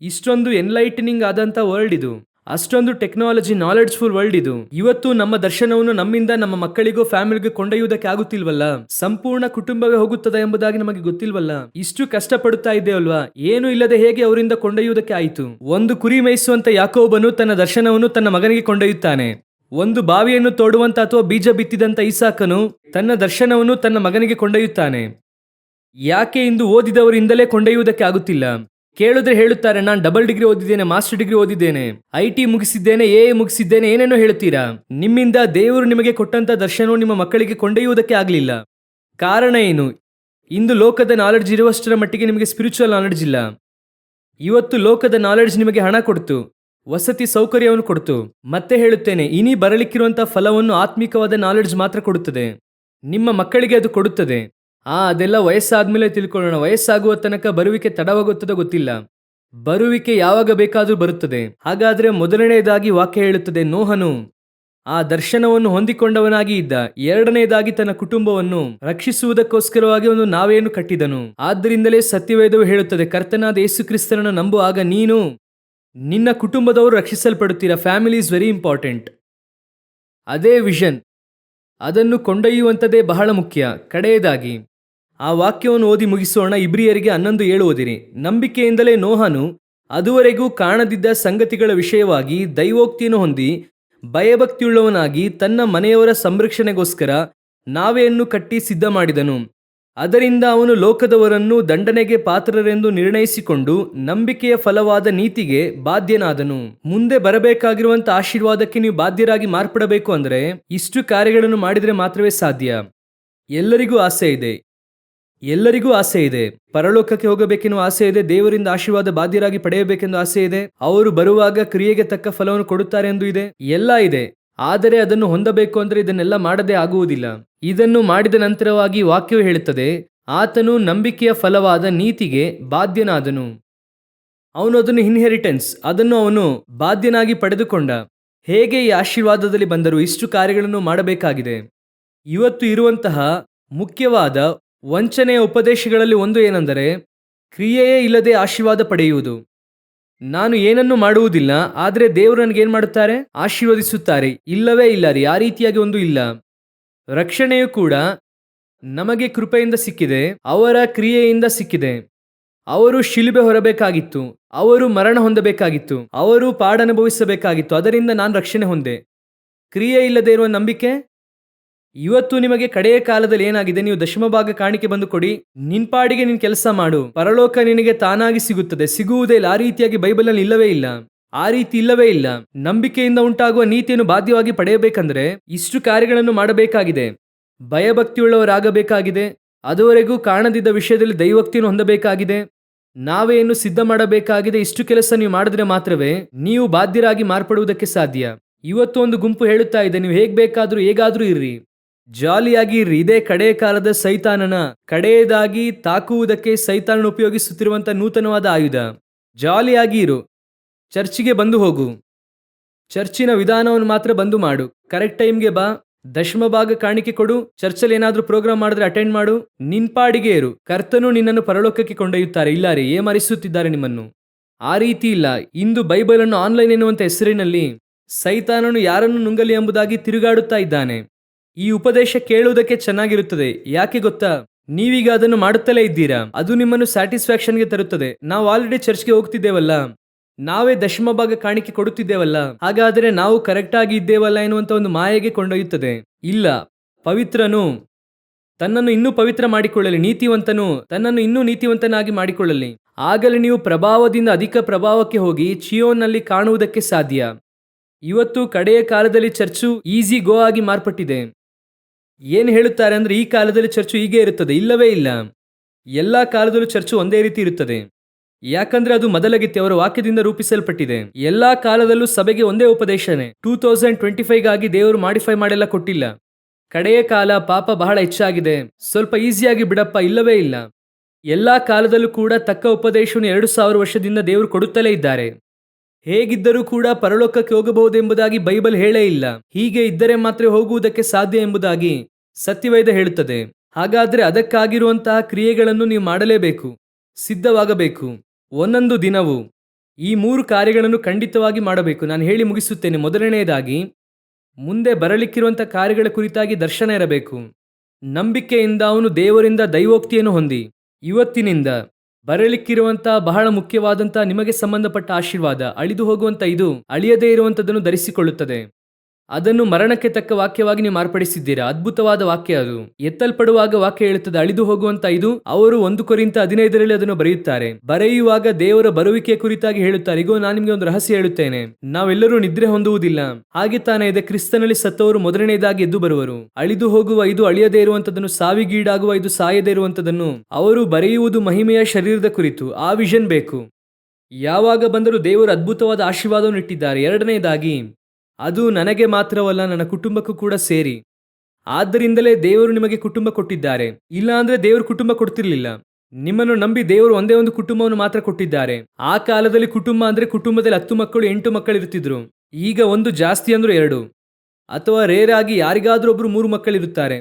ಇಷ್ಟೊಂದು ಎನ್ಲೈಟನಿಂಗ್ ಆದಂತ ವರ್ಲ್ಡ್ ಇದು, ಅಷ್ಟೊಂದು ಟೆಕ್ನಾಲಜಿ ನಾಲೆಡ್ಜ್ಫುಲ್ ವರ್ಲ್ಡ್ ಇದು. ಇವತ್ತು ನಮ್ಮ ದರ್ಶನವನ್ನು ನಮ್ಮಿಂದ ನಮ್ಮ ಮಕ್ಕಳಿಗೂ ಫ್ಯಾಮಿಲಿಗೂ ಕೊಂಡೊಯ್ಯುವುದಕ್ಕೆ ಆಗುತ್ತಿಲ್ವಲ್ಲ? ಸಂಪೂರ್ಣ ಕುಟುಂಬವೇ ಹೋಗುತ್ತದೆ ಎಂಬುದಾಗಿ ನಮಗೆ ಗೊತ್ತಿಲ್ವಲ್ಲ? ಇಷ್ಟು ಕಷ್ಟಪಡುತ್ತಾ ಇದ್ದೇವಲ್ವಾ? ಏನು ಇಲ್ಲದೆ ಹೇಗೆ ಅವರಿಂದ ಕೊಂಡೊಯ್ಯುವುದಕ್ಕೆ ಆಯಿತು? ಒಂದು ಕುರಿ ಮೇಯಿಸುವಂತ ಯಾಕೋಬನು ತನ್ನ ದರ್ಶನವನ್ನು ತನ್ನ ಮಗನಿಗೆ ಕೊಂಡೊಯ್ಯುತ್ತಾನೆ. ಒಂದು ಬಾವಿಯನ್ನು ತೋಡುವಂತ ಅಥವಾ ಬೀಜ ಬಿತ್ತಿದಂತ ಈಸಾಕನು ತನ್ನ ದರ್ಶನವನ್ನು ತನ್ನ ಮಗನಿಗೆ ಕೊಂಡೊಯ್ಯುತ್ತಾನೆ. ಯಾಕೆ ಇಂದು ಓದಿದವರಿಂದಲೇ ಕೊಂಡೊಯ್ಯುವುದಕ್ಕೆ ಆಗುತ್ತಿಲ್ಲ? ಕೇಳಿದ್ರೆ ಹೇಳುತ್ತಾರೆ, ನಾನು ಡಬಲ್ ಡಿಗ್ರಿ ಓದಿದ್ದೇನೆ, ಮಾಸ್ಟರ್ ಡಿಗ್ರಿ ಓದಿದ್ದೇನೆ, IT ಮುಗಿಸಿದ್ದೇನೆ, AA ಮುಗಿಸಿದ್ದೇನೆ, ಏನೇನೋ ಹೇಳ್ತೀರಾ. ನಿಮ್ಮಿಂದ ದೇವರು ನಿಮಗೆ ಕೊಟ್ಟಂತ ದರ್ಶನವು ನಿಮ್ಮ ಮಕ್ಕಳಿಗೆ ಕೊಂಡೊಯ್ಯುವುದಕ್ಕೆ ಆಗಲಿಲ್ಲ. ಕಾರಣ ಏನು? ಇಂದು ಲೋಕದ ನಾಲೆಡ್ಜ್ ಇರುವಷ್ಟರ ಮಟ್ಟಿಗೆ ನಿಮಗೆ ಸ್ಪಿರಿಚುವಲ್ ನಾಲೆಡ್ಜ್ ಇಲ್ಲ. ಇವತ್ತು ಲೋಕದ ನಾಲೆಡ್ಜ್ ನಿಮಗೆ ಹಣ ಕೊಡ್ತು, ವಸತಿ ಸೌಕರ್ಯವನ್ನು ಕೊಡ್ತು. ಮತ್ತೆ ಹೇಳುತ್ತೇನೆ, ಇನಿ ಬರಲಿಕ್ಕಿರುವಂತಹ ಫಲವನ್ನು ಆತ್ಮಿಕವಾದ ನಾಲೆಡ್ಜ್ ಮಾತ್ರ ಕೊಡುತ್ತದೆ. ನಿಮ್ಮ ಮಕ್ಕಳಿಗೆ ಅದು ಕೊಡುತ್ತದೆ. ಅದೆಲ್ಲ ವಯಸ್ಸಾದ್ಮೇಲೆ ತಿಳ್ಕೊಳ್ಳೋಣ. ವಯಸ್ಸಾಗುವ ತನಕ ಬರುವಿಕೆ ತಡವಾಗುತ್ತದೋ ಗೊತ್ತಿಲ್ಲ. ಬರುವಿಕೆ ಯಾವಾಗ ಬೇಕಾದರೂ ಬರುತ್ತದೆ. ಹಾಗಾದ್ರೆ ಮೊದಲನೆಯದಾಗಿ ವಾಕ್ಯ ಹೇಳುತ್ತದೆ, ನೋಹನು ಆ ದರ್ಶನವನ್ನು ಹೊಂದಿಕೊಂಡವನಾಗಿ ಇದ್ದ. ಎರಡನೆಯದಾಗಿ ತನ್ನ ಕುಟುಂಬವನ್ನು ರಕ್ಷಿಸುವುದಕ್ಕೋಸ್ಕರವಾಗಿ ಒಂದು ನಾವೆಯನ್ನು ಕಟ್ಟಿದನು. ಆದ್ದರಿಂದಲೇ ಸತ್ಯವೇದವು ಹೇಳುತ್ತದೆ, ಕರ್ತನಾದ ಯೇಸು ಕ್ರಿಸ್ತನನ್ನು ನಂಬು, ಆಗ ನೀನು ನಿನ್ನ ಕುಟುಂಬದವರು ರಕ್ಷಿಸಲ್ಪಡುತ್ತೀರಾ. Family is very important. ಅದೇ ವಿಷನ್, ಅದನ್ನು ಕೊಂಡೊಯ್ಯುವಂಥದ್ದೇ ಬಹಳ ಮುಖ್ಯ. ಕಡೆಯದಾಗಿ ಆ ವಾಕ್ಯವನ್ನು ಓದಿ ಮುಗಿಸೋಣ. ಇಬ್ರಿಯರಿಗೆ 11:7 ಓದಿರಿ. ನಂಬಿಕೆಯಿಂದಲೇ ನೋಹನು ಅದುವರೆಗೂ ಕಾಣದಿದ್ದ ಸಂಗತಿಗಳ ವಿಷಯವಾಗಿ ದೈವೋಕ್ತಿಯನ್ನು ಹೊಂದಿ ಭಯಭಕ್ತಿಯುಳ್ಳವನಾಗಿ ತನ್ನ ಮನೆಯವರ ಸಂರಕ್ಷಣೆಗೋಸ್ಕರ ನಾವೆಯನ್ನು ಕಟ್ಟಿ ಸಿದ್ಧ ಮಾಡಿದನು. ಅದರಿಂದ ಅವನು ಲೋಕದವರನ್ನು ದಂಡನೆಗೆ ಪಾತ್ರರೆಂದು ನಿರ್ಣಯಿಸಿಕೊಂಡು ನಂಬಿಕೆಯ ಫಲವಾದ ನೀತಿಗೆ ಬಾಧ್ಯನಾದನು. ಮುಂದೆ ಬರಬೇಕಾಗಿರುವಂಥ ಆಶೀರ್ವಾದಕ್ಕೆ ನೀವು ಬಾಧ್ಯರಾಗಿ ಮಾರ್ಪಡಬೇಕು ಅಂದರೆ ಇಷ್ಟು ಕಾರ್ಯಗಳನ್ನು ಮಾಡಿದರೆ ಮಾತ್ರವೇ ಸಾಧ್ಯ. ಎಲ್ಲರಿಗೂ ಆಸೆ ಇದೆ. ಪರಲೋಕಕ್ಕೆ ಹೋಗಬೇಕೆನ್ನುವ ಆಸೆ ಇದೆ. ದೇವರಿಂದ ಆಶೀರ್ವಾದ ಬಾಧ್ಯರಾಗಿ ಪಡೆಯಬೇಕೆಂದು ಆಸೆ ಇದೆ. ಅವರು ಬರುವಾಗ ಕ್ರಿಯೆಗೆ ತಕ್ಕ ಫಲವನ್ನು ಕೊಡುತ್ತಾರೆ ಎಂದು ಇದೆ. ಎಲ್ಲ ಇದೆ. ಆದರೆ ಅದನ್ನು ಹೊಂದಬೇಕು ಅಂದರೆ ಇದನ್ನೆಲ್ಲ ಮಾಡದೇ ಆಗುವುದಿಲ್ಲ. ಇದನ್ನು ಮಾಡಿದ ನಂತರವಾಗಿ ವಾಕ್ಯವು ಹೇಳುತ್ತದೆ, ಆತನು ನಂಬಿಕೆಯ ಫಲವಾದ ನೀತಿಗೆ ಬಾಧ್ಯನಾದನು. ಅವನು ಅದನ್ನು ಇನ್ಹೆರಿಟೆನ್ಸ್, ಅದನ್ನು ಅವನು ಬಾಧ್ಯನಾಗಿ ಪಡೆದುಕೊಂಡ. ಹೇಗೆ ಈ ಆಶೀರ್ವಾದದಲ್ಲಿ ಬಂದರು? ಇಷ್ಟು ಕಾರ್ಯಗಳನ್ನು ಮಾಡಬೇಕಾಗಿದೆ. ಇವತ್ತು ಇರುವಂತಹ ಮುಖ್ಯವಾದ ವಂಚನೆಯ ಉಪದೇಶಗಳಲ್ಲಿ ಒಂದು ಏನೆಂದರೆ, ಕ್ರಿಯೆಯೇ ಇಲ್ಲದೆ ಆಶೀರ್ವಾದ ಪಡೆಯುವುದು. ನಾನು ಏನನ್ನು ಮಾಡುವುದಿಲ್ಲ, ಆದರೆ ದೇವರು ನನಗೇನು ಮಾಡುತ್ತಾರೆ? ಆಶೀರ್ವದಿಸುತ್ತಾರೆ. ಇಲ್ಲವೇ ಇಲ್ಲ ರೀ, ಆ ರೀತಿಯಾಗಿ ಒಂದು ಇಲ್ಲ. ರಕ್ಷಣೆಯು ಕೂಡ ನಮಗೆ ಕೃಪೆಯಿಂದ ಸಿಕ್ಕಿದೆ, ಅವರ ಕ್ರಿಯೆಯಿಂದ ಸಿಕ್ಕಿದೆ. ಅವರು ಶಿಲುಬೆ ಹೊರಬೇಕಾಗಿತ್ತು, ಅವರು ಮರಣ ಹೊಂದಬೇಕಾಗಿತ್ತು, ಅವರು ಪಾಡನುಭವಿಸಬೇಕಾಗಿತ್ತು. ಅದರಿಂದ ನಾನು ರಕ್ಷಣೆ ಹೊಂದೆ. ಕ್ರಿಯೆ ಇಲ್ಲದೆ ಇರುವ ನಂಬಿಕೆ. ಇವತ್ತು ನಿಮಗೆ ಕಡೆಯ ಕಾಲದಲ್ಲಿ ಏನಾಗಿದೆ? ನೀವು ದಶಮಭಾಗ ಕಾಣಿಕೆ ಬಂದು ಕೊಡಿ, ನಿನ್ಪಾಡಿಗೆ ನೀನು ಕೆಲಸ ಮಾಡು, ಪರಲೋಕ ನಿನಗೆ ತಾನಾಗಿ ಸಿಗುತ್ತದೆ. ಸಿಗುವುದೇ ಇಲ್ಲ. ಆ ರೀತಿಯಾಗಿ ಬೈಬಲ್ನಲ್ಲಿ ಇಲ್ಲವೇ ಇಲ್ಲ. ಆ ರೀತಿ ಇಲ್ಲವೇ ಇಲ್ಲ. ನಂಬಿಕೆಯಿಂದ ಉಂಟಾಗುವ ನೀತಿಯನ್ನು ಬಾಧ್ಯವಾಗಿ ಪಡೆಯಬೇಕಂದ್ರೆ ಇಷ್ಟು ಕಾರ್ಯಗಳನ್ನು ಮಾಡಬೇಕಾಗಿದೆ. ಭಯಭಕ್ತಿಯುಳ್ಳವರಾಗಬೇಕಾಗಿದೆ. ಅದುವರೆಗೂ ಕಾಣದಿದ್ದ ವಿಷಯದಲ್ಲಿ ದೈವೋಕ್ತಿಯನ್ನು ಹೊಂದಬೇಕಾಗಿದೆ. ನಾವೇನು ಸಿದ್ಧ ಮಾಡಬೇಕಾಗಿದೆ. ಇಷ್ಟು ಕೆಲಸ ನೀವು ಮಾಡಿದ್ರೆ ಮಾತ್ರವೇ ನೀವು ಬಾಧ್ಯರಾಗಿ ಮಾರ್ಪಡುವುದಕ್ಕೆ ಸಾಧ್ಯ. ಇವತ್ತು ಒಂದು ಗುಂಪು ಹೇಳುತ್ತಾ ಇದೆ, ನೀವು ಹೇಗಾದ್ರೂ ಇರ್ರಿ, ಜಾಲಿಯಾಗಿ ಇರ್ರಿ. ಇದೇ ಕಡೆಯ ಕಾಲದ ಸೈತಾನನ ಕಡೆಯದಾಗಿ ತಾಕುವುದಕ್ಕೆ ಸೈತಾನನ ಉಪಯೋಗಿಸುತ್ತಿರುವಂತಹ ನೂತನವಾದ ಆಯುಧ. ಜಾಲಿಯಾಗಿ ಇರು, ಚರ್ಚಿಗೆ ಬಂದು ಹೋಗು, ಚರ್ಚಿನ ವಿಧಾನವನ್ನು ಮಾತ್ರ ಬಂದು ಮಾಡು, ಕರೆಕ್ಟ್ ಟೈಮ್ಗೆ ಬಾ, ದಶಮಭಾಗ ಕಾಣಿಕೆ ಕೊಡು, ಚರ್ಚಲ್ಲಿ ಏನಾದ್ರೂ ಪ್ರೋಗ್ರಾಮ್ ಮಾಡಿದ್ರೆ ಅಟೆಂಡ್ ಮಾಡು, ನಿನ್ಪಾಡಿಗೆ ಇರು. ಕರ್ತನು ನಿನ್ನನ್ನು ಪರಲೋಕಕ್ಕೆ ಕೊಂಡೊಯ್ಯುತ್ತಾರೆ. ಇಲ್ಲ ರೀ, ಏಮರಿಸುತ್ತಿದ್ದಾರೆ ನಿಮ್ಮನ್ನು. ಆ ರೀತಿ ಇಲ್ಲ. ಇಂದು ಬೈಬಲ್ ಅನ್ನು ಆನ್ಲೈನ್ ಎನ್ನುವಂತ ಹೆಸರಿನಲ್ಲಿ ಸೈತಾನನು ಯಾರನ್ನು ನುಂಗಲಿ ಎಂಬುದಾಗಿ ತಿರುಗಾಡುತ್ತಾ ಇದ್ದಾನೆ. ಈ ಉಪದೇಶ ಕೇಳುವುದಕ್ಕೆ ಚೆನ್ನಾಗಿರುತ್ತದೆ. ಯಾಕೆ ಗೊತ್ತಾ? ನೀವೀಗ ಅದನ್ನು ಮಾಡುತ್ತಲೇ ಇದ್ದೀರಾ. ಅದು ನಿಮ್ಮನ್ನು ಸ್ಯಾಟಿಸ್ಫ್ಯಾಕ್ಷನ್ಗೆ ತರುತ್ತದೆ. ನಾವು ಆಲ್ರೆಡಿ ಚರ್ಚ್ಗೆ ಹೋಗ್ತಿದ್ದೇವಲ್ಲ, ನಾವೇ ದಶಮಭಾಗ ಕಾಣಿಕೆ ಕೊಡುತ್ತಿದ್ದೇವಲ್ಲ, ಹಾಗಾದರೆ ನಾವು ಕರೆಕ್ಟ್ ಆಗಿ ಇದ್ದೇವಲ್ಲ ಎನ್ನುವಂತ ಒಂದು ಮಾಯೆಗೆ ಕೊಂಡೊಯ್ಯುತ್ತದೆ. ಇಲ್ಲ, ಪವಿತ್ರನು ತನ್ನನ್ನು ಇನ್ನೂ ಪವಿತ್ರ ಮಾಡಿಕೊಳ್ಳಲಿ, ನೀತಿವಂತನು ತನ್ನನ್ನು ಇನ್ನೂ ನೀತಿವಂತನಾಗಿ ಮಾಡಿಕೊಳ್ಳಲಿ. ಆಗಲೇ ನೀವು ಪ್ರಭಾವದಿಂದ ಅಧಿಕ ಪ್ರಭಾವಕ್ಕೆ ಹೋಗಿ ಚಿಯೋನ್ನಲ್ಲಿ ಕಾಣುವುದಕ್ಕೆ ಸಾಧ್ಯ. ಇವತ್ತು ಕಡೆಯ ಕಾಲದಲ್ಲಿ ಚರ್ಚು ಈಸಿ ಗೋ ಆಗಿ ಮಾರ್ಪಟ್ಟಿದೆ. ಏನು ಹೇಳುತ್ತಾರೆ ಅಂದ್ರೆ, ಈ ಕಾಲದಲ್ಲಿ ಚರ್ಚು ಹೀಗೆ ಇರುತ್ತದೆ. ಇಲ್ಲವೇ ಇಲ್ಲ. ಎಲ್ಲಾ ಕಾಲದಲ್ಲೂ ಚರ್ಚು ಒಂದೇ ರೀತಿ ಇರುತ್ತದೆ. ಯಾಕಂದ್ರೆ ಅದು ಮೊದಲಗಿತ್ತಿ ಅವರ ವಾಕ್ಯದಿಂದ ರೂಪಿಸಲ್ಪಟ್ಟಿದೆ. ಎಲ್ಲಾ ಕಾಲದಲ್ಲೂ ಸಭೆಗೆ ಒಂದೇ ಉಪದೇಶನೇ. 2025ಗಾಗಿ ದೇವರು ಮಾಡಿಫೈ ಮಾಡೆಲ್ಲ ಕೊಟ್ಟಿಲ್ಲ. ಕಡೆಯ ಕಾಲ, ಪಾಪ ಬಹಳ ಹೆಚ್ಚಾಗಿದೆ, ಸ್ವಲ್ಪ ಈಸಿಯಾಗಿ ಬಿಡಪ್ಪ, ಇಲ್ಲವೇ ಇಲ್ಲ. ಎಲ್ಲಾ ಕಾಲದಲ್ಲೂ ಕೂಡ ತಕ್ಕ ಉಪದೇಶವನ್ನು 2000 ವರ್ಷದಿಂದ ದೇವರು ಕೊಡುತ್ತಲೇ ಇದ್ದಾರೆ. ಹೇಗಿದ್ದರೂ ಕೂಡ ಪರಲೋಕಕ್ಕೆ ಹೋಗಬಹುದೆಂಬುದಾಗಿ ಬೈಬಲ್ ಹೇಳೇ ಇಲ್ಲ. ಹೀಗೆ ಇದ್ದರೆ ಮಾತ್ರ ಹೋಗುವುದಕ್ಕೆ ಸಾಧ್ಯ ಎಂಬುದಾಗಿ ಸತ್ಯವೇದ ಹೇಳುತ್ತದೆ. ಹಾಗಾದ್ರೆ ಅದಕ್ಕಾಗಿರುವಂತಹ ಕ್ರಿಯೆಗಳನ್ನು ನೀವು ಮಾಡಲೇಬೇಕು, ಸಿದ್ಧವಾಗಬೇಕು. ಒಂದೊಂದು ದಿನವೂ ಈ 3 ಕಾರ್ಯಗಳನ್ನು ಖಂಡಿತವಾಗಿ ಮಾಡಬೇಕು. ನಾನು ಹೇಳಿ ಮುಗಿಸುತ್ತೇನೆ. ಮೊದಲನೆಯದಾಗಿ, ಮುಂದೆ ಬರಲಿಕ್ಕಿರುವಂತಹ ಕಾರ್ಯಗಳ ಕುರಿತಾಗಿ ದರ್ಶನ ಇರಬೇಕು. ನಂಬಿಕೆಯಿಂದ ಅವನು ದೇವರಿಂದ ದೈವೋಕ್ತಿಯನ್ನು ಹೊಂದಿ ಇವತ್ತಿನಿಂದ ಬರಲಿಕ್ಕಿರುವಂತಹ ಬಹಳ ಮುಖ್ಯವಾದಂತಹ ನಿಮಗೆ ಸಂಬಂಧಪಟ್ಟ ಆಶೀರ್ವಾದ, ಅಳಿದು ಹೋಗುವಂತ ಇದು ಅಳಿಯದೇ ಇರುವಂತದನ್ನು ಧರಿಸಿಕೊಳ್ಳುತ್ತದೆ. ಅದನ್ನು ಮರಣಕ್ಕೆ ತಕ್ಕ ವಾಕ್ಯವಾಗಿ ನೀವು ಮಾರ್ಪಡಿಸಿದ್ದೀರಾ. ಅದ್ಭುತವಾದ ವಾಕ್ಯ ಅದು. ಎತ್ತಲ್ಪಡುವಾಗ ವಾಕ್ಯ ಹೇಳುತ್ತದೆ ಅಳಿದು ಹೋಗುವಂತ ಇದು. ಅವರು 1 ಕೊರಿಂಥ 15ರಲ್ಲಿ ಅದನ್ನು ಬರೆಯುತ್ತಾರೆ. ಬರೆಯುವಾಗ ದೇವರ ಬರುವಿಕೆಯ ಕುರಿತಾಗಿ ಹೇಳುತ್ತಾರೆ. ಇಗೋ, ನಾನು ನಿಮಗೆ ಒಂದು ರಹಸ್ಯ ಹೇಳುತ್ತೇನೆ, ನಾವೆಲ್ಲರೂ ನಿದ್ರೆ ಹೊಂದುವುದಿಲ್ಲ. ಹಾಗೆ ತಾನೇ ಇದೆ, ಕ್ರಿಸ್ತನಲ್ಲಿ ಸತ್ತವರು ಮೊದಲನೆಯದಾಗಿ ಎದ್ದು ಬರುವರು. ಅಳಿದು ಹೋಗುವ ಇದು ಅಳಿಯದೇ ಇರುವಂತದನ್ನು, ಸಾವಿಗೀಡಾಗುವ ಇದು ಸಾಯದೇ ಇರುವಂತದನ್ನು ಅವರು ಬರೆಯುವುದು ಮಹಿಮೆಯ ಶರೀರದ ಕುರಿತು. ಆ ವಿಷನ್ ಬೇಕು. ಯಾವಾಗ ಬಂದರೂ ದೇವರು ಅದ್ಭುತವಾದ ಆಶೀರ್ವಾದವನ್ನು ಇಟ್ಟಿದ್ದಾರೆ. ಎರಡನೆಯದಾಗಿ, ಅದು ನನಗೆ ಮಾತ್ರವಲ್ಲ, ನನ್ನ ಕುಟುಂಬಕ್ಕೂ ಕೂಡ ಸೇರಿ. ಆದ್ದರಿಂದಲೇ ದೇವರು ನಿಮಗೆ ಕುಟುಂಬ ಕೊಟ್ಟಿದ್ದಾರೆ. ಇಲ್ಲ ಅಂದ್ರೆ ದೇವರು ಕುಟುಂಬ ಕೊಡ್ತಿರ್ಲಿಲ್ಲ. ನಿಮ್ಮನ್ನು ನಂಬಿ ದೇವರು ಒಂದೇ ಒಂದು ಕುಟುಂಬವನ್ನು ಮಾತ್ರ ಕೊಟ್ಟಿದ್ದಾರೆ. ಆ ಕಾಲದಲ್ಲಿ ಕುಟುಂಬ ಅಂದ್ರೆ ಕುಟುಂಬದಲ್ಲಿ 10 ಮಕ್ಕಳು 8 ಮಕ್ಕಳು ಇರ್ತಿದ್ರು. ಈಗ ಒಂದು ಜಾಸ್ತಿ ಅಂದ್ರೂ 2 ಅಥವಾ ರೇರ್ ಆಗಿ ಯಾರಿಗಾದ್ರೂ ಒಬ್ರು 3 ಮಕ್ಕಳಿರುತ್ತಾರೆ.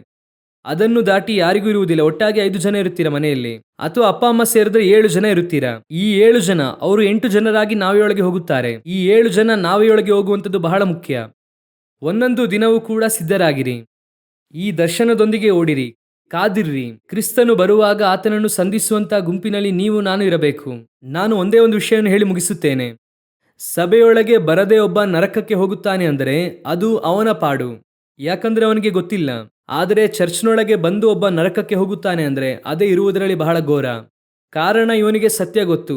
ಅದನ್ನು ದಾಟಿ ಯಾರಿಗೂ ಇರುವುದಿಲ್ಲ. ಒಟ್ಟಾಗಿ 5 ಜನ ಇರುತ್ತೀರಾ ಮನೆಯಲ್ಲಿ, ಅಥವಾ ಅಪ್ಪ ಅಮ್ಮ ಸೇರಿದ್ರೆ 7 ಜನ ಇರುತ್ತೀರಾ. ಈ 7 ಜನ ಅವರು 8 ಜನರಾಗಿ ನಾವೆಯೊಳಗೆ ಹೋಗುತ್ತಾರೆ. ಈ 7 ಜನ ನಾವೆಯೊಳಗೆ ಹೋಗುವಂಥದ್ದು ಬಹಳ ಮುಖ್ಯ. ಒಂದೊಂದು ದಿನವೂ ಕೂಡ ಸಿದ್ಧರಾಗಿರಿ. ಈ ದರ್ಶನದೊಂದಿಗೆ ಓಡಿರಿ, ಕಾದಿರ್ರಿ. ಕ್ರಿಸ್ತನು ಬರುವಾಗ ಆತನನ್ನು ಸಂಧಿಸುವಂತ ಗುಂಪಿನಲ್ಲಿ ನೀವು ನಾನು ಇರಬೇಕು. ನಾನು ಒಂದೇ ಒಂದು ವಿಷಯವನ್ನು ಹೇಳಿ ಮುಗಿಸುತ್ತೇನೆ. ಸಭೆಯೊಳಗೆ ಬರದೆ ಒಬ್ಬ ನರಕಕ್ಕೆ ಹೋಗುತ್ತಾನೆ ಅಂದರೆ ಅದು ಅವನ ಪಾಡು, ಯಾಕಂದ್ರೆ ಅವನಿಗೆ ಗೊತ್ತಿಲ್ಲ. ಆದರೆ ಚರ್ಚ್ನೊಳಗೆ ಬಂದು ಒಬ್ಬ ನರಕಕ್ಕೆ ಹೋಗುತ್ತಾನೆ ಅಂದ್ರೆ ಅದೇ ಇರುವುದರಲ್ಲಿ ಬಹಳ ಘೋರ. ಕಾರಣ ಇವನಿಗೆ ಸತ್ಯ ಗೊತ್ತು.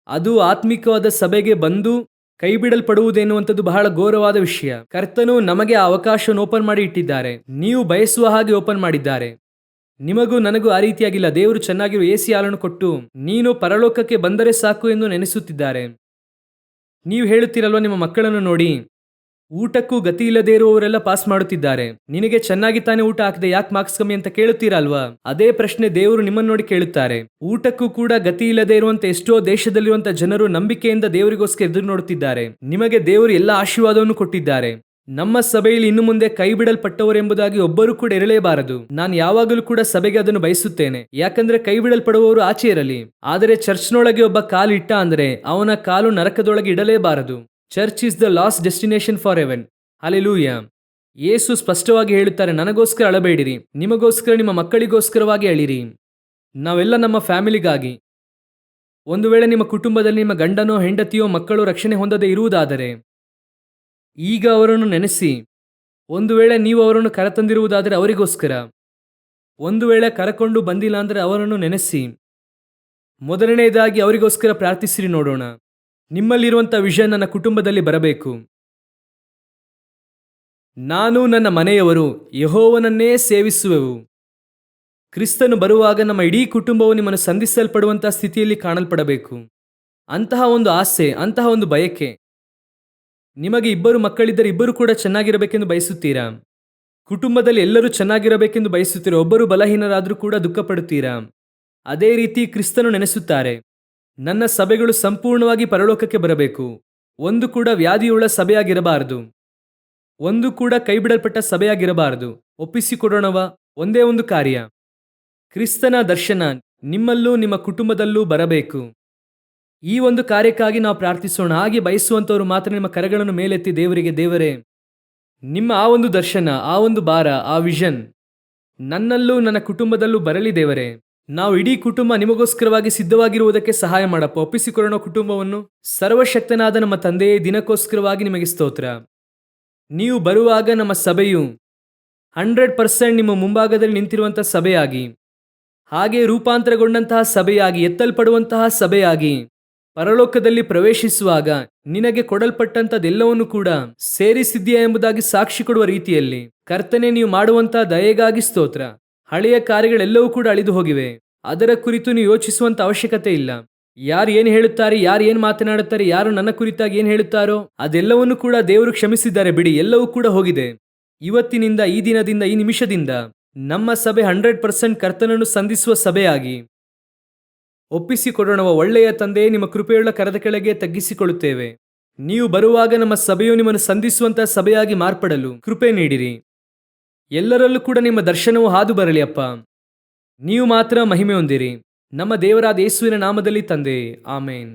ಅದು ಆತ್ಮಿಕವಾದ ಸಭೆಗೆ ಬಂದು ಕೈ ಬಿಡಲ್ಪಡುವುದೆನ್ನುವಂಥದ್ದು ಬಹಳ ಘೋರವಾದ ವಿಷಯ. ಕರ್ತನು ನಮಗೆ ಆ ಅವಕಾಶವನ್ನು ಓಪನ್ ಮಾಡಿ ಇಟ್ಟಿದ್ದಾರೆ. ನೀವು ಬಯಸುವ ಹಾಗೆ ಓಪನ್ ಮಾಡಿದ್ದಾರೆ. ನಿಮಗೂ ನನಗೂ ಆ ರೀತಿಯಾಗಿಲ್ಲ. ದೇವರು ಚೆನ್ನಾಗಿರುವ ಎಸಿ ಹಾಲನ್ನು ಕೊಟ್ಟು ನೀನು ಪರಲೋಕಕ್ಕೆ ಬಂದರೆ ಸಾಕು ಎಂದು ನೆನೆಸುತ್ತಿದ್ದಾರೆ. ನೀವು ಹೇಳುತ್ತೀರಲ್ವ, ನಿಮ್ಮ ಮಕ್ಕಳನ್ನು ನೋಡಿ, ಊಟಕ್ಕೂ ಗತಿ ಇಲ್ಲದೆ ಇರುವವರೆಲ್ಲ ಪಾಸ್ ಮಾಡುತ್ತಿದ್ದಾರೆ, ನಿನಗೆ ಚೆನ್ನಾಗಿ ತಾನೇ ಊಟ ಹಾಕಿದೆ, ಯಾಕೆ ಮಾರ್ಕ್ಸ್ ಕಮ್ಮಿ ಅಂತ ಕೇಳುತ್ತೀರಲ್ವಾ? ಅದೇ ಪ್ರಶ್ನೆ ದೇವರು ನಿಮ್ಮನ್ನು ನೋಡಿ ಕೇಳುತ್ತಾರೆ. ಊಟಕ್ಕೂ ಕೂಡ ಗತಿ ಇಲ್ಲದೆ ಇರುವಂತ ಎಷ್ಟೋ ದೇಶದಲ್ಲಿರುವಂತ ಜನರು ನಂಬಿಕೆಯಿಂದ ದೇವರಿಗೋಸ್ಕರ ಎದುರು ನೋಡುತ್ತಿದ್ದಾರೆ. ನಿಮಗೆ ದೇವರು ಎಲ್ಲ ಆಶೀರ್ವಾದವನ್ನು ಕೊಟ್ಟಿದ್ದಾರೆ. ನಮ್ಮ ಸಭೆಯಲ್ಲಿ ಇನ್ನು ಮುಂದೆ ಕೈ ಬಿಡಲ್ಪಟ್ಟವರೆಂಬುದಾಗಿ ಒಬ್ಬರು ಕೂಡ ಇರಲೇಬಾರದು. ನಾನು ಯಾವಾಗಲೂ ಕೂಡ ಸಭೆಗೆ ಅದನ್ನು ಬಯಸುತ್ತೇನೆ. ಯಾಕಂದ್ರೆ ಕೈ ಬಿಡಲ್ಪಡುವವರು ಆಚೆ ಇರಲಿ, ಆದರೆ ಚರ್ಚ್ನೊಳಗೆ ಒಬ್ಬ ಕಾಲು ಇಟ್ಟ ಅಂದ್ರೆ ಅವನ ಕಾಲು ನರಕದೊಳಗೆ ಇಡಲೇಬಾರದು. Church is the last destination for heaven. Hallelujah. Yesu ಸ್ಪಷ್ಟವಾಗಿ ಹೇಳುತ್ತಾರೆ, ನನಗೋಸ್ಕರ ಅಳಬೇಡಿರಿ, ನಿಮಗೋಸ್ಕರ ನಿಮ್ಮ ಮಕ್ಕಳಿಗೋಸ್ಕರವಾಗಿ ಅಳಿರಿ. ನಾವೆಲ್ಲ ನಮ್ಮ ಫ್ಯಾಮಿಲಿಗಾಗಿ. ಒಂದು ವೇಳೆ ನಿಮ್ಮ ಕುಟುಂಬದಲ್ಲಿ ನಿಮ್ಮ ಗಂಡನೋ ಹೆಂಡತಿಯೋ ಮಕ್ಕಳು ರಕ್ಷಣೆ ಹೊಂದದೇ ಇರುವುದಾದರೆ ಈಗ ಅವರನ್ನು ನೆನೆಸಿ. ಒಂದು ವೇಳೆ ನೀವು ಅವರನ್ನು ಕರೆತಂದಿರುವುದಾದರೆ ಅವರಿಗೋಸ್ಕರ. ಒಂದು ವೇಳೆ ಕರೆಕೊಂಡು ಬಂದಿಲ್ಲ ಅಂದರೆ ಅವರನ್ನು ನೆನೆಸಿ. ಮೊದಲನೆಯದಾಗಿ ಅವರಿಗೋಸ್ಕರ ಪ್ರಾರ್ಥಿಸಿರಿ. ನೋಡೋಣ, ನಿಮ್ಮಲ್ಲಿರುವಂಥ ವಿಷನ್ ನನ್ನ ಕುಟುಂಬದಲ್ಲಿ ಬರಬೇಕು. ನಾನು ನನ್ನ ಮನೆಯವರು ಯೆಹೋವನನ್ನೇ ಸೇವಿಸುವೆವು. ಕ್ರಿಸ್ತನು ಬರುವಾಗ ನಮ್ಮ ಇಡೀ ಕುಟುಂಬವು ನಿಮ್ಮನ್ನು ಸಂಧಿಸಲ್ಪಡುವಂತಹ ಸ್ಥಿತಿಯಲ್ಲಿ ಕಾಣಲ್ಪಡಬೇಕು. ಅಂತಹ ಒಂದು ಆಸೆ, ಅಂತಹ ಒಂದು ಬಯಕೆ. ನಿಮಗೆ 2 ಮಕ್ಕಳಿದ್ದರೆ 2 ಕೂಡ ಚೆನ್ನಾಗಿರಬೇಕೆಂದು ಬಯಸುತ್ತೀರಾ? ಕುಟುಂಬದಲ್ಲಿ ಎಲ್ಲರೂ ಚೆನ್ನಾಗಿರಬೇಕೆಂದು ಬಯಸುತ್ತೀರಾ? ಒಬ್ಬರು ಬಲಹೀನರಾದರೂ ಕೂಡ ದುಃಖ ಪಡುತ್ತೀರಾ? ಅದೇ ರೀತಿ ಕ್ರಿಸ್ತನು ನೆನೆಸುತ್ತಾರೆ, ನನ್ನ ಸಭೆಗಳು ಸಂಪೂರ್ಣವಾಗಿ ಪರಲೋಕಕ್ಕೆ ಬರಬೇಕು. ಒಂದು ಕೂಡ ವ್ಯಾಧಿಯುಳ್ಳ ಸಭೆಯಾಗಿರಬಾರದು, ಒಂದು ಕೂಡ ಕೈಬಿಡಲ್ಪಟ್ಟ ಸಭೆಯಾಗಿರಬಾರದು. ಒಪ್ಪಿಸಿಕೊಡೋಣವ? ಒಂದೇ ಒಂದು ಕಾರ್ಯ, ಕ್ರಿಸ್ತನ ದರ್ಶನ ನಿಮ್ಮಲ್ಲೂ ನಿಮ್ಮ ಕುಟುಂಬದಲ್ಲೂ ಬರಬೇಕು. ಈ ಒಂದು ಕಾರ್ಯಕ್ಕಾಗಿ ನಾವು ಪ್ರಾರ್ಥಿಸೋಣ. ಹಾಗೆ ಬಯಸುವಂತವರು ಮಾತ್ರ ನಿಮ್ಮ ಕರಗಳನ್ನು ಮೇಲೆತ್ತಿ ದೇವರಿಗೆ, ದೇವರೇ, ನಿಮ್ಮ ಆ ಒಂದು ದರ್ಶನ, ಆ ಒಂದು ಭಾರ, ಆ ವಿಷನ್ ನನ್ನಲ್ಲೂ ನನ್ನ ಕುಟುಂಬದಲ್ಲೂ ಬರಲಿ ದೇವರೇ. ನಾವು ಇಡೀ ಕುಟುಂಬ ನಿಮಗೋಸ್ಕರವಾಗಿ ಸಿದ್ಧವಾಗಿರುವುದಕ್ಕೆ ಸಹಾಯ ಮಾಡಪ್ಪ. ಒಪ್ಪಿಸಿಕೊಳ್ಳೋಣ ಕುಟುಂಬವನ್ನು. ಸರ್ವಶಕ್ತನಾದ ನಮ್ಮ ತಂದೆಯೇ, ದಿನಕ್ಕೋಸ್ಕರವಾಗಿ ನಿಮಗೆ ಸ್ತೋತ್ರ. ನೀವು ಬರುವಾಗ ನಮ್ಮ ಸಭೆಯು 100% ನಿಮ್ಮ ಮುಂಭಾಗದಲ್ಲಿ ನಿಂತಿರುವಂತಹ ಸಭೆಯಾಗಿ, ಹಾಗೆ ರೂಪಾಂತರಗೊಂಡಂತಹ ಸಭೆಯಾಗಿ, ಎತ್ತಲ್ಪಡುವಂತಹ ಸಭೆಯಾಗಿ ಪರಲೋಕದಲ್ಲಿ ಪ್ರವೇಶಿಸುವಾಗ ನಿನಗೆ ಕೊಡಲ್ಪಟ್ಟಂತದೆಲ್ಲವನ್ನು ಕೂಡ ಸೇರಿಸಿದ್ದೀಯಾ ಎಂಬುದಾಗಿ ಸಾಕ್ಷಿ ಕೊಡುವ ರೀತಿಯಲ್ಲಿ ಕರ್ತನೆ, ನೀವು ಮಾಡುವಂತಹ ದಯೆಗಾಗಿ ಸ್ತೋತ್ರ. ಹಳೆಯ ಕಾರ್ಯಗಳೆಲ್ಲವೂ ಕೂಡ ಅಳಿದು ಹೋಗಿವೆ. ಅದರ ಕುರಿತು ನೀವು ಯೋಚಿಸುವಂತ ಅವಶ್ಯಕತೆ ಇಲ್ಲ. ಯಾರು ಏನು ಹೇಳುತ್ತಾರೆ, ಯಾರು ಏನು ಮಾತನಾಡುತ್ತಾರೆ, ಯಾರು ನನ್ನ ಕುರಿತಾಗಿ ಏನು ಹೇಳುತ್ತಾರೋ ಅದೆಲ್ಲವನ್ನು ಕೂಡ ದೇವರು ಕ್ಷಮಿಸಿದ್ದಾರೆ. ಬಿಡಿ, ಎಲ್ಲವೂ ಕೂಡ ಹೋಗಿದೆ. ಇವತ್ತಿನಿಂದ, ಈ ದಿನದಿಂದ, ಈ ನಿಮಿಷದಿಂದ ನಮ್ಮ ಸಭೆ 100% ಕರ್ತನನ್ನು ಸಂಧಿಸುವ ಸಭೆಯಾಗಿ ಒಪ್ಪಿಸಿಕೊಡೋಣವ. ಒಳ್ಳೆಯ ತಂದೆ, ನಿಮ್ಮ ಕೃಪೆಯುಳ್ಳ ಕರದ ಕೆಳಗೆ ತಗ್ಗಿಸಿಕೊಳ್ಳುತ್ತೇವೆ. ನೀವು ಬರುವಾಗ ನಮ್ಮ ಸಭೆಯು ನಿಮ್ಮನ್ನು ಸಂಧಿಸುವಂತಹ ಸಭೆಯಾಗಿ ಮಾರ್ಪಡಲು ಕೃಪೆ ನೀಡಿರಿ. ಎಲ್ಲರಲ್ಲೂ ಕೂಡ ನಿಮ್ಮ ದರ್ಶನವು ಹಾದು ಬರಲಿ ಅಪ್ಪ. ನೀವು ಮಾತ್ರ ಮಹಿಮೆ ಹೊಂದಿರಿ. ನಮ್ಮ ದೇವರಾದ ಯೇಸುವಿನ ನಾಮದಲ್ಲಿ ತಂದೆ, ಆಮೇನ್.